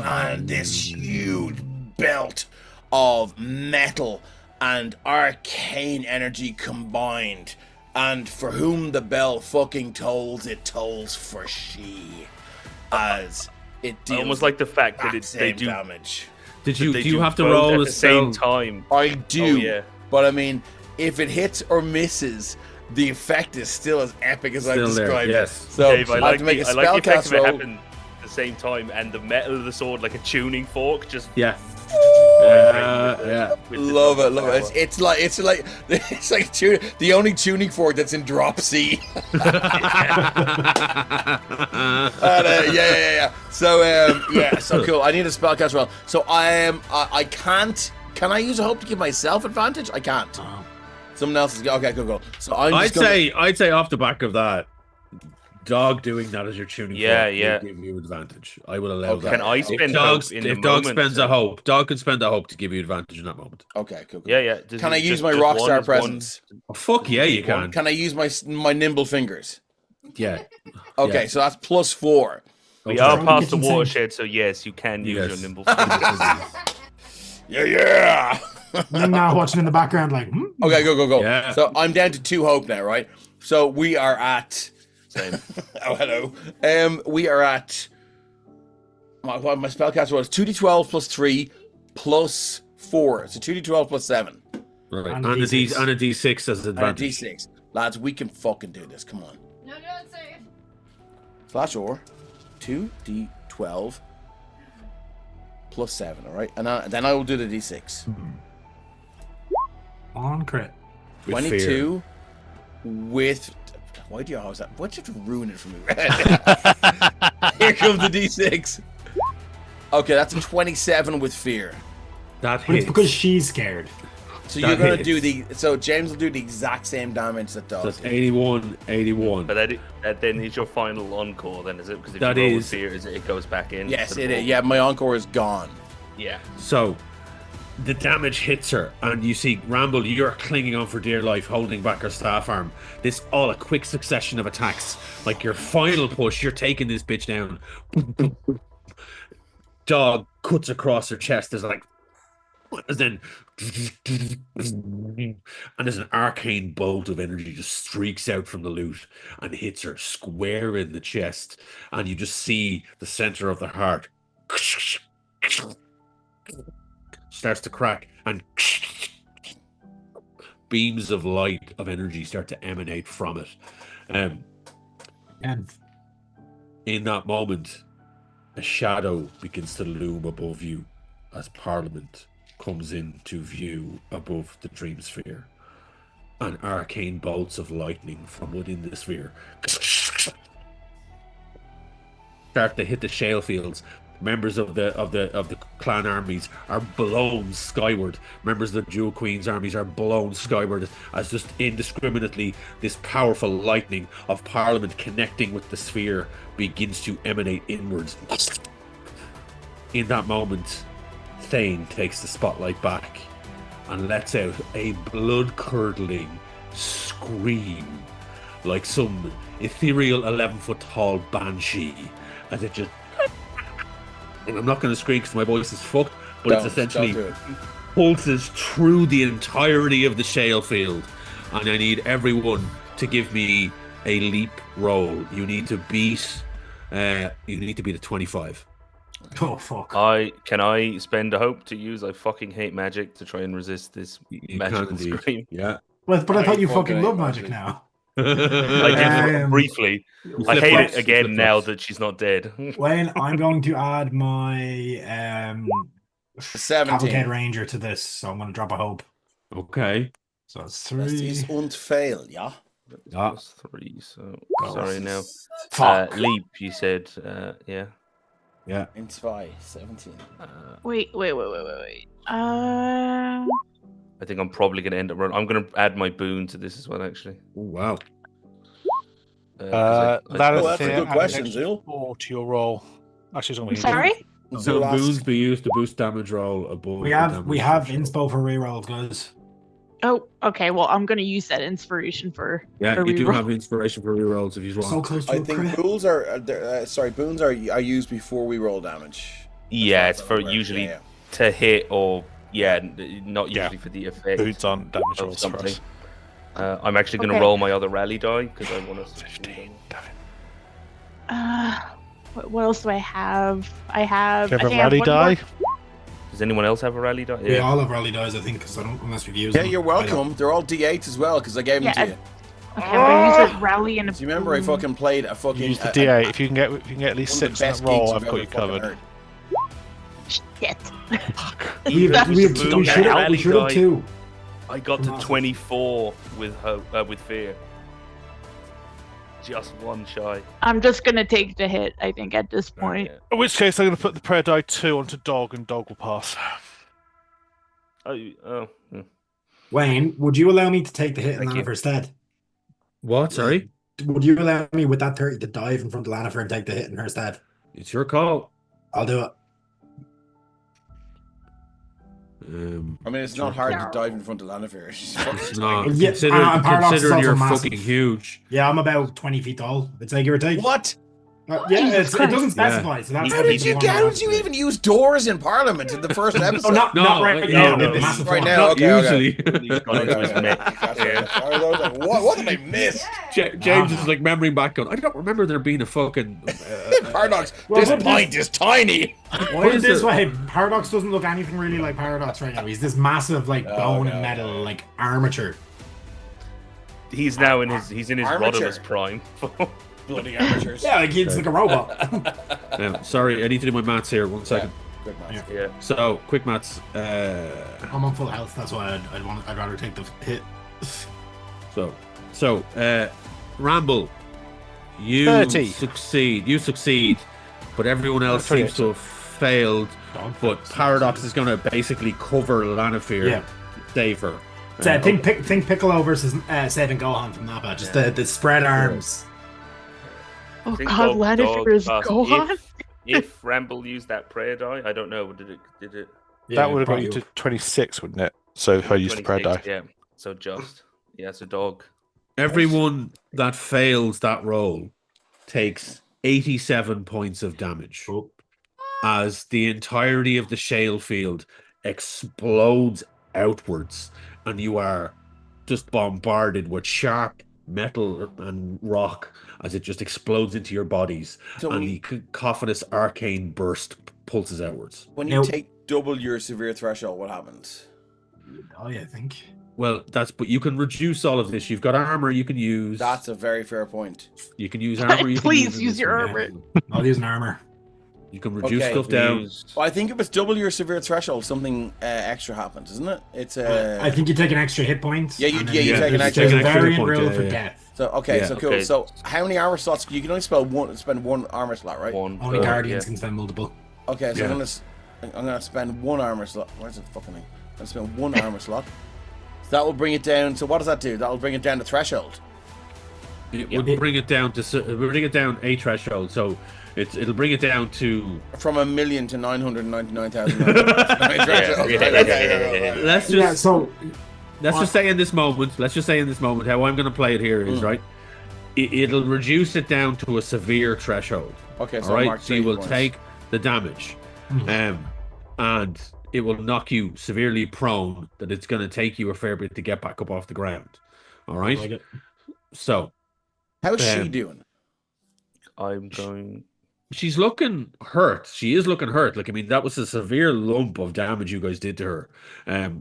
and this huge belt of metal and arcane energy combined. And for whom the bell fucking tolls, it tolls for she. As it deals I almost like the fact that they same do damage. Do they you do have to both roll at a the same spell? time? I do, Oh, yeah. but I mean, if it hits or misses, the effect is still as epic as I've Still there, described yes. it. So Dave, I have to make a I like the effect spellcast of it roll. happen at the same time, and the metal of the sword like a tuning fork, just Yeah. with the Love it, power. love it. It's like the only tuning fork that's in drop C. Yeah. So so cool. I need a spellcast roll. So I can't Can I use a hope to give myself advantage? I can't. Someone else is okay. Go. So I'd say off the back of that, Dog doing that as your tuning fork will give you advantage. I will allow that. Can I spend if Dog spends a hope, Dog can spend a hope to give you advantage in that moment. Okay, cool. Yeah. Can I use my Rockstar presence? Oh, fuck yeah, you can. Can I use my nimble fingers? Yeah. Okay, so that's +4. We are past the watershed, so yes, you can use your nimble fingers. Yeah. I'm now watching in the background like, Okay, go. Yeah. So I'm down to 2 hope now, right? So we are at... Same. Oh, hello. We are at... My spellcaster was 2d12 plus 3 plus 4. So 2d12 plus 7. Right. And a D6 as advantage. And a D6. Lads, we can fucking do this. Come on. No, don't say it. Slash or 2d12 plus 7, all right? And then I will do the d6. on crit. 22 with... Why do you always that? Why'd you have to ruin it for me? Here comes the d6. Okay, that's a 27 with fear. That But hits. it's because she's scared. So That you're going to hits. do the... So James will do the exact same damage that So does. that's 81. But that then is your final encore, then, is it? Because if That you roll with is- fear, it goes back in. Yes, to the it is. roll. Yeah, my encore is gone. Yeah. So the damage hits her, and you see Ramble, you're clinging on for dear life, holding back her staff arm. This all a quick succession of attacks. Like your final push, you're taking this bitch down. Dog cuts across her chest. There's like, and then, and there's an arcane bolt of energy just streaks out from the loot and hits her square in the chest. And you just see the center of the heart starts to crack, and beams of light of energy start to emanate from it. And In that moment, a shadow begins to loom above you as Parliament comes into view above the dream sphere, and arcane bolts of lightning from within the sphere start to hit the shale fields. Members of the clan armies are blown skyward. Members of the Jewel Queen's armies are blown skyward as just indiscriminately this powerful lightning of Parliament connecting with the sphere begins to emanate inwards. In that moment, Thane takes the spotlight back and lets out a blood-curdling scream like some ethereal 11-foot tall banshee as it just... And I'm not going to scream because my voice is fucked, but it's essentially Don't do it. pulses through the entirety of the shale field. And I need everyone to give me a leap roll. You need to beat the 25. oh fuck. Can I spend a hope to use? I fucking hate magic to try and resist this You magical can indeed. scream. Yeah. Well, but I thought you fucking fucking hate love magic. magic now. I did briefly. I hate flip-flops, it again flip-flops. now that she's not dead. Well, I'm going to add my 17. Cavalcade Ranger to this, so I'm going to drop a hope. Okay. So it's Das 3. ist und fail, yeah? Ah. Plus 3, so Oh, sorry now. Fuck. Leap, you said, yeah. Yeah. In 2, 17. Wait. I think I'm probably going to end up running. I'm going to add my boon to this as well, actually. Oh, wow. 'Cause Uh, that's a good question, Zul. 4 to your roll. Actually, it's only I'm sorry? So Zul asks- boons be used to boost damage roll above. We the have damage threshold. inspo for rerolls, guys. Oh, okay. Well, I'm going to use that inspiration for. Yeah, for you do reroll. have inspiration for rerolls if you So want. close to I a think crit. boons are used before we roll damage. Yeah, As it's far as for I'm aware. usually Yeah, to hit or, not Yeah. usually for the effect Boots on damage of rolls for something. us. I'm actually going to Okay. roll my other rally die because I want to. 15. Damn it. What else do I have? I have. Do you I have a think I have rally one more- die? Does anyone else have a rally die? We all have rally dies, I think, because I don't unless we've used yeah them. you're I don't. welcome. They're all D8s as well because I gave them Yeah, to you. Okay, I'm going to use a rally and a. Do you remember I fucking played a fucking... Use the a- D8. a- If you can get at least one of the 6 in best that roll, gigs I've you've got you ever fucking covered. heard. Shit. We That was should Don't get have rally die. 2. I got to Massive. 24 with hope, with fear. Just one shy. I'm just going to take the hit, I think, at this point. Yeah. In which case, I'm going to put the prayer die 2 onto Dog, and Dog will pass. Wayne, would you allow me to take the hit in Thank you. Lanifer instead? What? Sorry? Would you allow me with that 30 to dive in front of Lanifer and take the hit in her stead? It's your call. I'll do it. I mean, it's not hard to dive in front of Lanifer. She's fucking It's not. Yeah, and Paradox is Considering also you're massive. fucking huge. Yeah, I'm about 20 feet tall. It's like give or take. What? Yeah, Jesus it Christ. doesn't specify. So that's How did you get? How did you even use doors in Parliament in the first episode? No, not right now. no, Massive right one. now. Not Okay, usually. He's gone into his mech. I was like, what did I miss? James is like remembering back going, I don't remember there being a fucking... Paradox. Well, This what pint is tiny. Put it this the- way, Paradox doesn't look anything really like Paradox right now. He's this massive, like, bone and metal, like, armature. He's now in his Armature. Rodimus prime. Bloody amateurs. Yeah, like, he's like a robot. Sorry, I need to do my maths here. 1 second. Good man. Yeah. So, quick maths. I'm on full health, that's why I'd rather take the hit. So, Ramble, you 30. succeed. You succeed, but everyone else 28. seems to have failed. But Paradox is going to basically cover Lanifear, Yeah. save her. So think Piccolo versus saving Gohan from Nappa. Just the spread arms. Oh I think God, Dog Lanifer is passed. Gohan. If Ramble used that prayer die, I don't know. Did it? That would have got you to 26, wouldn't it? So if I used the prayer 26, die. Yeah. So just it's a dog. Everyone that fails that roll takes 87 points of damage as the entirety of the shale field explodes outwards, and you are just bombarded with sharp metal and rock as it just explodes into your bodies, So and when the you, cacophonous arcane burst pulses outwards. when you Now- take double your severe threshold, what happens? Oh, yeah, I think. Well, but you can reduce all of this. You've got armor you can use. That's a very fair point. You can use armor. You Please can use your in armor. this. I'll use an armor. You can reduce Okay. stuff down. Well, I think if it's double your severe threshold, something extra happens, isn't it? It's I think you take an extra hit point. Yeah, you- and yeah, you then take an there's extra a hit point, variant yeah, rule yeah, for yeah. death. so. Okay, Yeah. so cool. Okay. So how many armor slots? You can only spend one armor slot, right? One. Only for- Guardians yeah. can spend multiple. Okay, so Yeah. I'm gonna spend one armor slot. Where's the fucking thing? I'm gonna spend one armor slot. So that will bring it down. So what does that do? That will bring it down to threshold. It would bring it down a threshold, so it'll bring it down to. From 1,000,000 to 999,000. Let's Yeah, just so say in this moment. Let's just say in this moment how I'm going to play it here is right. It'll reduce it down to a severe threshold. Okay, so all right. mark So you 30 will points. take the damage, and it will knock you severely prone. That it's going to take you a fair bit to get back up off the ground. All right. like it. So How's she Um, doing? I'm going. she's looking hurt. She is looking hurt. Like, I mean, that was a severe lump of damage you guys did to her.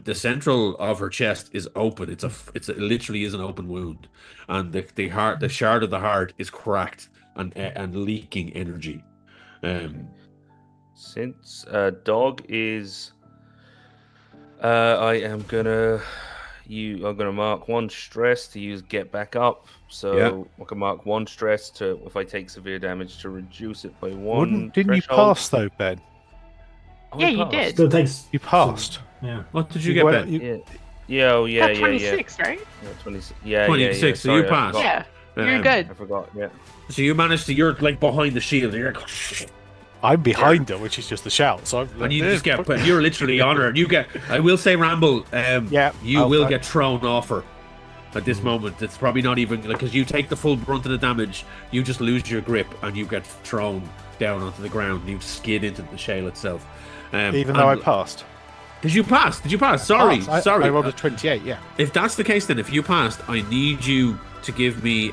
The central of her chest is open. It literally is an open wound, and the shard of the heart is cracked and leaking energy. Since dog is, I'm gonna mark one stress to use get back up. So Yeah. I can mark one stress to if I take severe damage to reduce it by one. Didn't you threshold. pass though, Ben? Oh, Yeah, I you passed. did. Still takes. You passed. Yeah. What did you You get, went- Ben? you- Yeah. Yeah. Oh, yeah. Got Yeah. 26, right? Yeah. 26. Yeah. 26, Yeah. so you Sorry, I passed. forgot. Yeah, you're Um, good. I forgot. Yeah. So you managed to. You're like behind the shield. And you're like, I'm behind her, which is just a shout. So and you just get. You're literally on her. You get. I will say, Ramble. Yeah, You I'll- will I- get thrown off her. At this moment, it's probably not even because you take the full brunt of the damage. You just lose your grip and you get thrown down onto the ground. And you skid into the shale itself. even though I passed. Did you pass? Did you pass? Sorry, Passed. sorry. I rolled a 28. Yeah. If that's the case, then if you passed, I need you to give me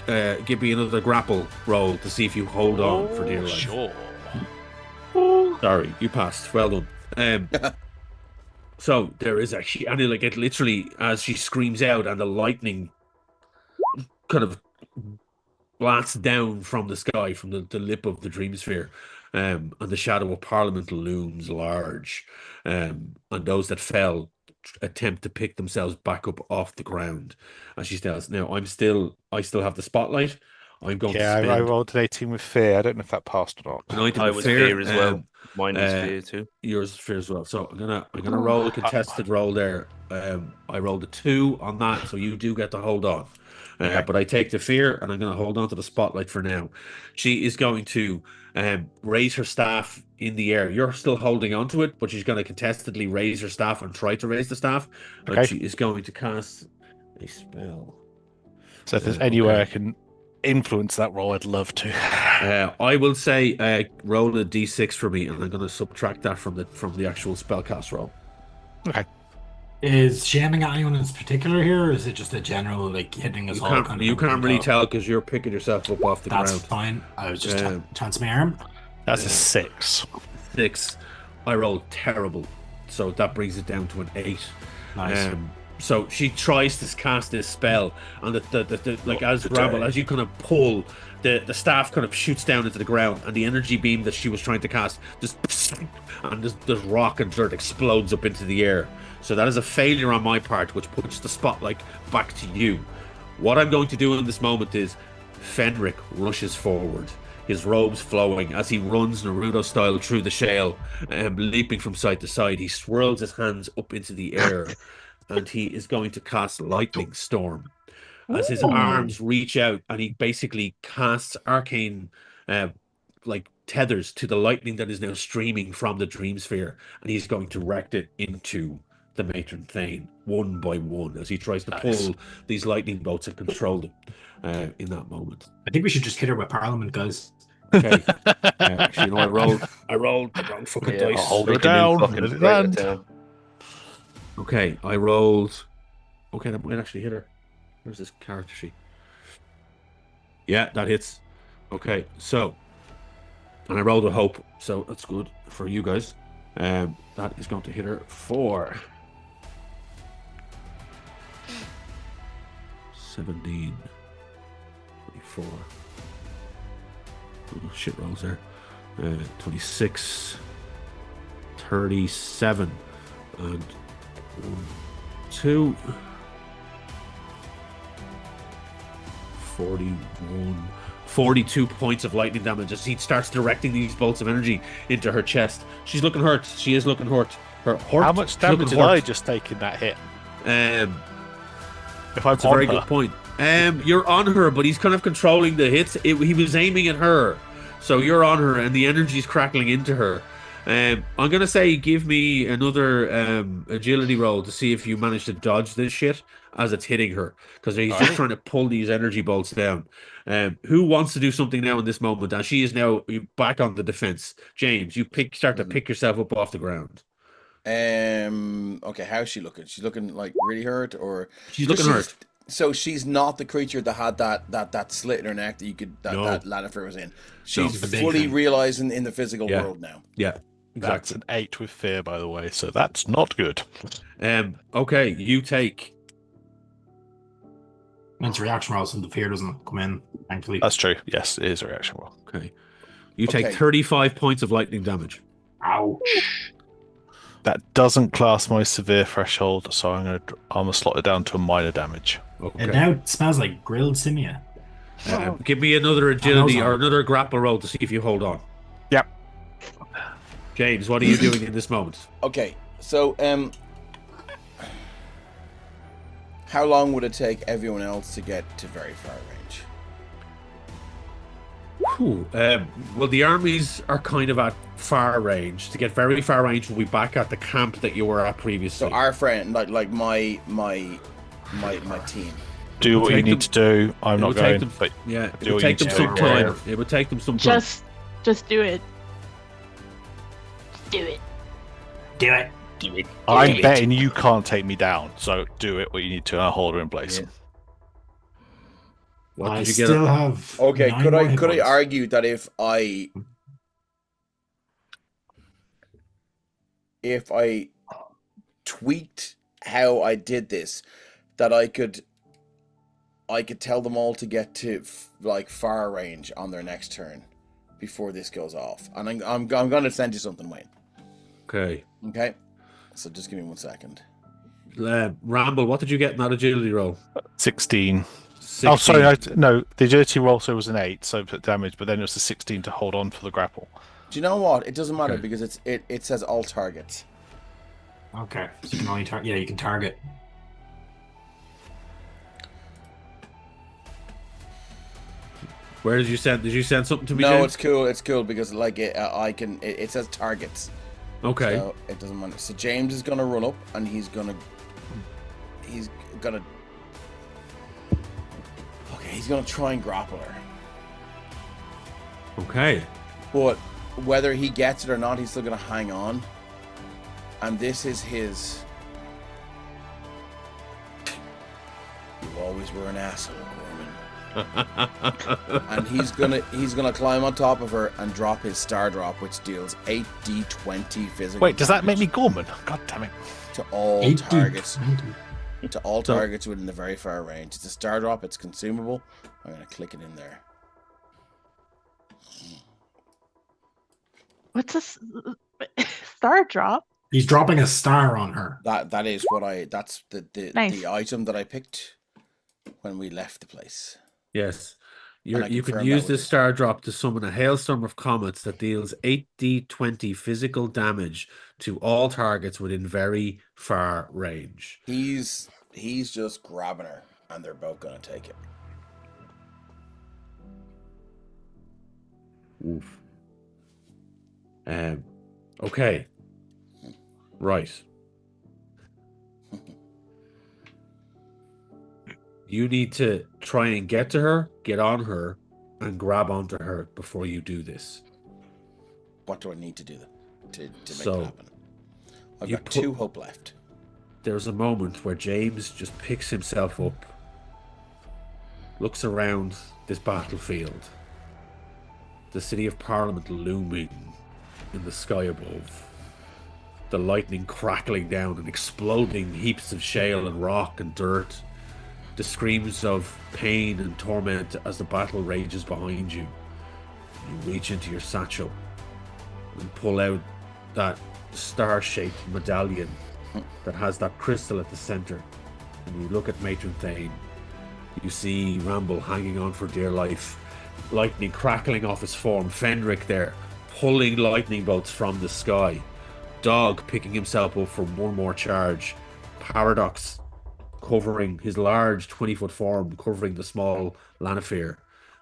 another grapple roll to see if you hold on for dear life. Sure. Sorry, you passed. Well done. So there is actually, and it literally, as she screams out, and the lightning kind of blasts down from the sky, from the lip of the dream sphere, and the shadow of Parliament looms large, and those that fell attempt to pick themselves back up off the ground as she stands. Now I still have the spotlight. I'm going to Yeah, I spend rolled an 18 with fear. I don't know if that passed or not. an item I of was fear. fear as well. Mine was fear too. Yours is fear as well. So I'm gonna roll a contested roll there. I rolled a 2 on that, so you do get to hold on. Okay. But I take the fear, and I'm gonna hold on to the spotlight for now. She is going to raise her staff in the air. You're still holding on to it, but she's going to contestedly raise her staff and try to raise the staff. And Okay. she is going to cast a spell. So if there's any way okay. I can influence that roll, I'd love to. I will say roll a d6 for me, and I'm going to subtract that from the actual spellcast roll. Okay. Is she aiming at anyone in particular here, or is it just a general like hitting us all? You can't really tell because you're picking yourself up off the ground. That's fine. I was just chance my arm. That's a 6. 6. I rolled terrible, so that brings it down to an 8. Nice. So she tries to cast this spell, and as you kind of pull, the staff kind of shoots down into the ground, and the energy beam that she was trying to cast just and this rock and dirt explodes up into the air. So that is a failure on my part, which puts the spotlight back to you. What I'm going to do in this moment is Fenric rushes forward, his robes flowing as he runs Naruto style through the shale, leaping from side to side. He swirls his hands up into the air, and he is going to cast Lightning Storm. As his arms reach out, and he basically casts arcane tethers to the lightning that is now streaming from the dream sphere, and he's going to direct it into the matron Thane one by one as he tries to pull these lightning bolts and control them in that moment. I think we should just hit her with Parliament, guys. Okay. Actually, I rolled the wrong fucking dice. I'll hold her down. Let it land. Okay, I rolled. Okay, that might actually hit her. Where's this character sheet? Yeah, that hits. Okay, so, and I rolled a hope, so that's good for you guys. That is going to hit her for 17, 24. Oh, shit rolls there. 26, 37, and 1, 2, 41, 42 points of lightning damage as he starts directing these bolts of energy into her chest. She's looking hurt. She is looking hurt. How much damage did I just take in that hit? If I'm That's a very good point. You're on her, but he's kind of controlling the hits. He was aiming at her, so you're on her, and the energy's crackling into her. I'm gonna say give me another agility roll to see if you manage to dodge this shit as it's hitting her, because he's just trying to pull these energy bolts down. Who wants to do something now in this moment? And she is now back on the defense. James, you start to pick yourself up off the ground. Okay, how's she looking? She's looking like really hurt, or she's looking hurt. So she's not the creature that had that slit in her neck that that Lanifer was in. She's fully realizing in the physical world now. Yeah, exactly. That's an 8 with fear, by the way, so that's not good. Okay, you take. It's a reaction roll, so the fear doesn't come in. Thankfully, that's true. Yes, it is a reaction roll. Okay, you take 35 points of lightning damage. Ouch. That doesn't class my severe threshold, so I'm gonna slot it down to a minor damage. Okay. It now smells like grilled simia. Give me another agility or another grapple roll to see if you hold on. Yep. James, what are you doing in this moment? Okay, so how long would it take everyone else to get to very far range? Well, the armies are kind of at far range. To get very far range, we'll be back at the camp that you were at previously. So our friend, like my team. Do what you need to do. I'm not going. It would take them some time. It would take them some time. Just do it. Do it. Do it. Do it. I'm betting you can't take me down, so do it what you need to, and I'll hold her in place. Yeah. What I did you get? still have. Okay, 9 could more I hit points. argue that if I tweaked how I did this, that I could tell them all to get to far range on their next turn before this goes off, and I'm going to send you something, Wayne. Okay. Okay. So just give me 1 second. Ramble, what did you get in that agility roll? 16. Oh, sorry. 16. No, the agility roll also was an 8, so damage, but then it was a 16 to hold on for the grapple. Do you know what? It doesn't matter Okay. because it says all targets. Okay, so you can only target. Yeah, you can target. Where did you send? Did you send something to me? No, James? it's cool. It's cool because like it says targets. Okay. So it doesn't matter. So James is gonna run up and he's gonna. Okay, he's gonna try and grapple her. Okay. But whether he gets it or not, he's still gonna hang on. And this is his. You always were an asshole, Gorman. And he's gonna climb on top of her and drop his star drop, which deals 8d20 physical. Wait, does that make damage me Gorman? God damn it. to all 8d20. targets? To all targets within the very far range. It's a star drop. It's consumable. I'm gonna click it in there. What's this? Star drop? He's dropping a star on her. That is what I. That's the Nice. item that I picked when we left the place. Yes. And I You can confirm use that with this it. star drop to summon a hailstorm of comets that deals 8d20 physical damage to all targets within very far range. He's just grabbing her, and they're both gonna take it. Oof. Okay. Right. You need to try and get to her, get on her, and grab onto her before you do this. What do I need to do to make So, it happen? I've you got put- 2 hope left. There's a moment where James just picks himself up, looks around this battlefield, the city of Parliament looming in the sky above, the lightning crackling down and exploding heaps of shale and rock and dirt, the screams of pain and torment as the battle rages behind you. You reach into your satchel and pull out that star-shaped medallion that has that crystal at the center. And you look at Matron Thane. You see Ramble hanging on for dear life, lightning crackling off his form, Fenric there pulling lightning bolts from the sky, Dog picking himself up for one more charge, Paradox covering his large 20-foot form, covering the small Lanifear,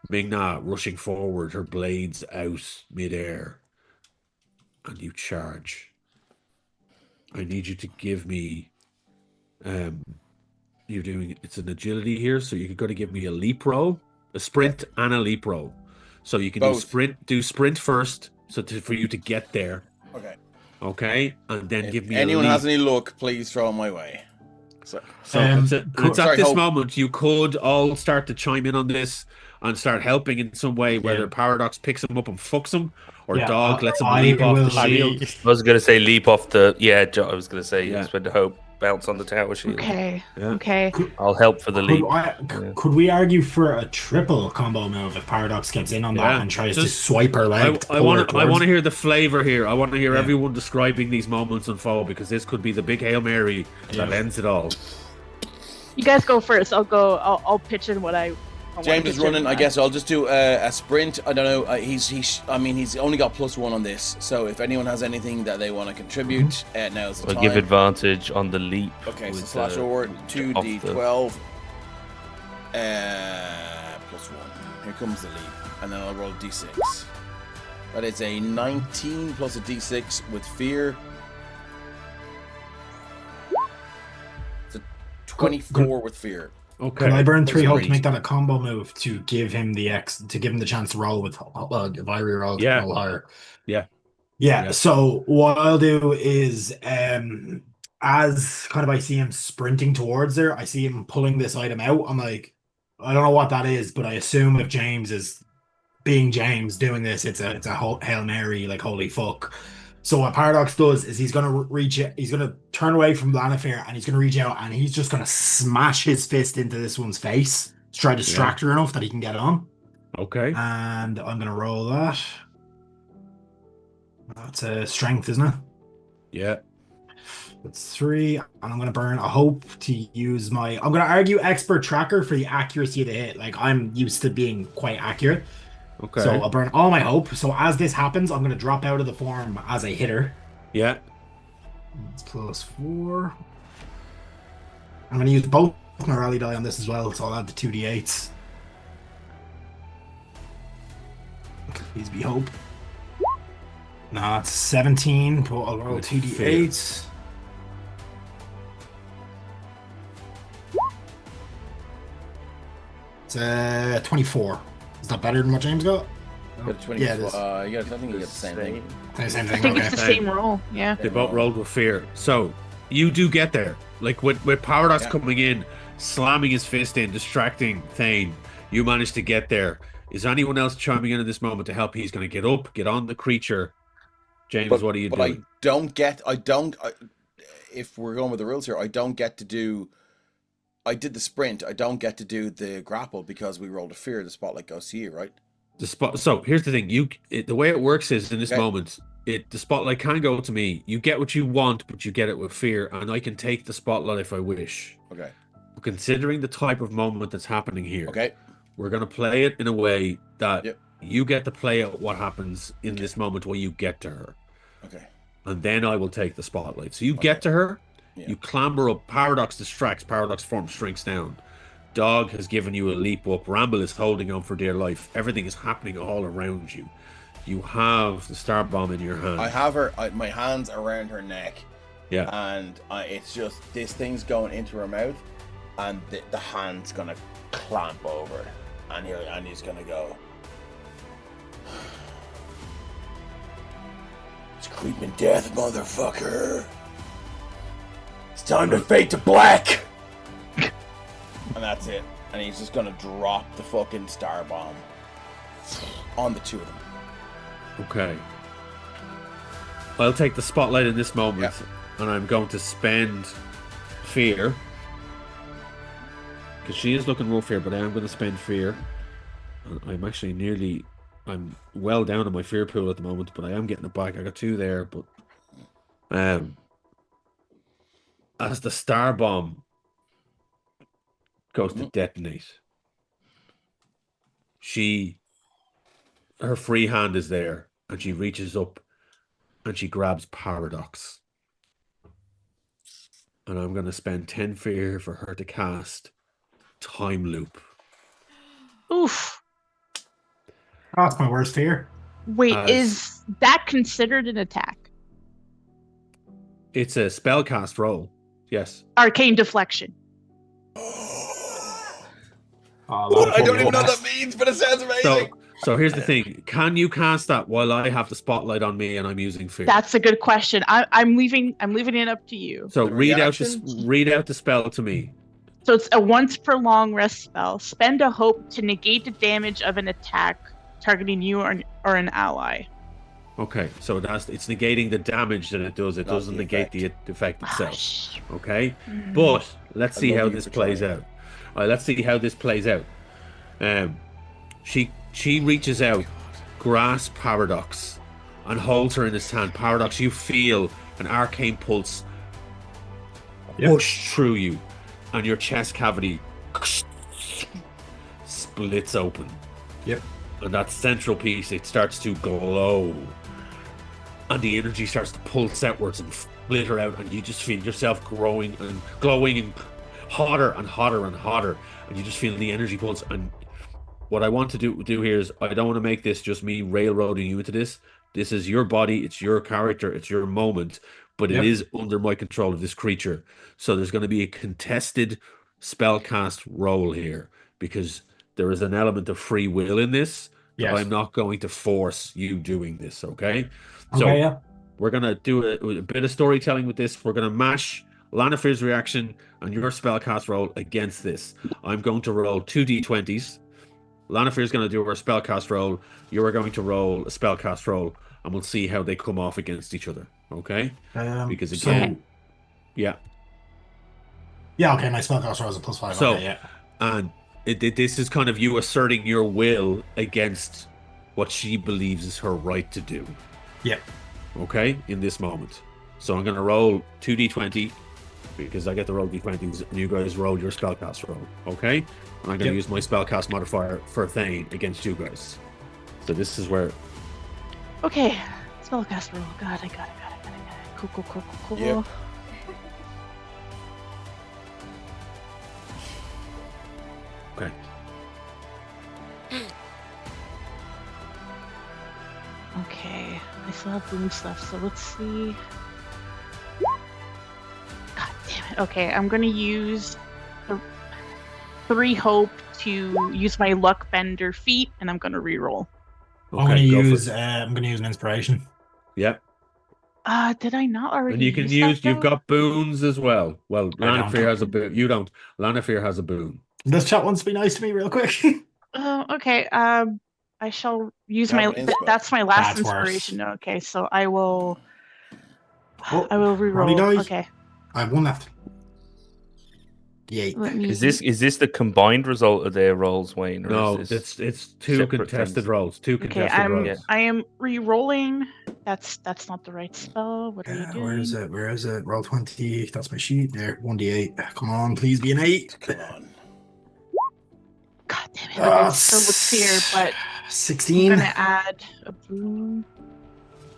Ming-Na rushing forward, her blades out mid-air, and you charge. I need you to give me it's an agility here, so you're going to give me a leap roll, a sprint and a leap roll. So you can Both. do sprint first, for you to get there. Okay. And then If give me anyone a leap. has any luck, please throw it my way. So could- it's at sorry, this Hope. moment you could all start to chime in on this and start helping in some way, whether Yeah. Paradox picks him up and fucks him, or Yeah, Dog lets him I leap off the will shield. I was gonna say leap off the I was gonna say Yeah. spend a hope, bounce on the tower shield. Okay. Yeah. Okay. I'll help for the leap. Could we argue for a triple combo move if Paradox gets in on Yeah, that and tries to just- swipe her leg? I want to hear the flavor here. I want to hear Yeah. everyone describing these moments unfold, because this could be the big Hail Mary that Yeah. ends it all. You guys go first. I'll go. I'll pitch in what I wanna James is pitch in. running. I guess I'll just do a sprint. I don't know. He's only got +1 on this. So if anyone has anything that they want to contribute, now's the I'll time. give advantage on the leap. Okay, so with, slash over 2d12. +1. Here comes the leap, and then I'll roll d6. That is a 19 plus a d6 with fear. It's a 24 with fear. Okay. Could I burn 3 hope Great. to make that a combo move to give him the chance to roll with if I reroll Yeah. roll higher? Yeah. Yeah. Yeah. So what I'll do is as kind of I see him sprinting towards her, I see him pulling this item out. I'm like, I don't know what that is, but I assume if James is being James doing this, it's a Hail Mary, like holy fuck. So what Paradox does is he's gonna reach it, he's gonna turn away from Lanifear and he's gonna reach out and he's just gonna smash his fist into this one's face to try to distract her enough that he can get on. Okay. And I'm gonna roll that. That's a strength, isn't it? Yeah. That's 3. And I'm going to burn a hope to use my... I'm going to argue expert tracker for the accuracy of the hit. Like, I'm used to being quite accurate. Okay. So I'll burn all my hope. So as this happens, I'm going to drop out of the form as a hitter. Yeah. It's +4. I'm going to use both my rally die on this as well. So I'll add the 2d8s. Please be hope. Nah, it's 17. But I'll roll 2d8s. It's 24. Is that better than what James got? You got 24. Yeah, it is. I think you get the same thing. Same I thing. think Okay. it's the same roll. Yeah. They both rolled with fear. So you do get there. Like with Paradox coming in, slamming his fist in, distracting Thane, you manage to get there. Is anyone else chiming in at this moment to help? He's going to get up, get on the creature. James, what are you doing? If we're going with the rules here, I don't get to do... I did the sprint. I don't get to do the grapple because we rolled a fear. The spotlight goes to you, right? So here's the thing. The way it works is in this moment, the spotlight can go to me. You get what you want, but you get it with fear, and I can take the spotlight if I wish. Okay. Considering the type of moment that's happening here, Okay. we're going to play it in a way that you get to play out what happens in this moment where you get to her. Okay. And then I will take the spotlight. So you get to her, you clamber up, Paradox distracts, Paradox form shrinks down. Dog has given you a leap up, Ramble is holding on for dear life. Everything is happening all around you. You have the star bomb in your hand. I have her, my hands around her neck. Yeah. And it's just, this thing's going into her mouth, and the hand's going to clamp over it. And he's going to go... It's creeping death, motherfucker. It's time to fade to black. And that's it. And he's just gonna drop the fucking star bomb on the two of them. Okay. I'll take the spotlight in this moment, and I'm going to spend fear. Because she is looking real fear, but I am going to spend fear. And I'm actually I'm well down in my fear pool at the moment, but I am getting it back. I got 2 there, but as the star bomb goes to detonate, her free hand is there, and she reaches up and she grabs Paradox. And I'm going to spend 10 fear for her to cast Time Loop. Oof. Oh, that's my worst fear. Wait, is that considered an attack? It's a spellcast roll. Yes. Arcane deflection. I don't even know what that means, but it sounds amazing. So here's the thing. Can you cast that while I have the spotlight on me and I'm using fear? That's a good question. I'm leaving it up to you. So read out the spell to me. So it's a once per long rest spell. Spend a hope to negate the damage of an attack targeting you or an ally. Okay, so it's negating the damage that it does. It doesn't negate the effect itself. Okay, but let's see how this plays out. All right, let's see how this plays out. She reaches out, grasps Paradox, and holds her in his hand. Paradox, you feel an arcane pulse push through you, and your chest cavity splits open. Yep. And that central piece, it starts to glow. And the energy starts to pulse outwards and flitter out, and you just feel yourself growing and glowing and hotter and hotter and hotter. And you just feel the energy pulse. And what I want to do here is, I don't want to make this just me railroading you into this. This is your body, it's your character, it's your moment, but it is under my control of this creature. So there's going to be a contested spellcast roll here, because there is an element of free will in this. But I'm not going to force you doing this, okay? So we're going to do a bit of storytelling with this. We're going to mash Lanifear's reaction and your spellcast roll against this. I'm going to roll 2d20s. Lanifear's going to do her spellcast roll. You are going to roll a spellcast roll, and we'll see how they come off against each other, okay? Because again... Yeah, okay, my spellcast roll is a +5. So, and this is kind of you asserting your will against what she believes is her right to do. Yep. Okay, in this moment. So I'm going to roll 2d20 because I get to roll d20s, and you guys roll your spellcast roll, okay? And I'm going to use my spellcast modifier for Thane against you guys. So this is where... Okay, spellcast roll. God, I got it. Cool. Yep. Okay. Okay, I still have boons left, so let's see. God damn it. Okay, I'm gonna use 3 hope to use my luck bender feat, and I'm gonna reroll. Okay, I'm gonna go for use it. an inspiration. Yep. Did I not already And you can use use, that, you've though? got boons as well. Well, I don't. Lanafear has a boon. You don't. Lanafear has a boon. This chat wants to be nice to me real quick. Okay, I shall use You my, have an inspo. that's my last That's worse. inspiration. Okay, so I will Oh, reroll. Ronnie died. Okay, I have 1 left. D8. let me... Is this the combined result of their rolls, Wayne? Or No, is this it's 2 separate contested things? rolls. 2 Okay, contested rolls. I am re-rolling. That's not the right spell. What are you doing? Where is it? Where is it? Roll 20. That's my sheet. There. 1d8. Come on, please be an 8. Come on. God damn it! Okay, so let's fear, but 16. I'm gonna add a boon.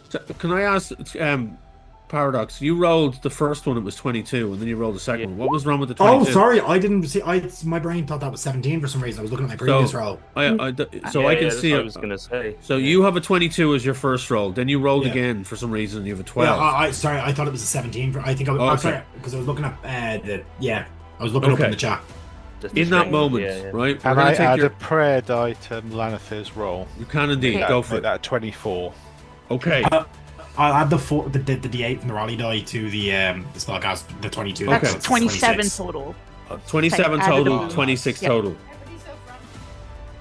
So, can I ask, Paradox, you rolled the first one, it was 22, and then you rolled the second one. What was wrong with the 22? Oh, sorry. I didn't see. My brain thought that was 17 for some reason. I was looking at my previous roll. I can That's see what I it. was gonna say. So you have a 22 as your first roll, then you rolled Yeah. again for some reason, and you have a 12. Yeah, sorry. I thought it was a 17. I think I was. Oh, I'm okay. sorry because I was looking at I was looking up Okay. in the chat. In that moment, Yeah. right? Can I add a prayer die to Lanafear's roll? You can indeed. Okay. Go for Make it. that 24. Okay. I'll add the D8 from the Raleigh die to the spellcast, the 22. Okay. That's That's 27 26. total. 27 added a total, boon. 26 Yep. total.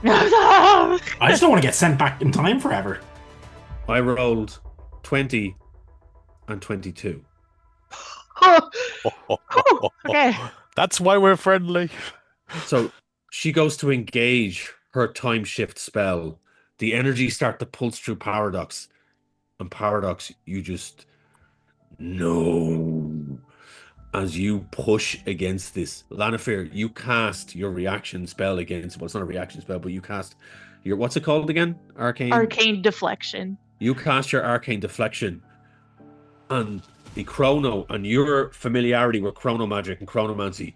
I just don't want to get sent back in time forever. I rolled 20 and 22. Okay. That's why we're friendly. So she goes to engage her time shift spell. The energy start to pulse through Paradox. And Paradox, you just no. As you push against this, Lanafear, you cast your reaction spell against. Well, it's not a reaction spell, but you cast your, what's it called again? Arcane deflection. You cast your arcane deflection, and the chrono and your familiarity with chrono magic and chronomancy,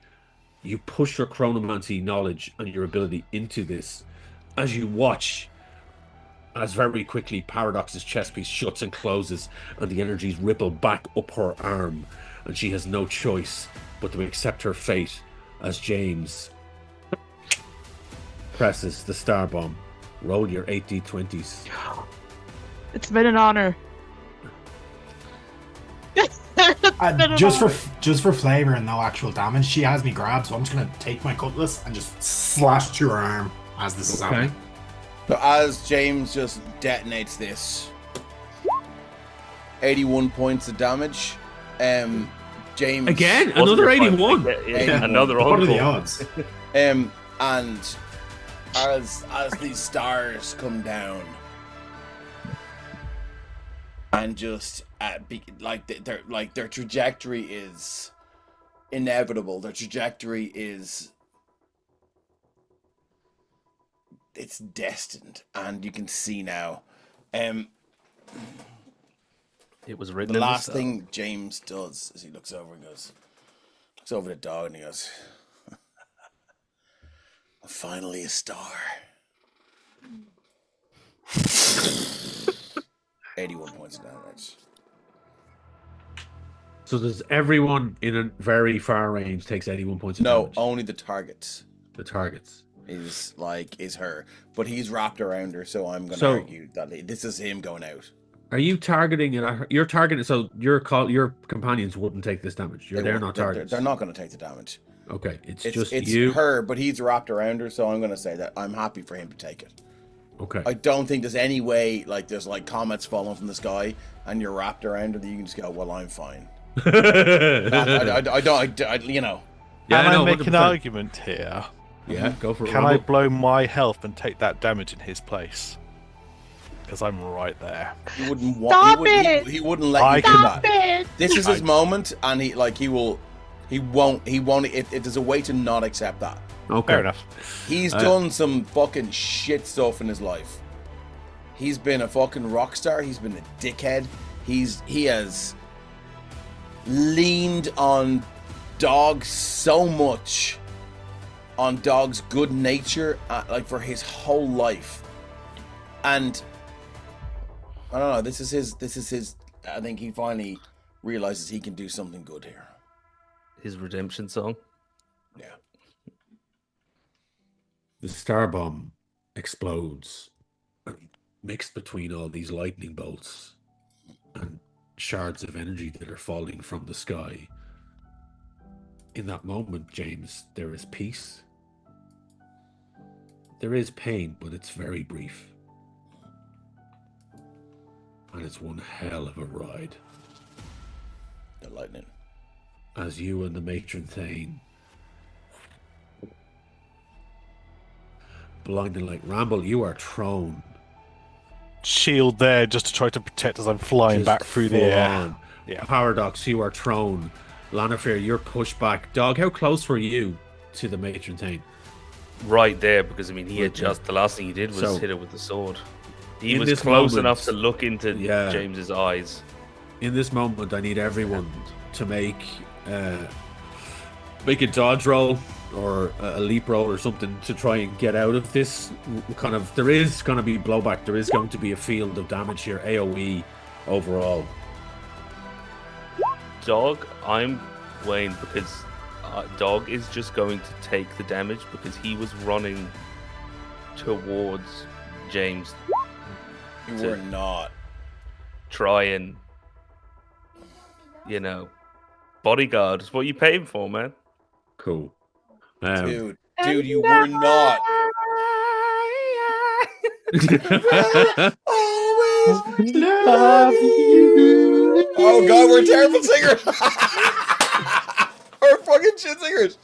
you push your chronomancy knowledge and your ability into this as you watch as very quickly Paradox's chest piece shuts and closes and the energies ripple back up her arm, and she has no choice but to accept her fate as James presses the star bomb. Roll your 8d20s. It's been an honor. Just for flavor and no actual damage, she has me grabbed, so I'm just gonna take my cutlass and just slash through her arm as this is happening. So as James just detonates this, 81 points of damage. James Again, Wasn't another your point? 81. Yeah. Another What are the encore. odds? and as these stars come down and just their trajectory is inevitable. Their trajectory is it's destined, and you can see now. It was written. The in last the thing James does is he looks over the dog, and he goes, "Finally, a star." 81 points of damage. So does everyone in a very far range takes 81 points of No, damage? only the targets The targets. is her, but he's wrapped around her, so I'm going to So- argue that this is him going out. Are you targeting it? You're targeting, so your companions wouldn't take this damage. They're won't- not targets. They're not going to take the damage. Okay, it's It's you. her, but he's wrapped around her, so I'm going to say that I'm happy for him to take it. Okay. I don't think there's any way, like, there's like comets falling from the sky and you're wrapped around her that you can just go, well, I'm fine. I don't, you know. Yeah, Can I know, make an 100%. argument here? Yeah, go for it. Can I Rumble. blow my health and take that damage in his place? because I'm right there. He wouldn't Stop want. it! He wouldn't let I you do Stop that. it! This is his moment, and he won't. If there's a way to not accept that. Okay. Fair enough. He's done some fucking shit stuff in his life. He's been a fucking rock star. He's been a dickhead. He has leaned on Dog so much, on Dog's good nature, like for his whole life. And I don't know. This is his. I think he finally realizes he can do something good here. His redemption song. Yeah. The star bomb explodes, mixed between all these lightning bolts and shards of energy that are falling from the sky. In that moment, James, there is peace. There is pain, but it's very brief. And it's one hell of a ride. The lightning. As you and the Matron Thane, blinding like Ramble, you are thrown. Shield there just to try to protect as I'm flying Just back through the full air. on. Yeah. Paradox, you are thrown. Lanafir, you're pushed back. Dog, how close were you to the Matron Thane? Right there, because I mean, he had Right there. just the last thing he did was So, hit it with the sword. He in was this close moment- enough to look into Yeah. James's eyes. In this moment, I need everyone to make a dodge roll or a leap roll or something to try and get out of this kind of. There is going to be blowback. There is going to be a field of damage here, AOE overall. Dog, I'm Wayne because Dog is just going to take the damage because he was running towards James. You To- were not. Try and, bodyguard is what you pay him for, man. Cool. Dude, you were not. Always love you. Oh god, we're terrible singers. We're fucking shit singers.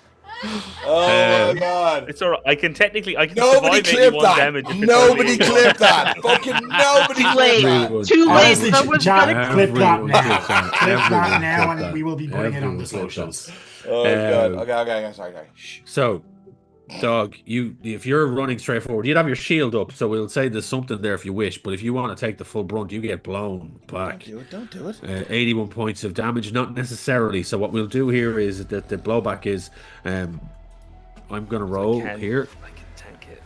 Oh my god. It's alright. I can Nobody survive clip 81 that. damage. if it's Nobody only- clip that. Fucking nobody Too clip late. that. Too late. Honestly, Someone's Jack, gonna clip that Everyone now. clip that. Clip that Everyone now, clip that. and we will be putting it on the Everyone clip that. socials. Oh god. Okay. Sorry. Shh. So, Dog, if you're running straight forward, you'd have your shield up. So we'll say there's something there if you wish. But if you want to take the full brunt, you get blown back. Don't do it. 81 points of damage, not necessarily. So what we'll do here is that the blowback is, I'm going to roll here. I can tank it.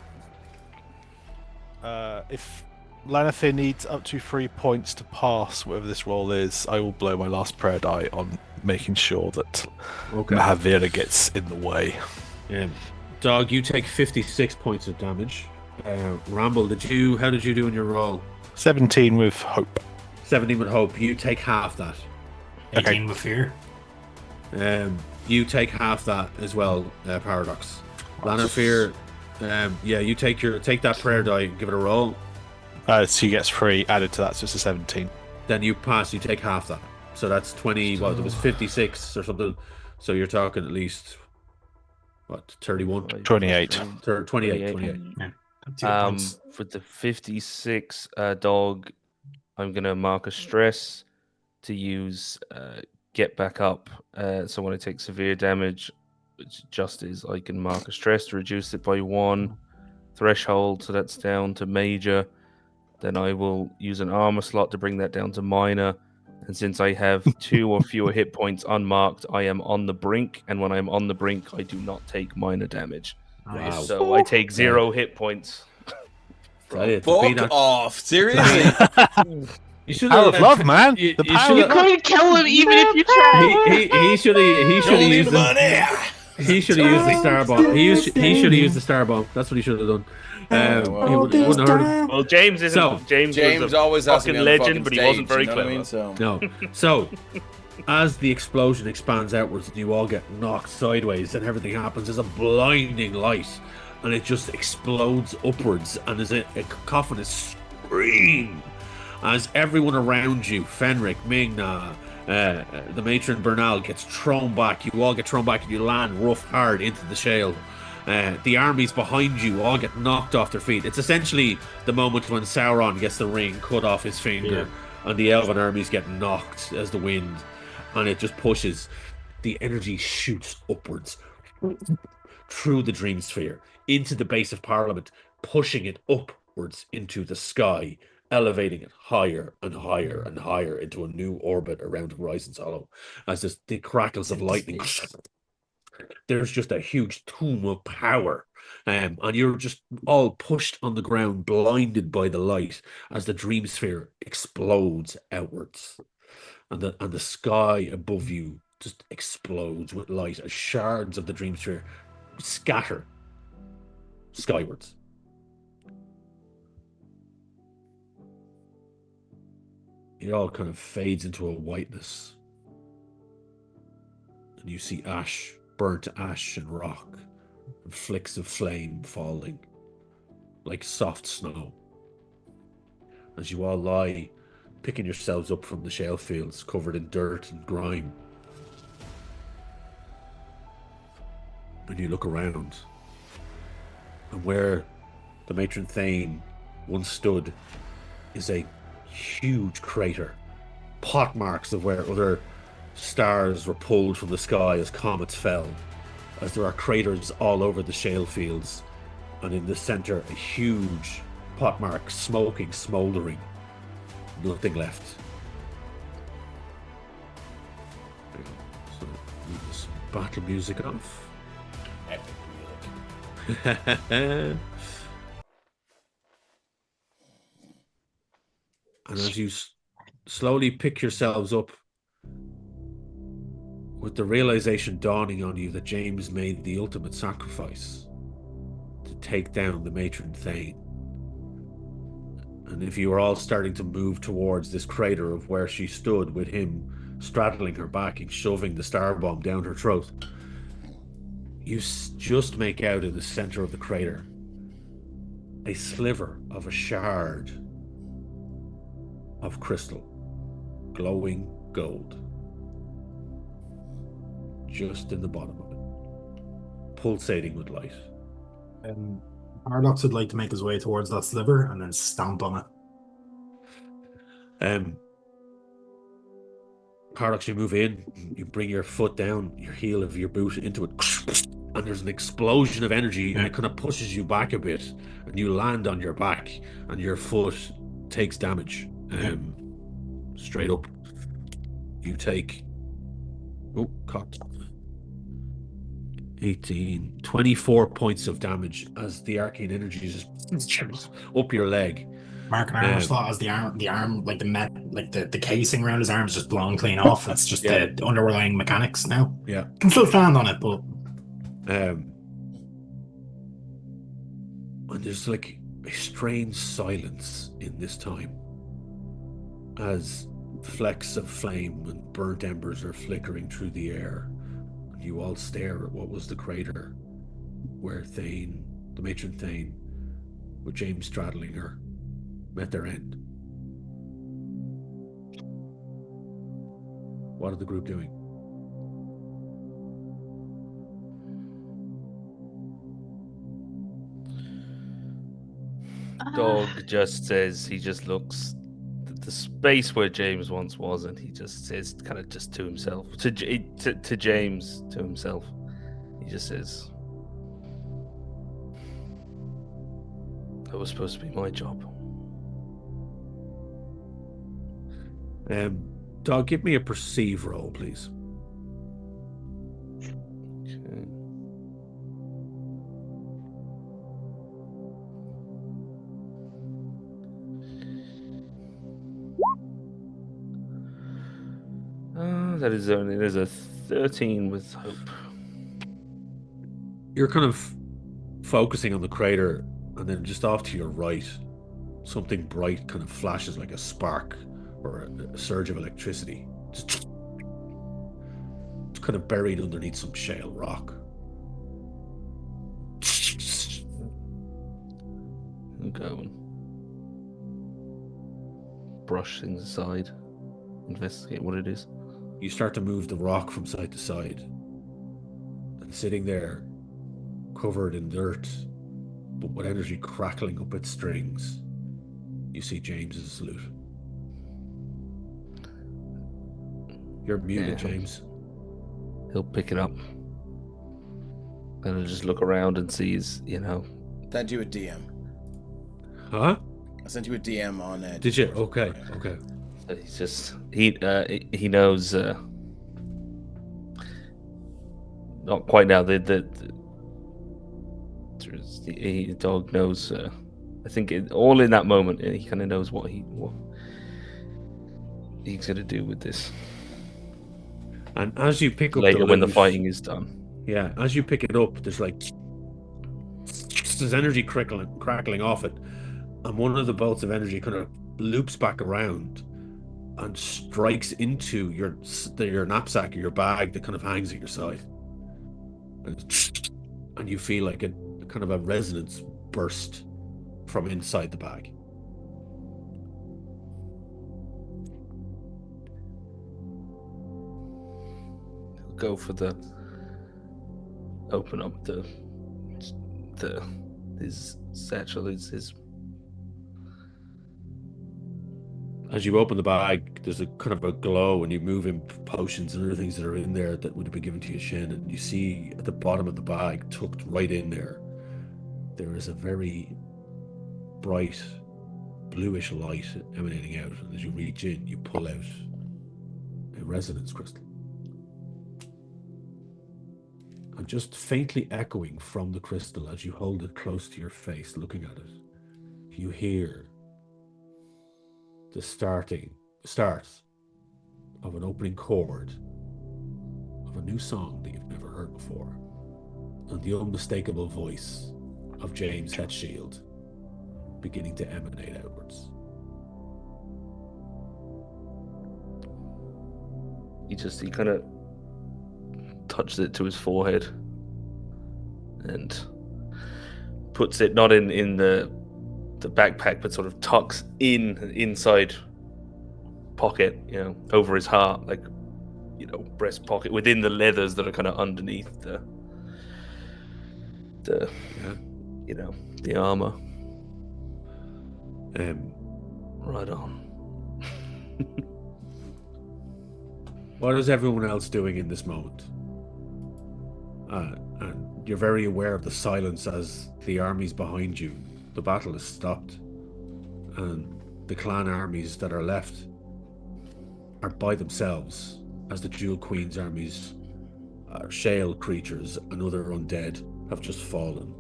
If Lanafir needs up to 3 points to pass whatever this roll is, I will blow my last prayer die on making sure that Mahavira gets in the way. Dog, you take 56 points of damage. Ramble, how did you do in your roll? 17 with hope. 17 with hope. You take half that. 18 with fear. You take half that as well, Paradox. Lanafir, you take that prayer die and give it a roll. So he gets 3 added to that, so it's a 17. Then you pass, you take half that. So that's 20, there was 56 or something. So you're talking at least, 31? 28. 28. For the 56 Dog, I'm gonna mark a stress to use get back up. So when I take severe damage, which just is I can mark a stress to reduce it by 1 threshold, so that's down to major. Then I will use an armor slot to bring that down to minor. And since I have 2 or fewer hit points unmarked, I am on the brink. And when I'm on the brink, I do not take minor damage. Wow. So I take 0 hit points. Fuck off. Seriously? You should Power of love, man. You The power You of couldn't kill him even if you tried. He should have used He should have used the star bomb. He should have used the star bomb. That's what he should have done. He wouldn't have hurt him. Well, James isn't. So, James was a always has to fucking be on the legend, but he wasn't very stage, you know clever. what I mean? No. So, as the explosion expands outwards and you all get knocked sideways and everything happens, there's a blinding light and it just explodes upwards and there's a cacophonous scream as everyone around you, Fenric, Mingna, the matron Bernal, gets thrown back. You all get thrown back and you land rough hard into the shale. The armies behind you all get knocked off their feet. It's essentially the moment when Sauron gets the ring cut off his finger, and the elven armies get knocked as the wind, and it just pushes. The energy shoots upwards through the dream sphere into the base of Parliament, pushing it upwards into the sky, elevating it higher and higher and higher into a new orbit around Horizons Hollow. As the crackles of lightning, there's just a huge tomb of power. And you're just all pushed on the ground, blinded by the light as the dream sphere explodes outwards. And the sky above you just explodes with light as shards of the dream sphere scatter skywards. It all kind of fades into a whiteness. And you see ash, burnt ash and rock, and flicks of flame falling like soft snow. As you all lie, picking yourselves up from the shale fields covered in dirt and grime. And you look around, and where the Matron Thane once stood is a huge crater, pot marks of where other stars were pulled from the sky as comets fell, as there are craters all over the shale fields, and in the center a huge pot mark, smoking, smoldering, nothing left. So leave this battle music off. And as you slowly pick yourselves up, with the realization dawning on you that James made the ultimate sacrifice to take down the Matron Thane, and if you were all starting to move towards this crater of where she stood with him straddling her back and shoving the star bomb down her throat, you just make out in the center of the crater a sliver of a shard of crystal, glowing gold, just in the bottom of it, pulsating with light. Paradox would like to make his way towards that sliver and then stomp on it. Paradox, you move in, you bring your foot down, your heel of your boot into it, and there's an explosion of energy, and it kind of pushes you back a bit, and you land on your back, and your foot takes damage. Straight up, you take, cocked, 18, 24 points of damage as the arcane energy just up your leg. Mark an armor slot as the arm, like the casing around his arm is just blown clean off. That's just the underlying mechanics now. Yeah, can still stand on it, but and there's like a strange silence in this time as flecks of flame and burnt embers are flickering through the air. You all stare at what was the crater where Thane, the Matron Thane, with James straddling her, met their end. What are the group doing? Dog just says, he just looks the space where James once was, and he just says, kind of just to himself, to James, to himself, he just says, that was supposed to be my job. Dog, give me a perceive roll, please. Okay. There's a 13 with hope. You're kind of focusing on the crater, and then just off to your right, something bright kind of flashes like a spark or a surge of electricity. Just kind of buried underneath some shale rock. I'm going. Brush things aside. Investigate what it is. You start to move the rock from side to side. And sitting there, covered in dirt, but with energy crackling up its strings, you see James's salute. You're muted, James. He'll pick it up. And he'll just look around and sees, Sent you a DM. Huh? I sent you a DM on Did you? Discord. Okay. So he's just he knows not quite now. The dog knows. I think all in that moment, he kind of knows what he's gonna do with this. And as you pick up Later, when the loot, fighting is done, yeah, as you pick it up, there's energy crackling off it, and one of the bolts of energy kind of loops back around and strikes into your knapsack or your bag that kind of hangs at your side, and you feel like a kind of a resonance burst from inside the bag. go for the open up his satchel, his. As you open the bag, there's a kind of a glow, and you move in potions and other things that are in there that would have been given to you, Shin, and you see at the bottom of the bag, tucked right in there, there is a very bright bluish light emanating out, and as you reach in, you pull out a resonance crystal. And just faintly echoing from the crystal as you hold it close to your face, looking at it, you hear the start of an opening chord of a new song that you've never heard before, and the unmistakable voice of James Hetfield beginning to emanate outwards. He kind of touches it to his forehead and puts it not in the backpack, but sort of tucks inside pocket, over his heart, like, breast pocket, within the leathers that are kind of underneath the armor. Right on. What is everyone else doing in this moment? And you're very aware of the silence as the armies behind you. The battle is stopped, and the clan armies that are left are by themselves, as the Jewel Queen's armies, shale creatures and other undead have just fallen.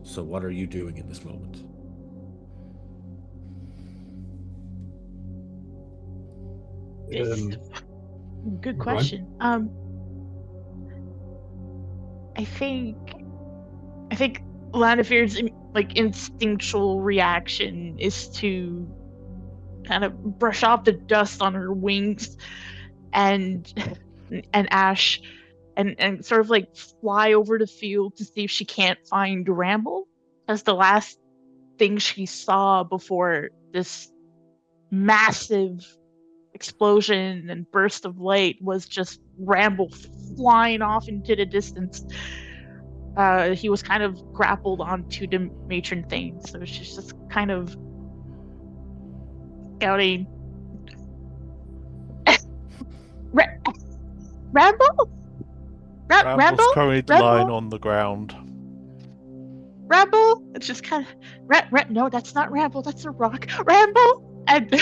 So what are you doing in this moment? Good question. I think Lanifear's instinctual reaction is to kind of brush off the dust on her wings and Ash and sort of fly over the field to see if she can't find Ramble, as the last thing she saw before this massive explosion and burst of light was just Ramble flying off into the distance. He was kind of grappled onto the matron thing, so she's just kind of scouting. Ramble? Ramble's currently lying on the ground. Ramble? It's just kind of... No, that's not Ramble, that's a rock. Ramble? And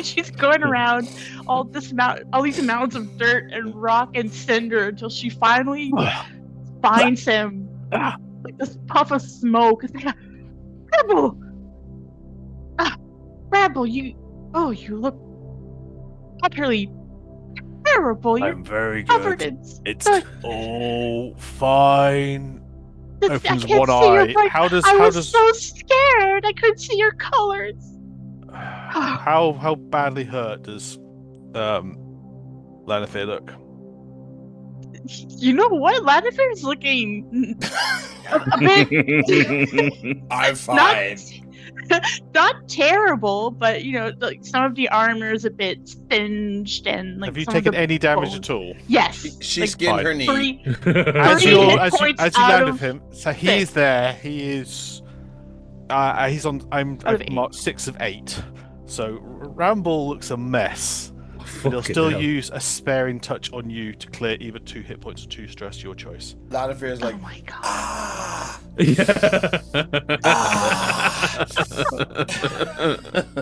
she's going around all these mounds of dirt and rock and cinder until she finally finds him, like this puff of smoke. Ramble! Ramble, you look utterly terrible. You're I'm very covered good. in It's dirt. all fine. I Opens can't one see your eye. bright- I was so scared. I couldn't see your colors. How badly hurt does Lanifear look? You know what? Lanifear's looking a bit I'm fine. not terrible, but like some of the armor is a bit singed and like. Have you some of taken the any damage bones- at all? Yes. She like skinned her knee. three As hit you points as you out land of with him, so he six. is there. He is. He's on. Out of I've marked 6 of 8. So Ramble looks a mess. But he'll Fucking still hell. use a sparing touch on you to clear either 2 hit points or 2 stress, your choice. Lanfear is like, Oh my god. ah,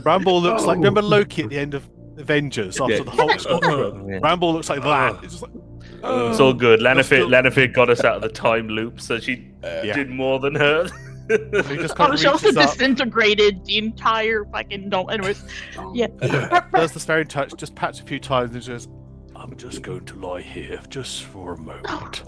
Ramble looks like, remember Loki at the end of Avengers after Yeah. the Hulk squad? Yeah. Ramble looks like that. It's just like, It's all good. still- Lanfear got us out of the time loop, so she Yeah. did more than her. he just kind of She also reaches up, disintegrated the entire fucking dome. Anyways, yeah. does the sparing touch, just pats a few times and says, I'm just going to lie here just for a moment.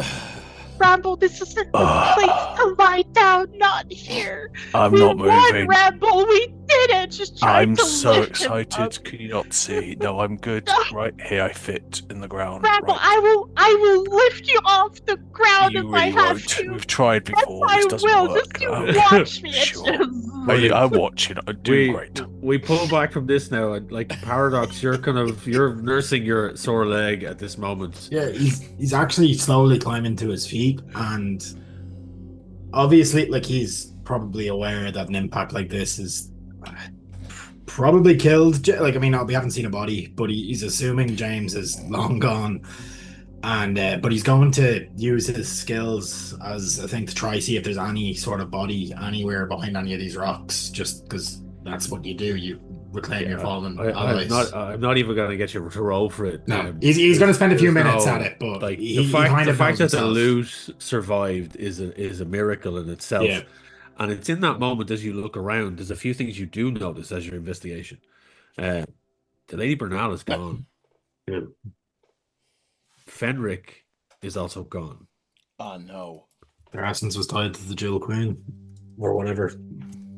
Ramble, this isn't the place to lie down, not here. I'm we not won, moving. Ramble, we did it. Just trying I'm to so lift him up. excited. Can you not see? No, I'm good. Right here, I fit in the ground. Ramble, Right. I will lift you off the ground You if I really have won't. to. We've tried Yes, before. I This doesn't will. work. Just you Okay. watch me. It's Sure. just... I'm watching. I'm doing great. We pull back from this now, and like Paradox, you're nursing your sore leg at this moment. Yeah, he's actually slowly climbing to his feet, and obviously, like, he's probably aware that an impact like this is probably killed. Like, I mean, we haven't seen a body, but he's assuming James is long gone, and but he's going to use his skills as a thing to try see if there's any sort of body anywhere behind any of these rocks. Just because that's what you do, you reclaim your fallen allies. I'm not even going to get you to roll for it. No, he's going to spend a few there's minutes no- at it, but like he the fact kind of that knows the himself. loot survived is a miracle in itself. Yeah. And it's in that moment as you look around, there's a few things you do notice as your investigation. The Lady Bernal is gone. Yeah. Fenric is also gone. oh no. Their essence was tied to the Jewel Queen, or whatever.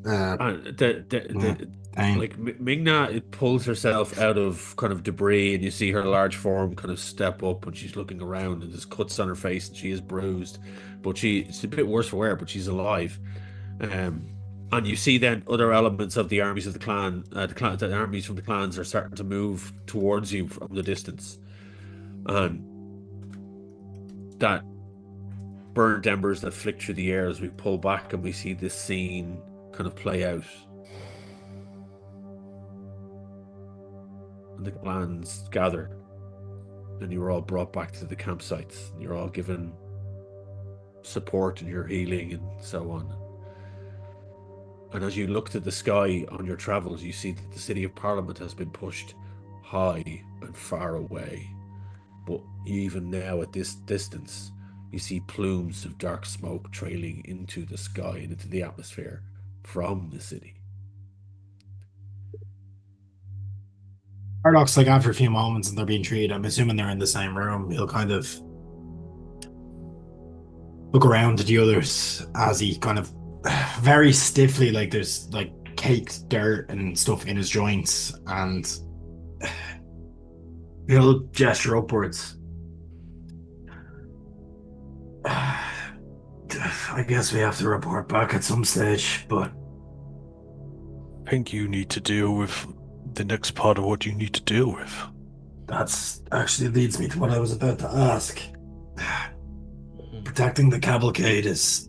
And Dang. like Migna, it pulls herself out of kind of debris, and you see her large form kind of step up, and she's looking around, and there's cuts on her face, and she is bruised, but it's a bit worse for wear, but she's alive. And you see then other elements of the armies of the clan, the armies from the clans are starting to move towards you from the distance, and that burnt embers that flick through the air as we pull back, and we see this scene kind of play out. And the clans gather, and you were all brought back to the campsites. You're all given support in your healing and so on. And as you look to the sky on your travels, you see that the City of Parliament has been pushed high and far away. But even now, at this distance, you see plumes of dark smoke trailing into the sky and into the atmosphere from the city. Paradox, like, after a few moments and they're being treated, I'm assuming they're in the same room. He'll kind of look around at the others as he kind of very stiffly, like there's like caked dirt and stuff in his joints, and he'll gesture upwards. I guess we have to report back at some stage, but I think you need to deal with the next part of what you need to deal with. that's actually leads me to what I was about to ask. Protecting the cavalcade it's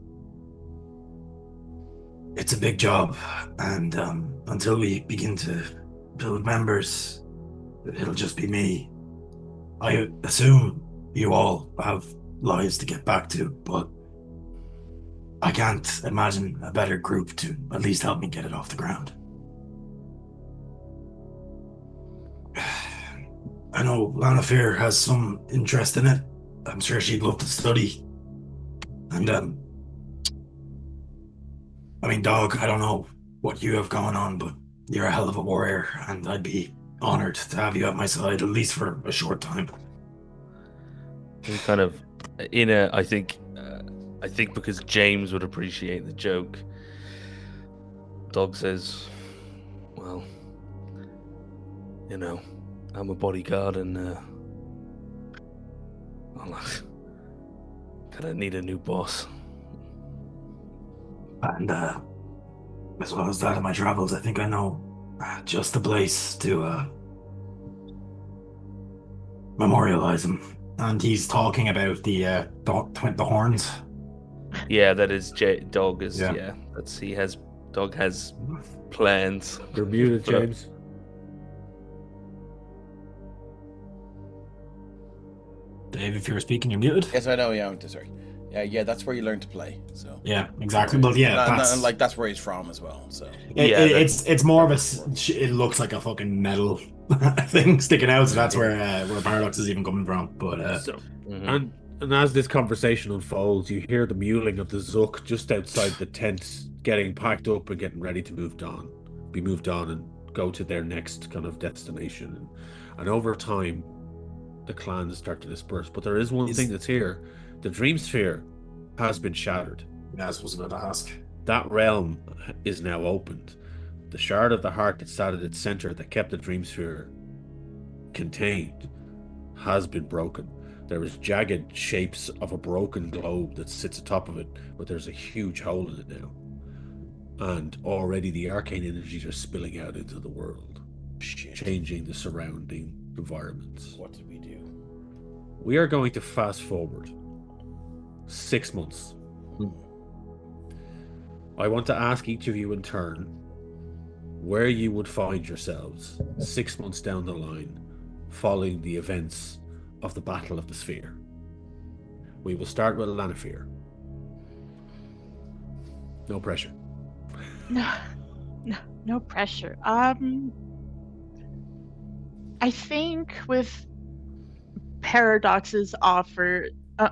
a big job, and until we begin to build members, it'll just be me. I assume you all have lives to get back to, but I can't imagine a better group to at least help me get it off the ground. I know Lanfear has some interest in it. I'm sure she'd love to study. And I mean, Dog, I don't know what you have going on, but you're a hell of a warrior, and I'd be honored to have you at my side, at least for a short time. And kind of I think because James would appreciate the joke, Dog says, well, I'm a bodyguard, and I'm gonna need a new boss. And As well as that of my travels, I think I know just the place to memorialize him. And he's talking about the horns. Yeah, that is Dog is Yeah. yeah. Dog has plans. You're muted, For the- James. Dave, if you're speaking, you're muted. Yes, I know. Yeah, sorry. Yeah, that's where you learn to play. So Yeah, exactly. Well, yeah, and like that's where he's from as well. So it's more of it looks like a fucking metal thing sticking out, so that's where Paradox is even coming from. But And as this conversation unfolds, you hear the mewling of the Zook just outside the tent, getting packed up and getting ready to be moved on and go to their next kind of destination. And over time, the clans start to disperse. But there is one thing that's here: the Dream Sphere has been shattered. that's what I was about to ask. That realm is now opened. The shard of the heart that sat at its center, that kept the Dream Sphere contained, has been broken. There is jagged shapes of a broken globe that sits atop of it, but there's a huge hole in it now. And already the arcane energies are spilling out into the world, changing the surrounding environments. What did we do? We are going to fast forward 6 months. I want to ask each of you in turn where you would find yourselves 6 months down the line following the events of the Battle of the Sphere. We will start with Lanafir. No pressure. No pressure. I think with Paradox's offer,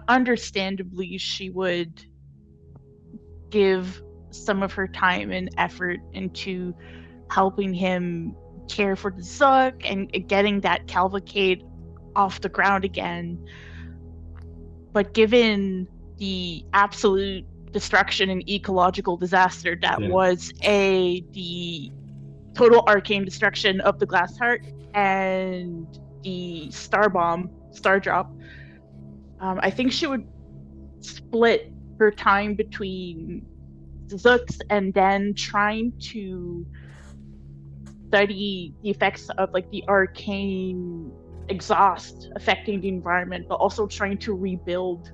understandably, she would give some of her time and effort into helping him care for the Zook and getting that cavalcade off the ground again. But given the absolute destruction and ecological disaster that was the total arcane destruction of the Glass Heart and the star drop, I think she would split her time between the Zooks and then trying to study the effects of like the arcane exhaust affecting the environment, but also trying to rebuild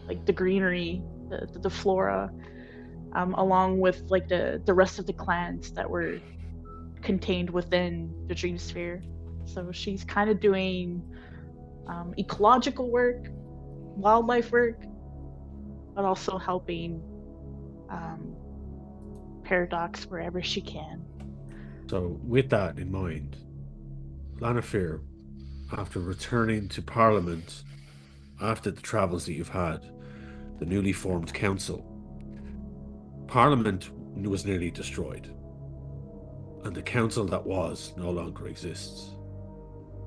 like the greenery, the flora, along with like the rest of the clans that were contained within the Dream Sphere. So she's kind of doing ecological work, wildlife work, but also helping Paradox wherever she can. So with that in mind, Lanafir, after returning to Parliament, after the travels that you've had, the newly formed council, Parliament was nearly destroyed, and the council that was no longer exists.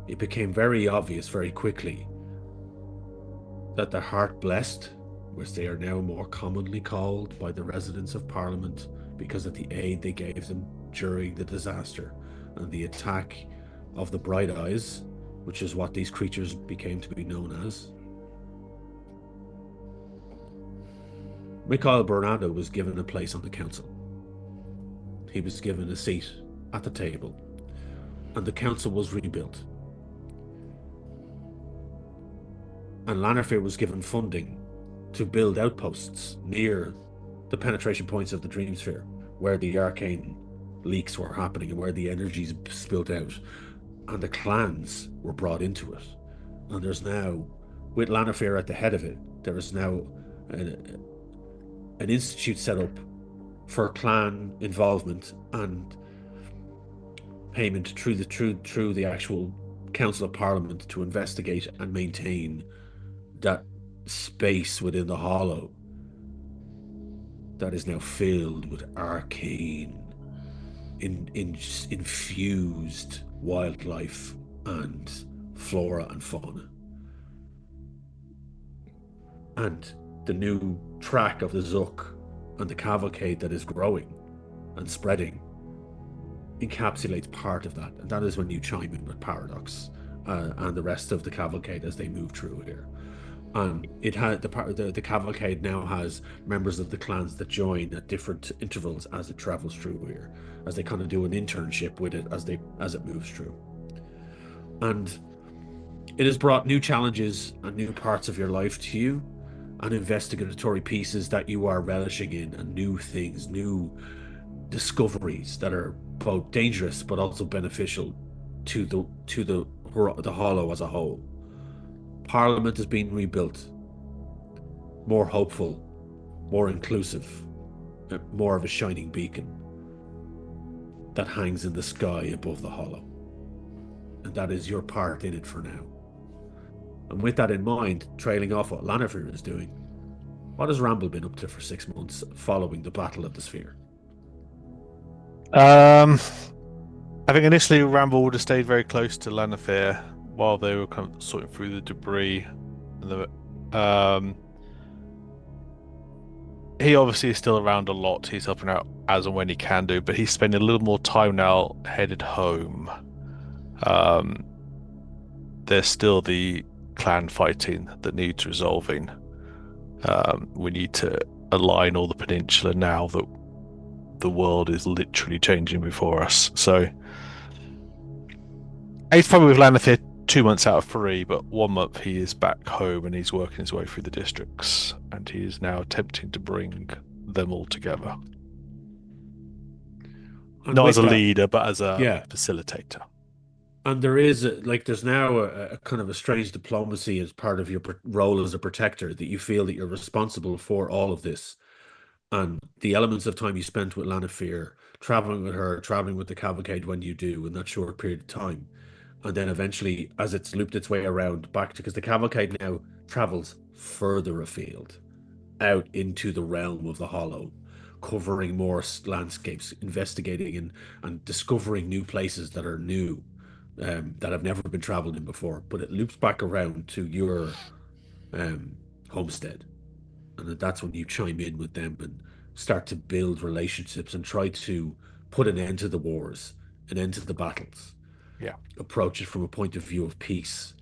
It became very obvious very quickly that the Heart Blessed, which they are now more commonly called by the residents of Parliament because of the aid they gave them during the disaster and the attack of the Bright Eyes, which is what these creatures became to be known as. Mikhail Bernardo was given a place on the council. He was given a seat at the table, and the council was rebuilt. And Lanafir was given funding to build outposts near the penetration points of the Dream Sphere, where the arcane leaks were happening and where the energies spilled out. And the clans were brought into it. And there's now, with Lanafir at the head of it, there is now an institute set up for clan involvement and payment through the actual Council of Parliament to investigate and maintain that space within the Hollow that is now filled with arcane, infused wildlife and flora and fauna. And the new track of the Zook and the cavalcade that is growing and spreading encapsulates part of that. And that is when you chime in with Paradox and the rest of the cavalcade as they move through here. And it had the cavalcade now has members of the clans that join at different intervals as it travels through here, as they kind of do an internship with it as it moves through. And it has brought new challenges and new parts of your life to you, and investigatory pieces that you are relishing in, and new things, new discoveries that are both dangerous but also beneficial to the Hollow as a whole. Parliament has been rebuilt, more hopeful, more inclusive, more of a shining beacon that hangs in the sky above the Hollow. And that is your part in it for now. And with that in mind, trailing off what Lannifer is doing, what has Ramble been up to for 6 months following the Battle of the Sphere? I think initially Ramble would have stayed very close to Lannifer while they were kind of sorting through the debris. He obviously is still around a lot. He's helping out as and when he can do, but he's spending a little more time now headed home. There's still the clan fighting that needs resolving. We need to align all the peninsula now that the world is literally changing before us. So he's probably with Lannifer 2 months out of 3, but 1 month he is back home and he's working his way through the districts, and he is now attempting to bring them all together. And not with as a that, leader, but as a facilitator. And there is there's now a kind of a strange diplomacy as part of your role as a protector, that you feel that you're responsible for all of this, and the elements of time you spent with Lannifer, traveling with her, traveling with the cavalcade when you do in that short period of time, and then eventually as it's looped its way around back to, because the cavalcade now travels further afield, out into the realm of the Hollow, covering more landscapes, investigating and discovering new places that are new, that have never been traveled in before. But it loops back around to your homestead, and that's when you chime in with them and start to build relationships and try to put an end to the wars, an end to the battles. Yeah. Approach it from a point of view of peace,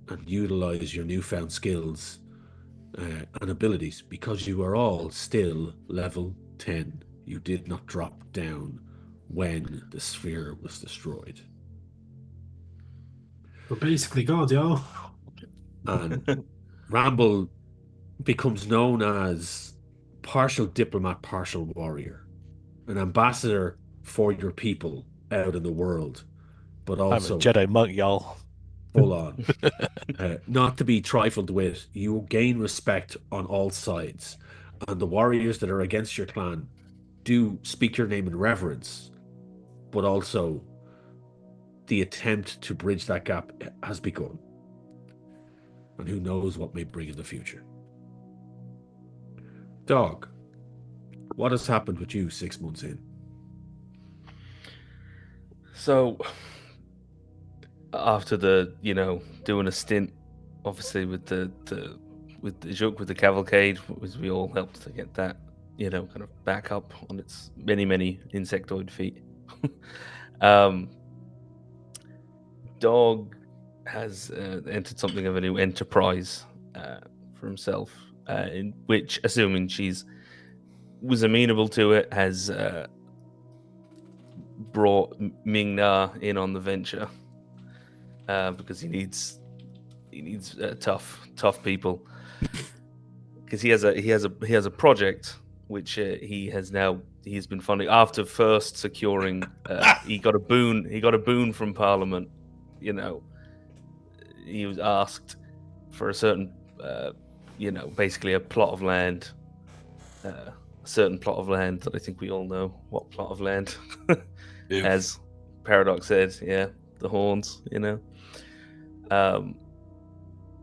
and utilize your newfound skills and abilities, because you are all still level 10. You did not drop down when the sphere was destroyed. We're basically God, yo. And Ramble becomes known as partial diplomat, partial warrior, an ambassador for your people out in the world, but also I'm a Jedi monk, y'all. full on. Not to be trifled with, you gain respect on all sides, and the warriors that are against your clan do speak your name in reverence, but also the attempt to bridge that gap has begun, and who knows what may bring in the future. Dog, what has happened with you 6 months in? So, after the, doing a stint, obviously with the Jouk, with the cavalcade, we all helped to get that, kind of back up on its many insectoid feet. Dog has entered something of a new enterprise for himself, in which, assuming she's was amenable to it, has brought Ming-Na in on the venture, because he needs tough people, because he has a project which he has been funding after first securing he got a boon from Parliament. He was asked for a certain basically a plot of land, a certain plot of land that I think we all know what plot of land. As Paradox said, the horns,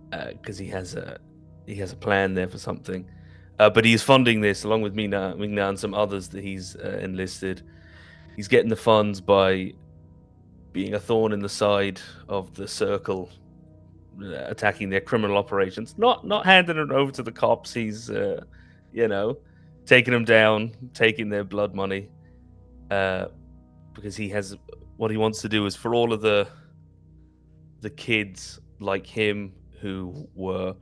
because he has a plan there for something, but he's funding this along with Ming-Na and some others that he's enlisted. He's getting the funds by being a thorn in the side of the Circle, attacking their criminal operations, not handing it over to the cops. He's taking them down, taking their blood money, because he has, what he wants to do is for all of the kids like him who were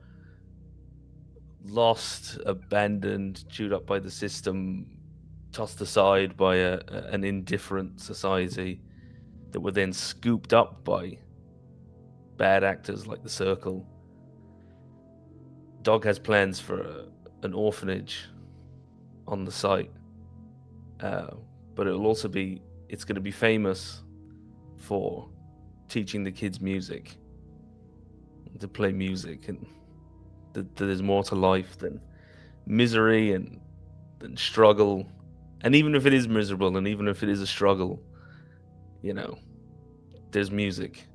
lost, abandoned, chewed up by the system, tossed aside by an indifferent society, that were then scooped up by bad actors like the Circle. Dog has plans for an orphanage on the site, but it's going to be famous for teaching the kids music, to play music, and that there's more to life than misery and than struggle. And even if it is miserable, and even if it is a struggle, there's music.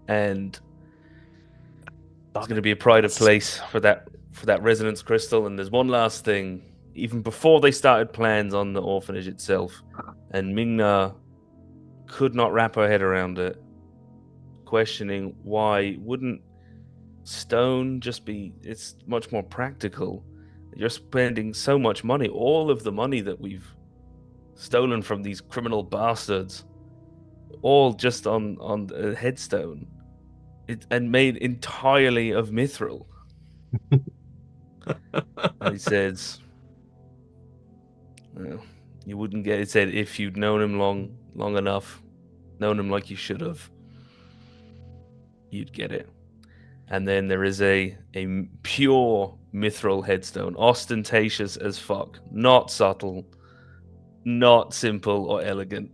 And there's going to be a pride of place for that resonance crystal. And there's one last thing, even before they started plans on the orphanage itself, and Ming-Na could not wrap her head around it, questioning why wouldn't stone just be, it's much more practical. You're spending so much money, all of the money that we've stolen from these criminal bastards, all just on a headstone, and made entirely of mithril. And he says, you wouldn't get it. Said if you'd known him long enough, known him like you should have, you'd get it. And then there is a pure mithril headstone, ostentatious as fuck, not subtle, not simple or elegant.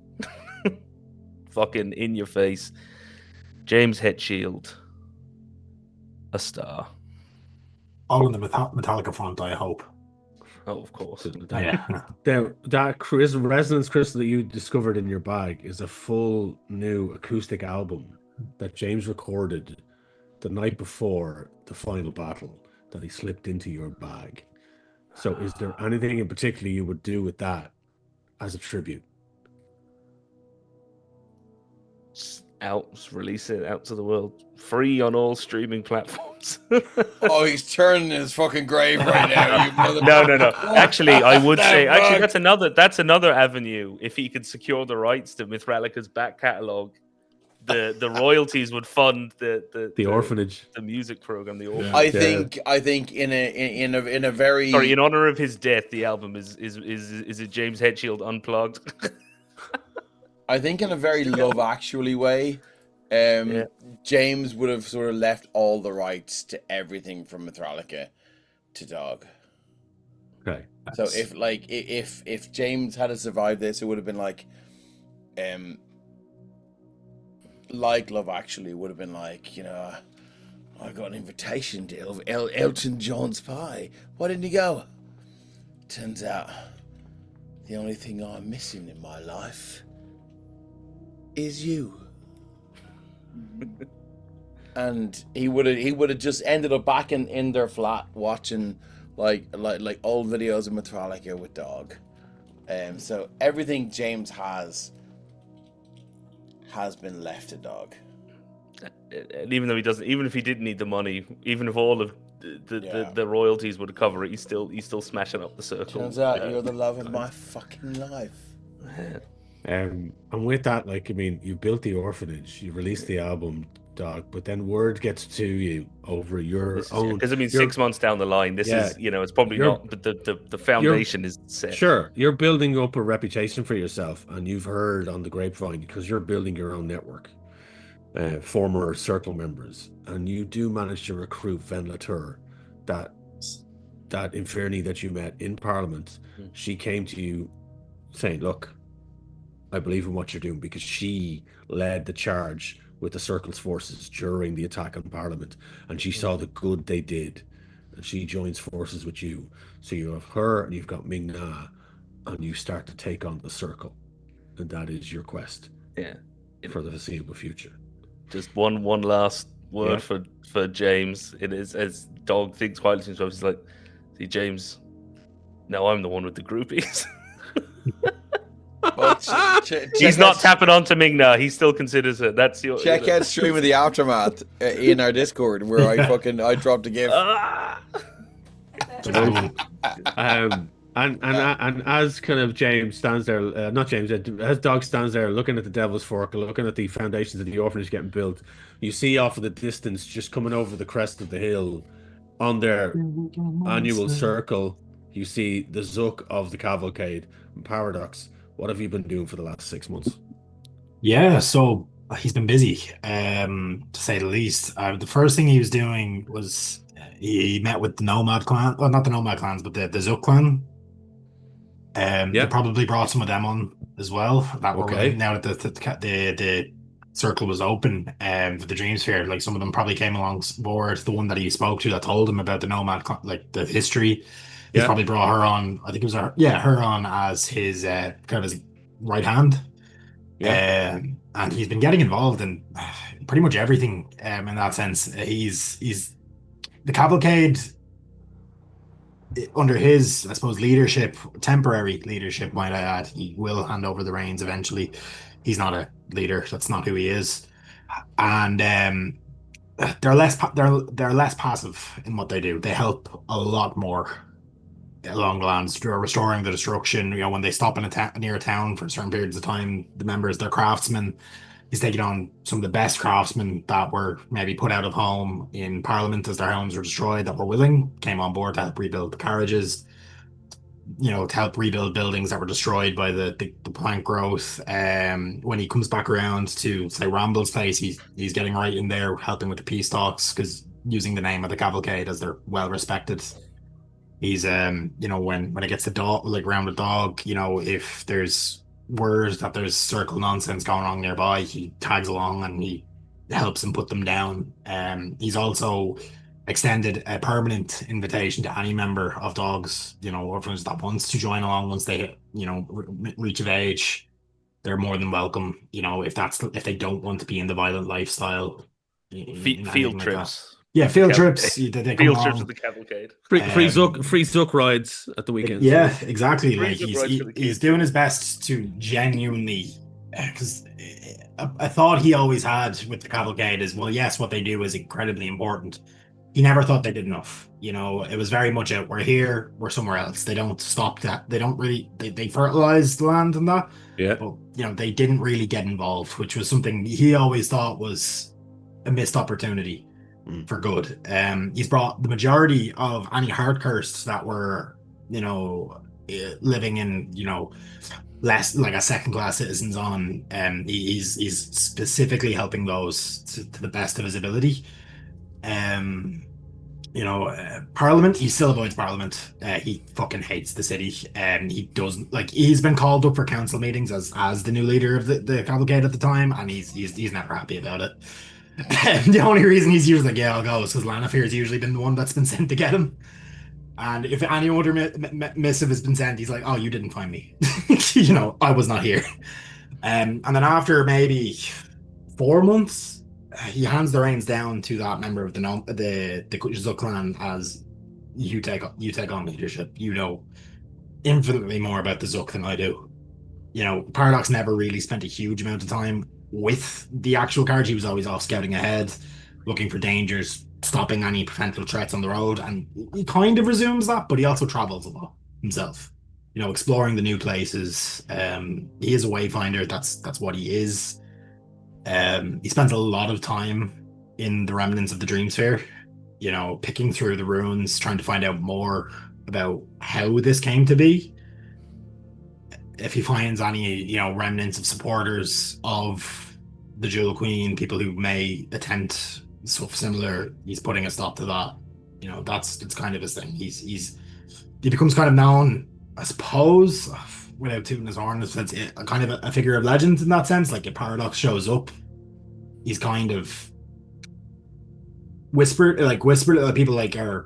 Fucking in your face. James Hetfield, a star. All in the Metallica font, I hope. Oh, of course. Yeah. That resonance crystal that you discovered in your bag is a full new acoustic album that James recorded the night before the final battle that he slipped into your bag. So is there anything in particular you would do with that as a tribute? Release it out to the world, free on all streaming platforms. Oh, he's turning in his fucking grave right now. You mother- No. Actually, I would say that's another avenue. If he could secure the rights to Mithralica's back catalogue, the royalties would fund the orphanage, the music program. The orphanage. I think in a very in honor of his death, the album is it James Hetfield unplugged. I think in a very Love Actually way, James would have sort of left all the rights to everything from Mithralica to Dog. Okay. So if James had survived this, it would have been like Love Actually would have been like, I got an invitation deal of Elton John's pie. Why didn't you go? Turns out the only thing I'm missing in my life is you. And he would have just ended up back in their flat watching like old videos of Metallica with Dog. So everything James has been left to Dog. And even though he doesn't, even if he didn't need the money, even if all of the royalties would cover it, he's still smashing up the Circle. Turns out you're the love of my fucking life. And with that, you built the orphanage, you released the album, Dog, but then word gets to you over your own. Because 6 months down the line, this is it's probably not, but the foundation is set. Sure, you're building up a reputation for yourself, and you've heard on the grapevine because you're building your own network, former Circle members, and you do manage to recruit Ven Latour, that Inferni that you met in Parliament. She came to you saying, "Look, I believe in what you're doing," because she led the charge with the Circle's forces during the attack on Parliament, and she saw the good they did, and she joins forces with you. So you have her, and you've got Ming-Na, and you start to take on the Circle, and that is your quest. For the foreseeable future. Just one last word for James. It is, as Dog thinks quietly to himself, he's like, "See, James, now I'm the one with the groupies." He's not tapping onto Ming-Na. He still considers it. That's your check out stream of the aftermath in our Discord where I dropped a gift. And as kind of James stands there, not James, as Dog stands there looking at the Devil's Fork, looking at the foundations of the orphanage getting built, you see off in the distance, just coming over the crest of the hill, On their annual circle, you see the Zook of the cavalcade. Paradox, what have you been doing for the last 6 months? Yeah, so he's been busy, to say the least. The first thing he was doing was he met with the Nomad clan, well, not the Nomad clans, but the Zook clan. They Yeah. probably brought some of them on as well that were willing Okay. now that the circle was open for the Dream Sphere. Like some of them probably came along board. The one that he spoke to that told him about the like the history. He's Yeah. probably brought her on. I think it was her on as his kind of his right hand. Yeah. And he's been getting involved in pretty much everything in that sense. He's the cavalcade under his, I suppose, leadership, temporary leadership, might I add. He will hand over the reins eventually. He's not a leader. That's not who he is. And they're less passive in what they do. They help a lot more along the lands, restoring the destruction. You know, when they stop in near a town for certain periods of time, the members, they're craftsmen. He's taking on some of the best craftsmen that were maybe put out of home in Parliament as their homes were destroyed, that were willing, came on board to help rebuild the carriages, you know, to help rebuild buildings that were destroyed by the plank growth. When he comes back around to say Ramble's place, he's getting right in there, helping with the peace talks, because using the name of the cavalcade as they're well respected. He's you know, when it gets the dog, like around the dog, you know, if there's word that there's circle nonsense going on nearby, he tags along and he helps them put them down. He's also extended a permanent invitation to any member of dogs, you know, orphans that wants to join along once they, you know, reach of age. They're more than welcome, you know, if they don't want to be in the violent lifestyle. Field trips. Yeah, field trips. They come Field trips along. with the cavalcade. Free Zook rides at the weekends. Yeah, exactly. Like Zook rides for the he's kids. doing his best to genuinely, because a thought he always had with the cavalcade is, well, yes, what they do is incredibly important. He never thought they did enough. You know, it was very much we're here, we're somewhere else. They don't stop that. They don't really, they fertilize the land and that. Yeah. But, you know, they didn't really get involved, which was something he always thought was a missed opportunity for good. He's brought the majority of any heart cursed that were, you know, living in, you know, less like a second class citizens on. He's specifically helping those to the best of his ability. You know, Parliament, he still avoids Parliament. He fucking hates the city. He doesn't like. He's been called up for council meetings as the new leader of the cavalcade at the time, and he's never happy about it. The only reason he's usually like, yeah, I'll go, is because Lanafear's usually been the one that's been sent to get him. And if any other missive has been sent, he's like, oh, you didn't find me. You know, I was not here. And then after maybe 4 months, he hands the reins down to that member of the Zook clan as you take on leadership. You know infinitely more about the Zook than I do. You know, Paradox never really spent a huge amount of time with the actual carriage. He was always off scouting ahead, looking for dangers, stopping any potential threats on the road, and he kind of resumes that, but he also travels a lot himself, you know, exploring the new places. He is a wayfinder. That's what he is. He spends a lot of time in the remnants of the Dream Sphere, you know, picking through the ruins, trying to find out more about how this came to be. If he finds any, you know, remnants of supporters of the Jewel Queen, people who may attempt stuff similar, he's putting a stop to that. You know, it's kind of his thing. He becomes kind of known, I suppose, without tooting his horn, it's kind of a figure of legend in that sense. Like if Paradox shows up, he's kind of whispered. People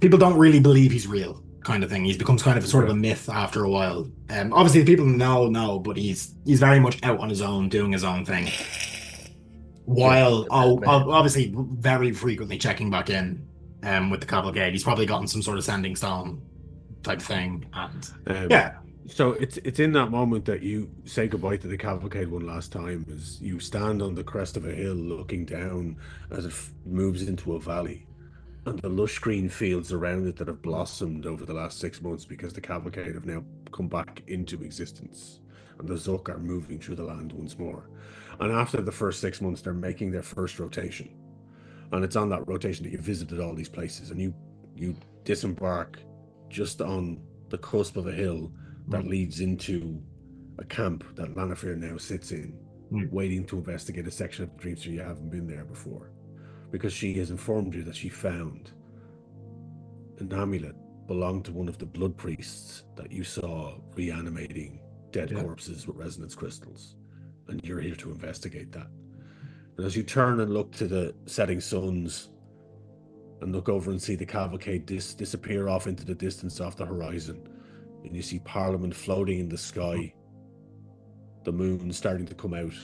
people don't really believe he's real, kind of thing. He's becomes kind of sort of a myth after a while. Obviously the people know, but he's very much out on his own, doing his own thing, while obviously very frequently checking back in with the cavalcade. He's probably gotten some sort of sending stone type thing, and yeah. So it's in that moment that you say goodbye to the cavalcade one last time, as you stand on the crest of a hill looking down as it moves into a valley, and the lush green fields around it that have blossomed over the last 6 months because the cavalcade have now come back into existence, and the Zook are moving through the land once more. And after the first 6 months, they're making their first rotation. And it's on that rotation that you visited all these places, and you disembark just on the cusp of a hill that leads into a camp that Lanafir now sits in, waiting to investigate a section of the dream, so you haven't been there before. Because she has informed you that she found an amulet belonged to one of the blood priests that you saw reanimating dead corpses with resonance crystals. And you're here to investigate that. And as you turn and look to the setting suns and look over and see the cavalcade disappear off into the distance off the horizon, and you see Parliament floating in the sky, the moon starting to come out,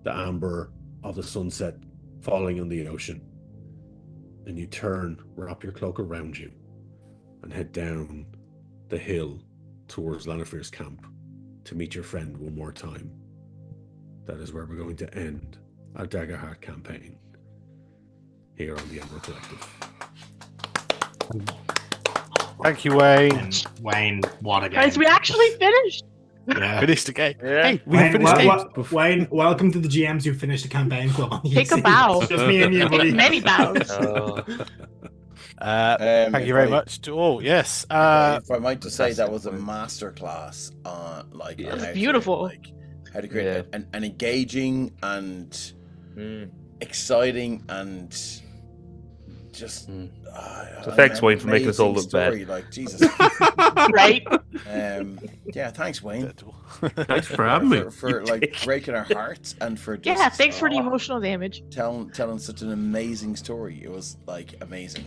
the amber of the sunset falling on the ocean, and you turn, wrap your cloak around you, and head down the hill towards Lanafir's camp to meet your friend one more time. That is where we're going to end our Daggerheart campaign here on the Emerald Collective. Thank you, Wayne. And Wayne, what a game. Guys, we actually finished. Yeah. Finished the game. Yeah. Hey, we Wayne, finished games. Wayne, welcome to the GMs who finished the campaign club. Take a bow. It's just me and you, buddy. Many bows. Thank you very much to all. Yes. If I might just say, that was a masterclass on like It on was how beautiful. how to create an engaging and exciting and just So thanks, Wayne, for making us all look bad. Like Jesus, Right? yeah, thanks, Wayne, Thanks for having me. for like breaking our hearts and for just Yeah, thanks for the emotional damage. telling such an amazing story. It was like amazing,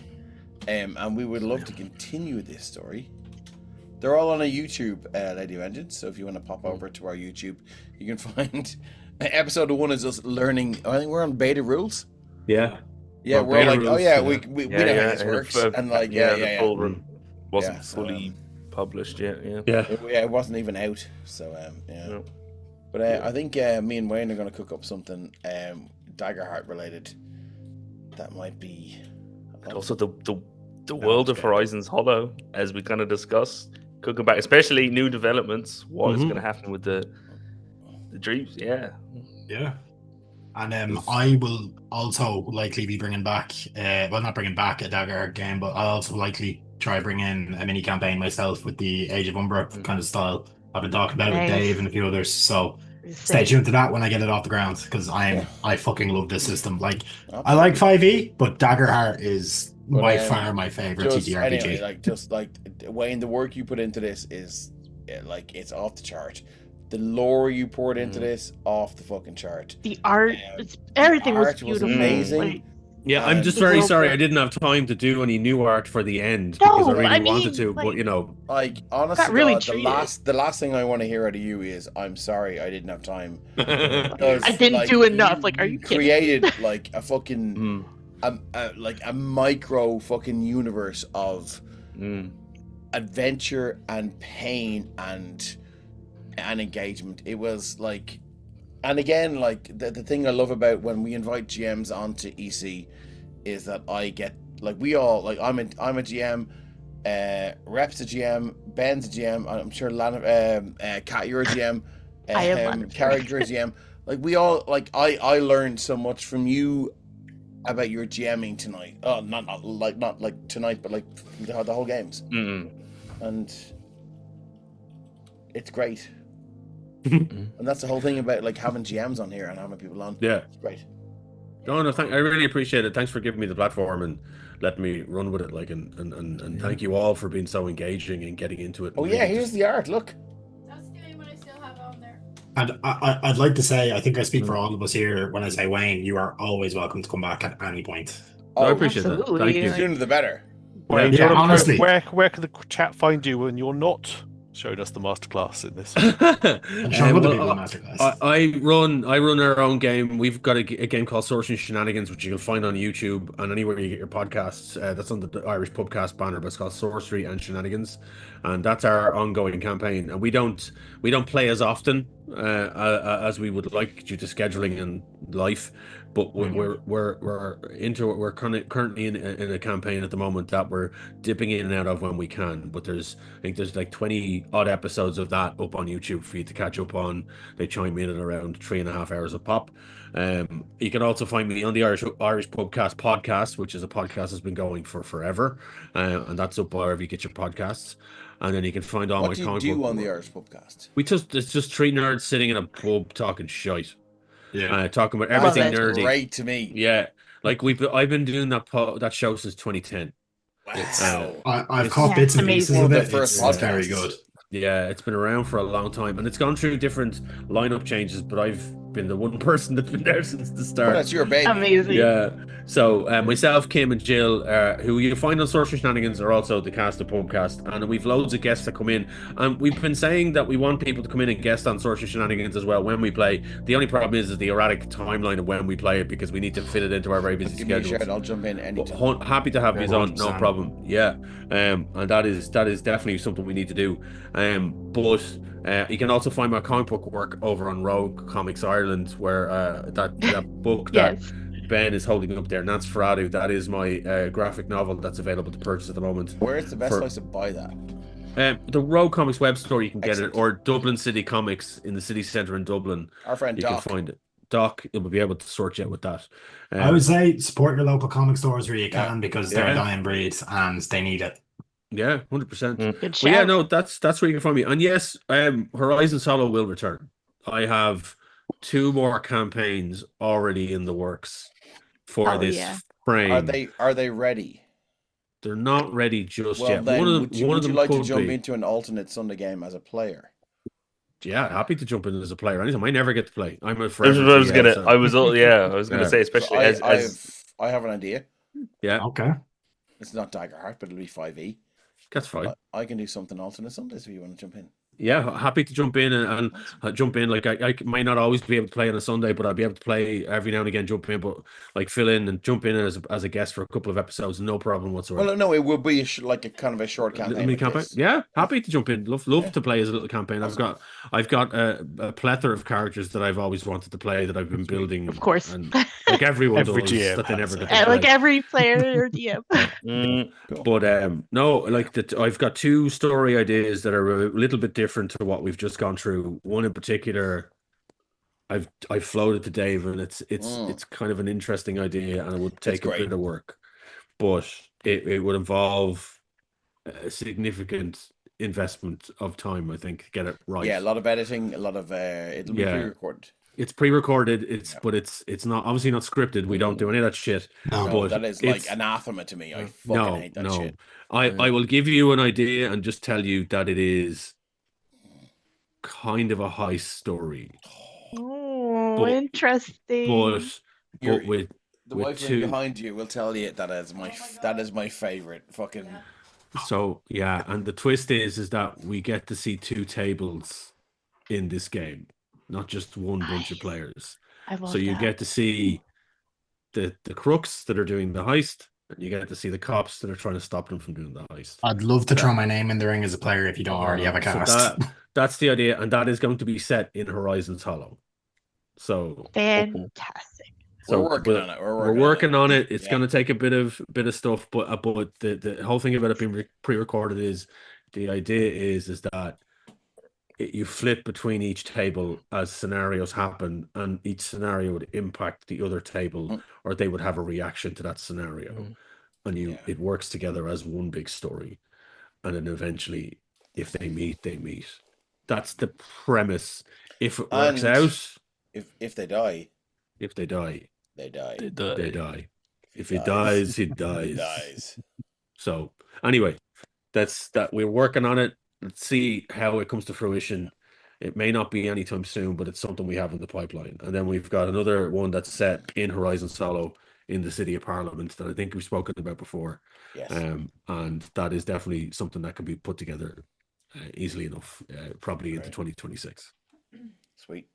and we would love to continue this story. They're all on a YouTube, Lady of Vengeance. So if you want to pop over to our YouTube, you can find episode 1 is us learning. I think we're on beta rules. Yeah. Yeah, Well, we're all like, beta oh rules, yeah, yeah. we know how this works, and like the full run wasn't Yeah, so, fully published yet. Yeah. Yeah. it wasn't even out. So yeah, No. but I think me and Wayne are going to cook up something Daggerheart related. That might be And also the world of Horizons Hollow, as we kind of discussed, cooking back, especially new developments. What is going to happen with the dreams? Yeah. Yeah. And I will also likely be bringing back, well, not bringing back a Daggerheart game, but I'll also likely try bring in a mini campaign myself with the Age of Umbra kind of style. I've been talking about it with Dave and a few others, so stay tuned to that when I get it off the ground, because I fucking love this system. Like, I like 5e, but Daggerheart is by far my favorite TTRPG. Anyway, like Wayne, the work you put into this is like it's off the chart. The lore you poured into this, off the fucking chart. The art, everything was art beautiful. was amazing. Like, Yeah, I'm just very sorry I didn't have time to do any new art for the end because I really wanted to, but you know, like honestly, really the last thing I want to hear out of you is I'm sorry I didn't have time. I didn't do enough. Like, are you kidding? Created like a fucking like a micro fucking universe of adventure and pain and engagement. It was like, and again, like the thing I love about when we invite GMs onto EC is that I get like we all like I'm a GM, Rep's a GM, Ben's a GM, I'm sure Kat, you're a GM, I am character a GM. Like we all like I learned so much from you about your GMing tonight. Oh, not like tonight, but like the whole games, and it's great. And that's the whole thing about like having GMs on here and having people on. Yeah, it's great. No, I really appreciate it. Thanks for giving me the platform and letting me run with it. Like, and thank you all for being so engaging and getting into it. Oh yeah, here's the art. Look. That's the only one I still have on there. And I'd like to say, I think I speak for all of us here when I say, Wayne, you are always welcome to come back at any point. I appreciate that. Thank you. The sooner the better. Honestly. Where can the chat find you when you're not showing us the masterclass in this? I'm sure other people masterclass. I run our own game. We've got a game called Sourcing Shenanigans, which you can find on YouTube and anywhere you get your podcasts. That's on the Irish Pubcast banner, but it's called Sorcery and Shenanigans, and that's our ongoing campaign. And we don't play as often as we would like due to scheduling and life, But we're currently in a campaign at the moment that we're dipping in and out of when we can. But I think there's like 20 odd episodes of that up on YouTube for you to catch up on. They chime in at around 3.5 hours a pop. You can also find me on the Irish Pubcast podcast, which is a podcast that's been going for forever, and that's up wherever you get your podcasts. And then you can find all What my do you comic do book on the work. Irish Pubcast? It's just three nerds sitting in a pub talking shite. Yeah. Talking about That everything sounds nerdy. great to me. Yeah, like I've been doing that show since 2010. Wow. I've It's- caught Yeah, bits and amazing. pieces One of of it. the first It's very podcasts. good. Yeah, it's been around for a long time, and it's gone through different lineup changes. But I've been the one person that's been there since the But start. that's your baby. Amazing. Yeah. So myself, Kim, and Jill, who you find on Sorcery Shenanigans, are also the cast of Pubcast, and we've loads of guests that come in. And we've been saying that we want people to come in and guest on Sorcery Shenanigans as well when we play. The only problem is the erratic timeline of when we play it, because we need to fit it into our very busy Give me a schedules. shout. I'll jump in But anytime. happy to have you on, no 100%. problem. Yeah, and that is definitely something we need to do. But you can also find my comic book work over on Rogue Comics Ireland, where that book that Yes. Ben is holding up there, Nosferatu, that is my graphic novel that's available to purchase at the moment. Where's the best for- place to buy that? The Rogue Comics web store, you can get Excellent. it, or Dublin City Comics in the city centre in Dublin. Our friend You Doc. can find it. Doc, will be able to sort you out with that. I would say support your local comic stores where you Yeah. can, because they're Yeah. a dying breed and they need it. Yeah, 100%. Good shout. Well, yeah, no, that's where you can find me. And yes, Horizon Solo will return. I have 2 more campaigns already in the works for Oh, this yeah. frame. Are they ready? They're not ready just Well, yet. then, One of them, would you one of them like to could jump be. into an alternate Sunday game as a player? Yeah, happy to jump in as a player anytime. I never get to play. I'm a That's forever what I was GM, gonna. so- I was gonna Yeah. say, So especially as I have an idea. Yeah, Okay. It's not Daggerheart, but it'll be 5e. that's fine. I can do something alternate Sundays if you want to jump in. Yeah, happy to jump in and jump in. Like I might not always be able to play on a Sunday, but I'll be able to play every now and again. Jump in, but like fill in and jump in as a guest for a couple of episodes, no problem whatsoever. Well, no, it would be like a kind of a short Little campaign. mini like campaign. this. Yeah, happy to jump in. Love Yeah. to play as a little campaign. I've got a plethora of characters that I've always wanted to play that I've been building. Of course. and like everyone Every does GM that they never has get it. to Like play. every player or DM. But no, like that. I've got 2 story ideas that are a little bit different to what we've just gone through. One in particular, I've floated to Dave, and it's kind of an interesting idea, and it would take a great. bit of work, but it would involve a significant investment of time, I think, to get it right. Yeah, a lot of editing, a lot of it'll be Yeah. pre-recorded. It's pre-recorded. But it's not obviously not scripted. We don't do any of that shit. No. No, but that is it's- like anathema to me. I fucking hate that shit. I will give you an idea and just tell you that it is kind of a heist story, Oh, But- interesting. but with The with wife 2. behind you will tell you that is my favorite fucking. So yeah, and the twist is that we get to see 2 tables in this game, not just one bunch of Nice. players. I love So you that. get to see the crooks that are doing the heist, and you get to see the cops that are trying to stop them from doing the heist. I'd love to throw my name in the ring as a player if you don't already have a So cast. that's the idea, and that is going to be set in Horizons Hollow. So Fantastic. We're working on it. We're working on it. It's Yeah. going to take a bit of stuff, but the whole thing about it being pre-recorded is the idea is that you flip between each table as scenarios happen, and each scenario would impact the other table, or they would have a reaction to that scenario, and it works together as one big story, and then eventually, if they meet, they meet. That's the premise. If it works And out, if they die, if they die, they die. they die. If he dies, dies, he He dies. dies. So anyway, that's that. We're working on it. Let's see how it comes to fruition. It may not be anytime soon, but it's something we have in the pipeline. And then we've got another one that's set in Horizon Solo in the City of Parliament that I think we've spoken about before. Yes. And that is definitely something that can be put together easily enough, probably into 2026. Sweet.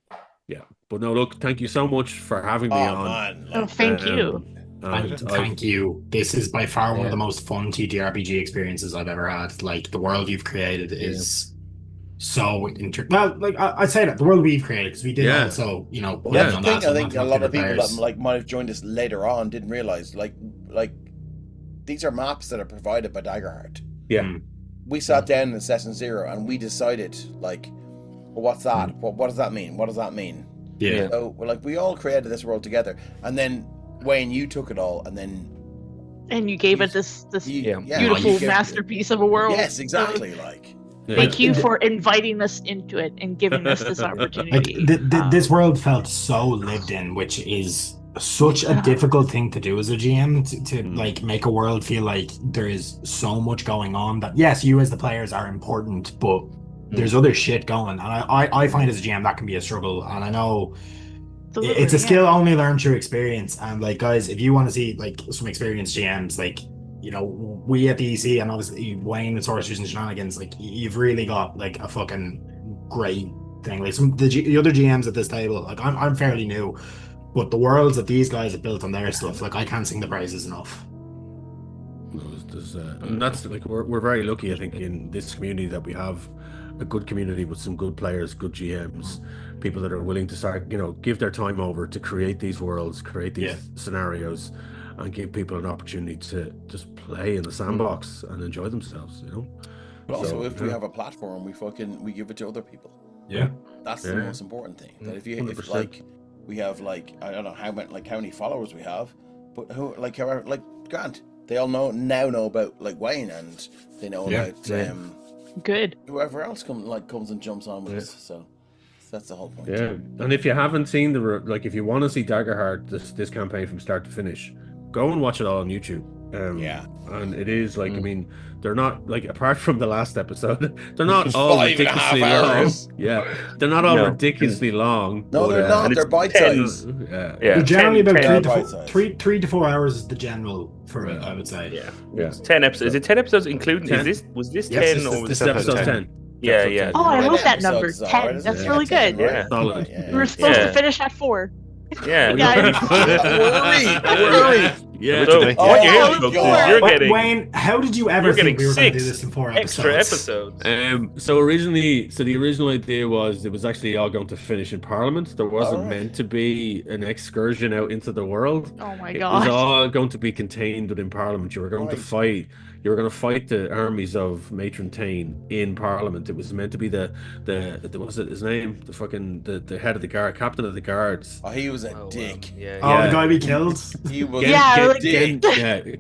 Yeah. But no, look, thank you so much for having me on. Man. Oh, thank you. And Thank you. This is by far one Yeah. of the most fun TTRPG experiences I've ever had. Like, the world you've created is so well, like I'd say that the world we've created, because we did Yeah. also, Well, put that's in the on thing. that, I so think not a lot of the people that players. like might have joined us later on didn't realize like these are maps that are provided by Daggerheart. Yeah. Mm. We sat down in Session Zero and we decided like, well, what's that? What does that mean? What does that mean? Yeah. So we're like, we all created this world together, and then Wayne, you took it all, and then And you gave it this you beautiful you gave- masterpiece of a world. Yes, exactly. Like, Thank you for inviting us into it and giving us this Like opportunity. this world felt so lived in, which is such a difficult thing to do as a GM to like make a world feel like there is so much going on that yes, you as the players are important, but there's other shit going. And I find as a GM that can be a struggle. And I know it's a skill only learned through experience. And like guys, if you want to see like some experienced GMs, like we at the EC and obviously Wayne and Sorcerers and Shenanigans, like you've really got like a fucking great thing. Like the other GMs at this table, like I'm fairly new, but the worlds that these guys have built on their stuff, like I can't sing the praises enough. And that's like we're very lucky, I think, in this community that we have a good community with some good players, good GMs, people that are willing to start, give their time over to create these worlds, create these scenarios, and give people an opportunity to just play in the sandbox and enjoy themselves. But also, if we have a platform, we give it to other people. Yeah, that's the most important thing. That if like we have like I don't know how many followers we have, but Grant, they all now know about like Wayne, and they know about good whoever else comes and jumps on with us. So that's the whole point. Yeah, and if you haven't seen if you want to see Daggerheart this campaign from start to finish, go and watch it all on YouTube. And it is like I mean, they're not like apart from the last episode, they're not all ridiculously long. Yeah, they're not all ridiculously long. No, they're not. They're bite size. Yeah, they're generally about 3 to 4 hours is the general for it, I would say. Yeah. 10 episodes. Is it 10 episodes including? 10? Was this 10 or was this episode 10? Yeah. Oh, I love that number. 10. That's really good. Yeah. Solid. We were supposed to finish at 4. Yeah. Worry. Yeah. So, you're getting Wayne, how did you ever think we were going to do this in 4 extra episodes? So the original idea was it was actually all going to finish in Parliament. There wasn't meant to be an excursion out into the world. Oh my god! God. It was all going to be contained within Parliament. You were going to fight. You were going to fight the armies of Matron Tain in Parliament. It was meant to be the what's it his name? The fucking the head of the guard, captain of the guards. Oh, he was a dick. The guy we killed. He was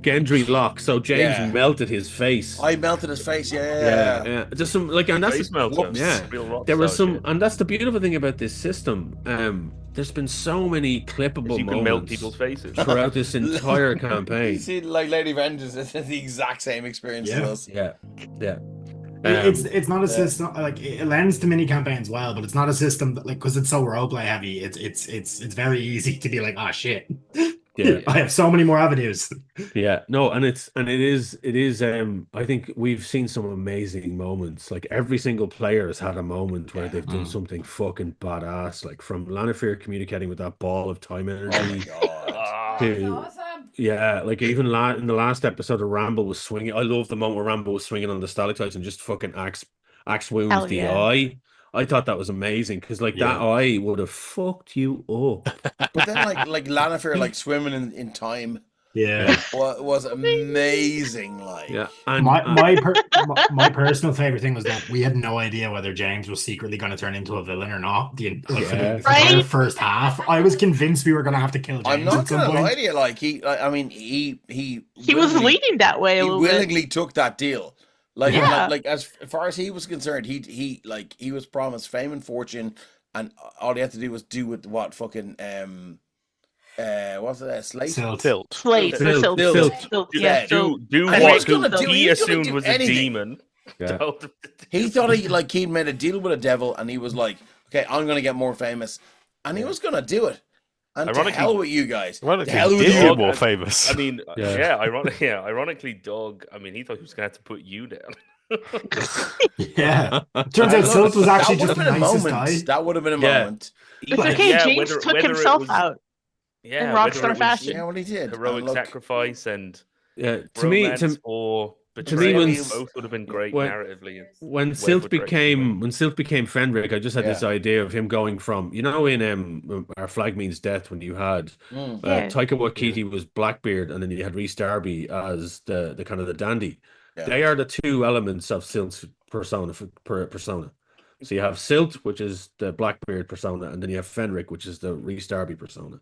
Gendry Locke. So James melted his face. I melted his face. Yeah. Just some and that's there was some, and that's the beautiful thing about this system. There's been so many clippable moments. You can melt people's faces throughout this entire campaign. You see, like Lady Vengeance is the exact same experience as us. Yeah. It's not a system like it lends to mini campaigns well, but it's not a system that because it's so roleplay heavy. It's very easy to be like, oh shit. Yeah, I have so many more avenues. Yeah, no, and it is. I think we've seen some amazing moments. Like every single player has had a moment where they've done something fucking badass. Like from Lannifer communicating with that ball of time energy. Like even in the last episode, Ramble was swinging. I love the moment where Ramble was swinging on the stalactites and just fucking axe wounds the eye. I thought that was amazing because that eye would have fucked you up. But then like Lannifer swimming in time. Yeah, was amazing. And my personal favorite thing was that we had no idea whether James was secretly going to turn into a villain or not. For the first half, I was convinced we were going to have to kill James. I'm not going to lie to you. He was leading that way. He willingly took that deal. As far as he was concerned, he was promised fame and fortune, and all he had to do was do with what fucking what's it? Slate? Slate. Yeah. Do what he assumed was a demon. Yeah. He thought he'd made a deal with a devil, and he was like, "Okay, I'm gonna get more famous," and he was gonna do it. And to hell with you guys. More famous. I mean, ironically, Doug. I mean, he thought he was gonna have to put you down. Turns out Silt was actually just the nicest guy. That would have been a moment. It's okay. James took himself out. Yeah, in Rockstar fashion. Yeah, what he did. Heroic sacrifice and to me, or Betrayal when both would have been great when- narratively. when Web Silt would directly win. became Fenric, I just had this Yeah. idea of him going from, you know, in Our Flag Means Death, when you had Yeah. Taika Waititi was Blackbeard, and then you had Rhys Darby as the kind of the dandy. Yeah. They are the two elements of Silt's persona. So you have Silt, which is the Blackbeard persona, and then you have Fenric, which is the Rhys Darby persona,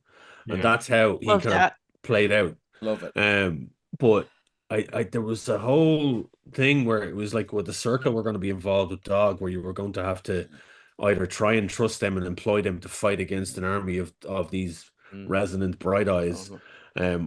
and that's how he Love kind that. of played out. Love it. But I there was a whole thing where it was like, well, the circle were going to be involved with Dog, where you were going to have to either try and trust them and employ them to fight against an army of these resonant bright eyes,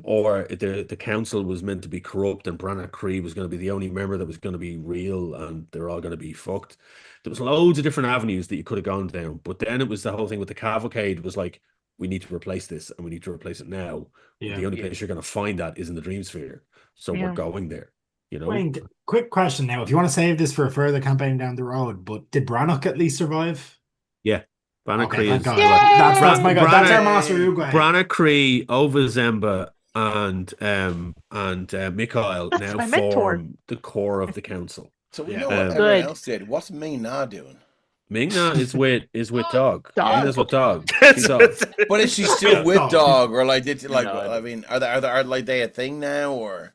or the council was meant to be corrupt, and Branagh Cree was going to be the only member that was going to be real, and they're all going to be fucked. There was loads of different avenues that you could have gone down, but then it was the whole thing with the cavalcade was like, we need to replace this, and we need to replace it now. Yeah. The only place you're going to find that is in the Dream Sphere, so we're going there. You know. Wayne, quick question now. If you want to save this for a further campaign down the road, but did Brannock at least survive? Yeah. Branagh Cree thank is God. That's my God. That's our master Uruguay. Branagh Cree, Ova Zemba, and Mikhail That's now my mentor. form the core of the council. So we know what everyone Good. else did. What's Ming-Na doing? Ming-Na is with Dog. Dog. Ming-Na's with Dog. She's That's- Dog. But is she still with Dog. Dog, or like did like? No, I mean, are like they a thing now, or?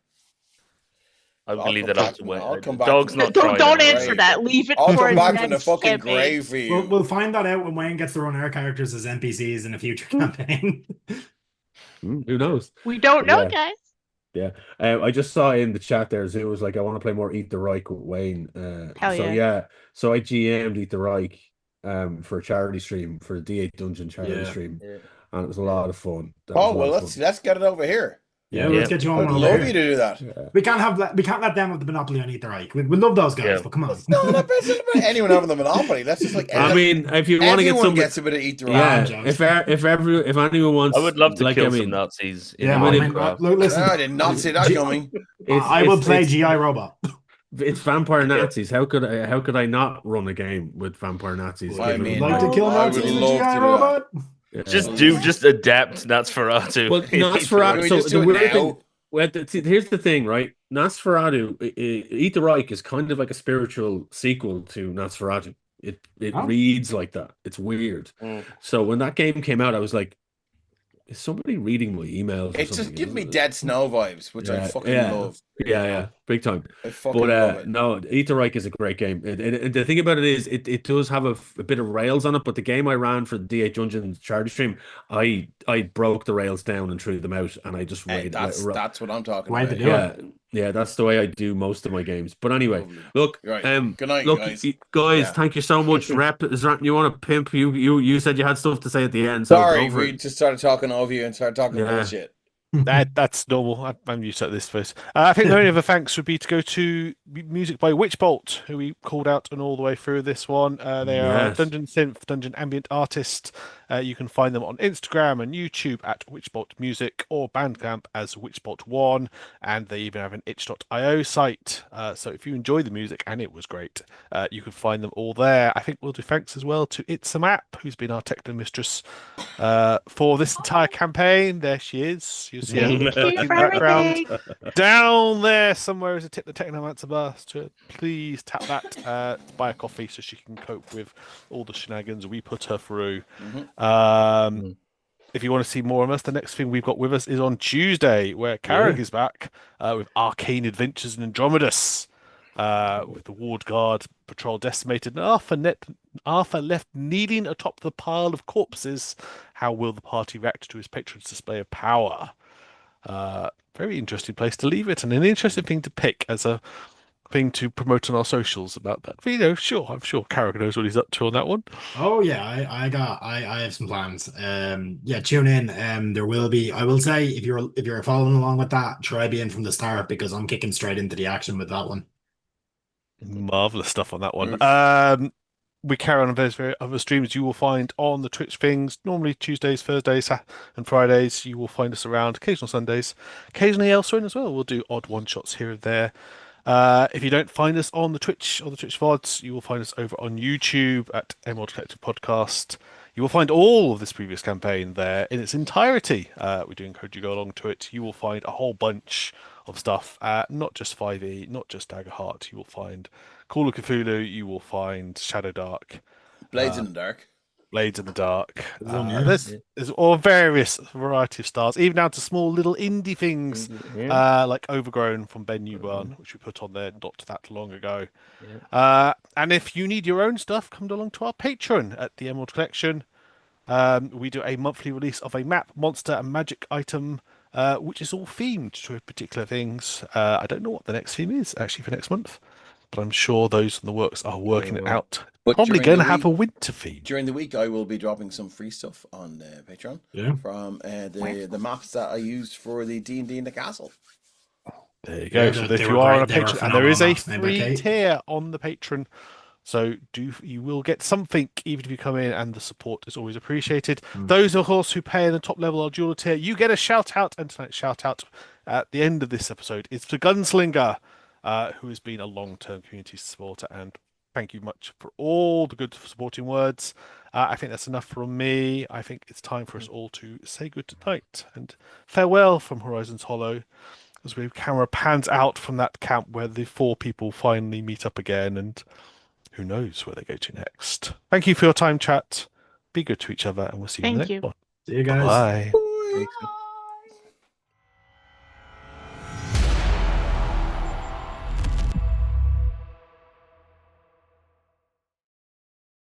I I'll believe come that back up to to Wayne. I'll come back Dog's to not that. trying. Don't to answer Right. that. Leave it I'll for come back from the next fucking campaign. grave for you. We'll find that out when Wayne gets to run our characters as NPCs in a future campaign. Who knows? We don't know, Yeah. guys. Yeah. I just saw in the chat there, Zoo was like, I want to play more Eat the Reich with Wayne. Hell So yeah. so I GM'd Eat the Reich for a charity stream, for a D8 Dungeon charity Yeah. stream. Yeah. And it was a lot of fun. Oh well, let's get it over here. Yeah, Yeah. let's get you on I'd over love here. you to do that. Yeah. We can't let them have the monopoly on Eat the Reich. We love those guys, Yeah. but come on. No, not about anyone having the monopoly. That's just like I mean, if you want to get everyone some, gets a bit of eat the yeah. right. If anyone wants, I would love to like, kill I mean, some Nazis. In Yeah, the I mean, mean, Minecraft. look, listen. I did not see that coming. I will play GI Robot. It's vampire Nazis. How could I not run a game with vampire Nazis? I given- mean, Like to kill I would Nazis with love to GI do Robot? Yeah. Just adapt Nosferatu. Well, Can Nosferatu. we So just the do it weird now? thing. Well, here's the thing, right? Nosferatu, Eat the Reich is kind of like a spiritual sequel to Nosferatu. It Oh. reads like that. It's weird. Mm. So when that game came out, I was like, is somebody reading my emails? It just give me Dead Snow vibes, which I Yeah, fucking yeah. love. Yeah, big time. I fucking But love it. no, Eat the Reich is a great game. And the thing about it is, it does have a bit of rails on it. But the game I ran for the D8 Dungeon charity stream, I broke the rails down and threw them out, and I just Hey, raided. that's what I'm talking Way to about. do Yeah. it. Yeah, that's the way I do most of my games. But anyway, Lovely. look, Right. Good night, look, guys. guys, Yeah. thank you so much. Rep, is there anything you want to pimp? You said you had stuff to say at the end. So Sorry, go for we it. just started talking over you and started talking Yeah. bullshit. That's normal. I'm used to this first. I think the only other thanks would be to go to music by Witchbolt, who we called out and all the way through this one. They are Yes. Dungeon Synth, Dungeon Ambient artist. You can find them on Instagram and YouTube at Witchbolt Music or Bandcamp as Witchbolt1, and they even have an itch.io site. So if you enjoy the music, and it was great, you can find them all there. I think we'll do thanks as well to It's a Map, who's been our techno mistress for this entire campaign. There she is. You'll see her in the background. Down there somewhere is a tip the Technomancer bar. So please tap that to buy a coffee so she can cope with all the shenanigans we put her through. If you want to see more of us, the next thing we've got with us is on Tuesday, where Carrick is back with Arcane Adventures in Andromedus. With the Ward Guard patrol decimated and Arthur left kneeling atop the pile of corpses. How will the party react to his patron's display of power? Very interesting place to leave it, and an interesting thing to pick as a thing to promote on our socials about that. But, I'm sure Carrick knows what he's up to on that one. Oh yeah, I have some plans. Tune in. There will be. I will say if you're following along with that, try be in from the start because I'm kicking straight into the action with that one. Marvelous stuff on that one. We carry on those very other streams you will find on the Twitch things. Normally Tuesdays, Thursdays, and Fridays. You will find us around. Occasional Sundays, occasionally elsewhere as well. We'll do odd one shots here and there. If you don't find us on the Twitch or the Twitch VODs, you will find us over on YouTube at Emerald Collective Podcast. You will find all of this previous campaign there in its entirety. We do encourage you to go along to it. You will find a whole bunch of stuff. Not just 5e, not just Daggerheart. You will find Call of Cthulhu. You will find Shadow Dark, Blades in the Dark. Blades in the Dark. There's one, yeah. There's all various variety of stars, even down to small little indie things like Overgrown from Ben Newburn, which we put on there not that long ago. And if you need your own stuff, come along to our Patreon at the Emerald Collection. We do a monthly release of a map, monster, and magic item, which is all themed to particular things. I don't know what the next theme is actually for next month, but I'm sure those in the works are working it out. But Probably during going to the have a week- winter theme. During the week, I will be dropping some free stuff on Patreon from the maps that I used for the D&D in the castle. There you go. Yeah, So they if were you are on a great. They were Patreon, and there is a phenomenal maps made by free Kate. tier on the Patreon, so you will get something even if you come in, and the support is always appreciated. Those, of course, who pay in the top level or dual tier, you get a shout out, and tonight's shout out at the end of this episode is to Gunslinger, who has been a long-term community supporter, and thank you much for all the good supporting words. I think that's enough from me. I think it's time for us all to say good night and farewell from Horizons Hollow, as the camera pans out from that camp where the 4 people finally meet up again, and who knows where they go to next. Thank you for your time, chat. Be good to each other, and we'll see you in the Thank next you. one. See you guys. Bye. Thanks.